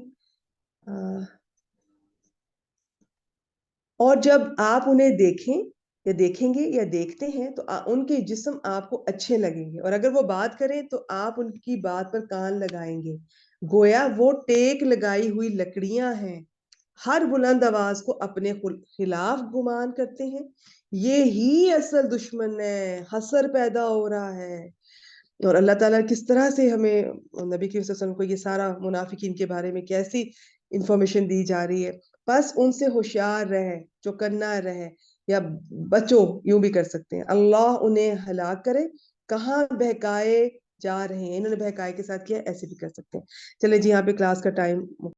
اور جب آپ انہیں دیکھیں گے یا دیکھتے ہیں تو ان کے جسم آپ کو اچھے لگیں گے, اور اگر وہ بات کریں تو آپ ان کی بات پر کان لگائیں گے. گویا وہ ٹیک لگائی ہوئی لکڑیاں ہیں, ہر بلند آواز کو اپنے خلاف گمان کرتے ہیں. یہی اصل دشمن ہے, حسر پیدا ہو رہا ہے. اور اللہ تعالیٰ کس طرح سے ہمیں, نبی کریم صلی اللہ علیہ وسلم کو یہ سارا منافقین کے بارے میں کیسی انفارمیشن دی جا رہی ہے. بس ان سے ہوشیار رہے, چوکنا رہے, یا بچو, یوں بھی کر سکتے ہیں. اللہ انہیں ہلاک کرے, کہاں بہکائے جا رہے ہیں. انہوں نے بہکائے کے ساتھ کیا, ایسے بھی کر سکتے ہیں. چلے جی, یہاں پہ کلاس کا ٹائم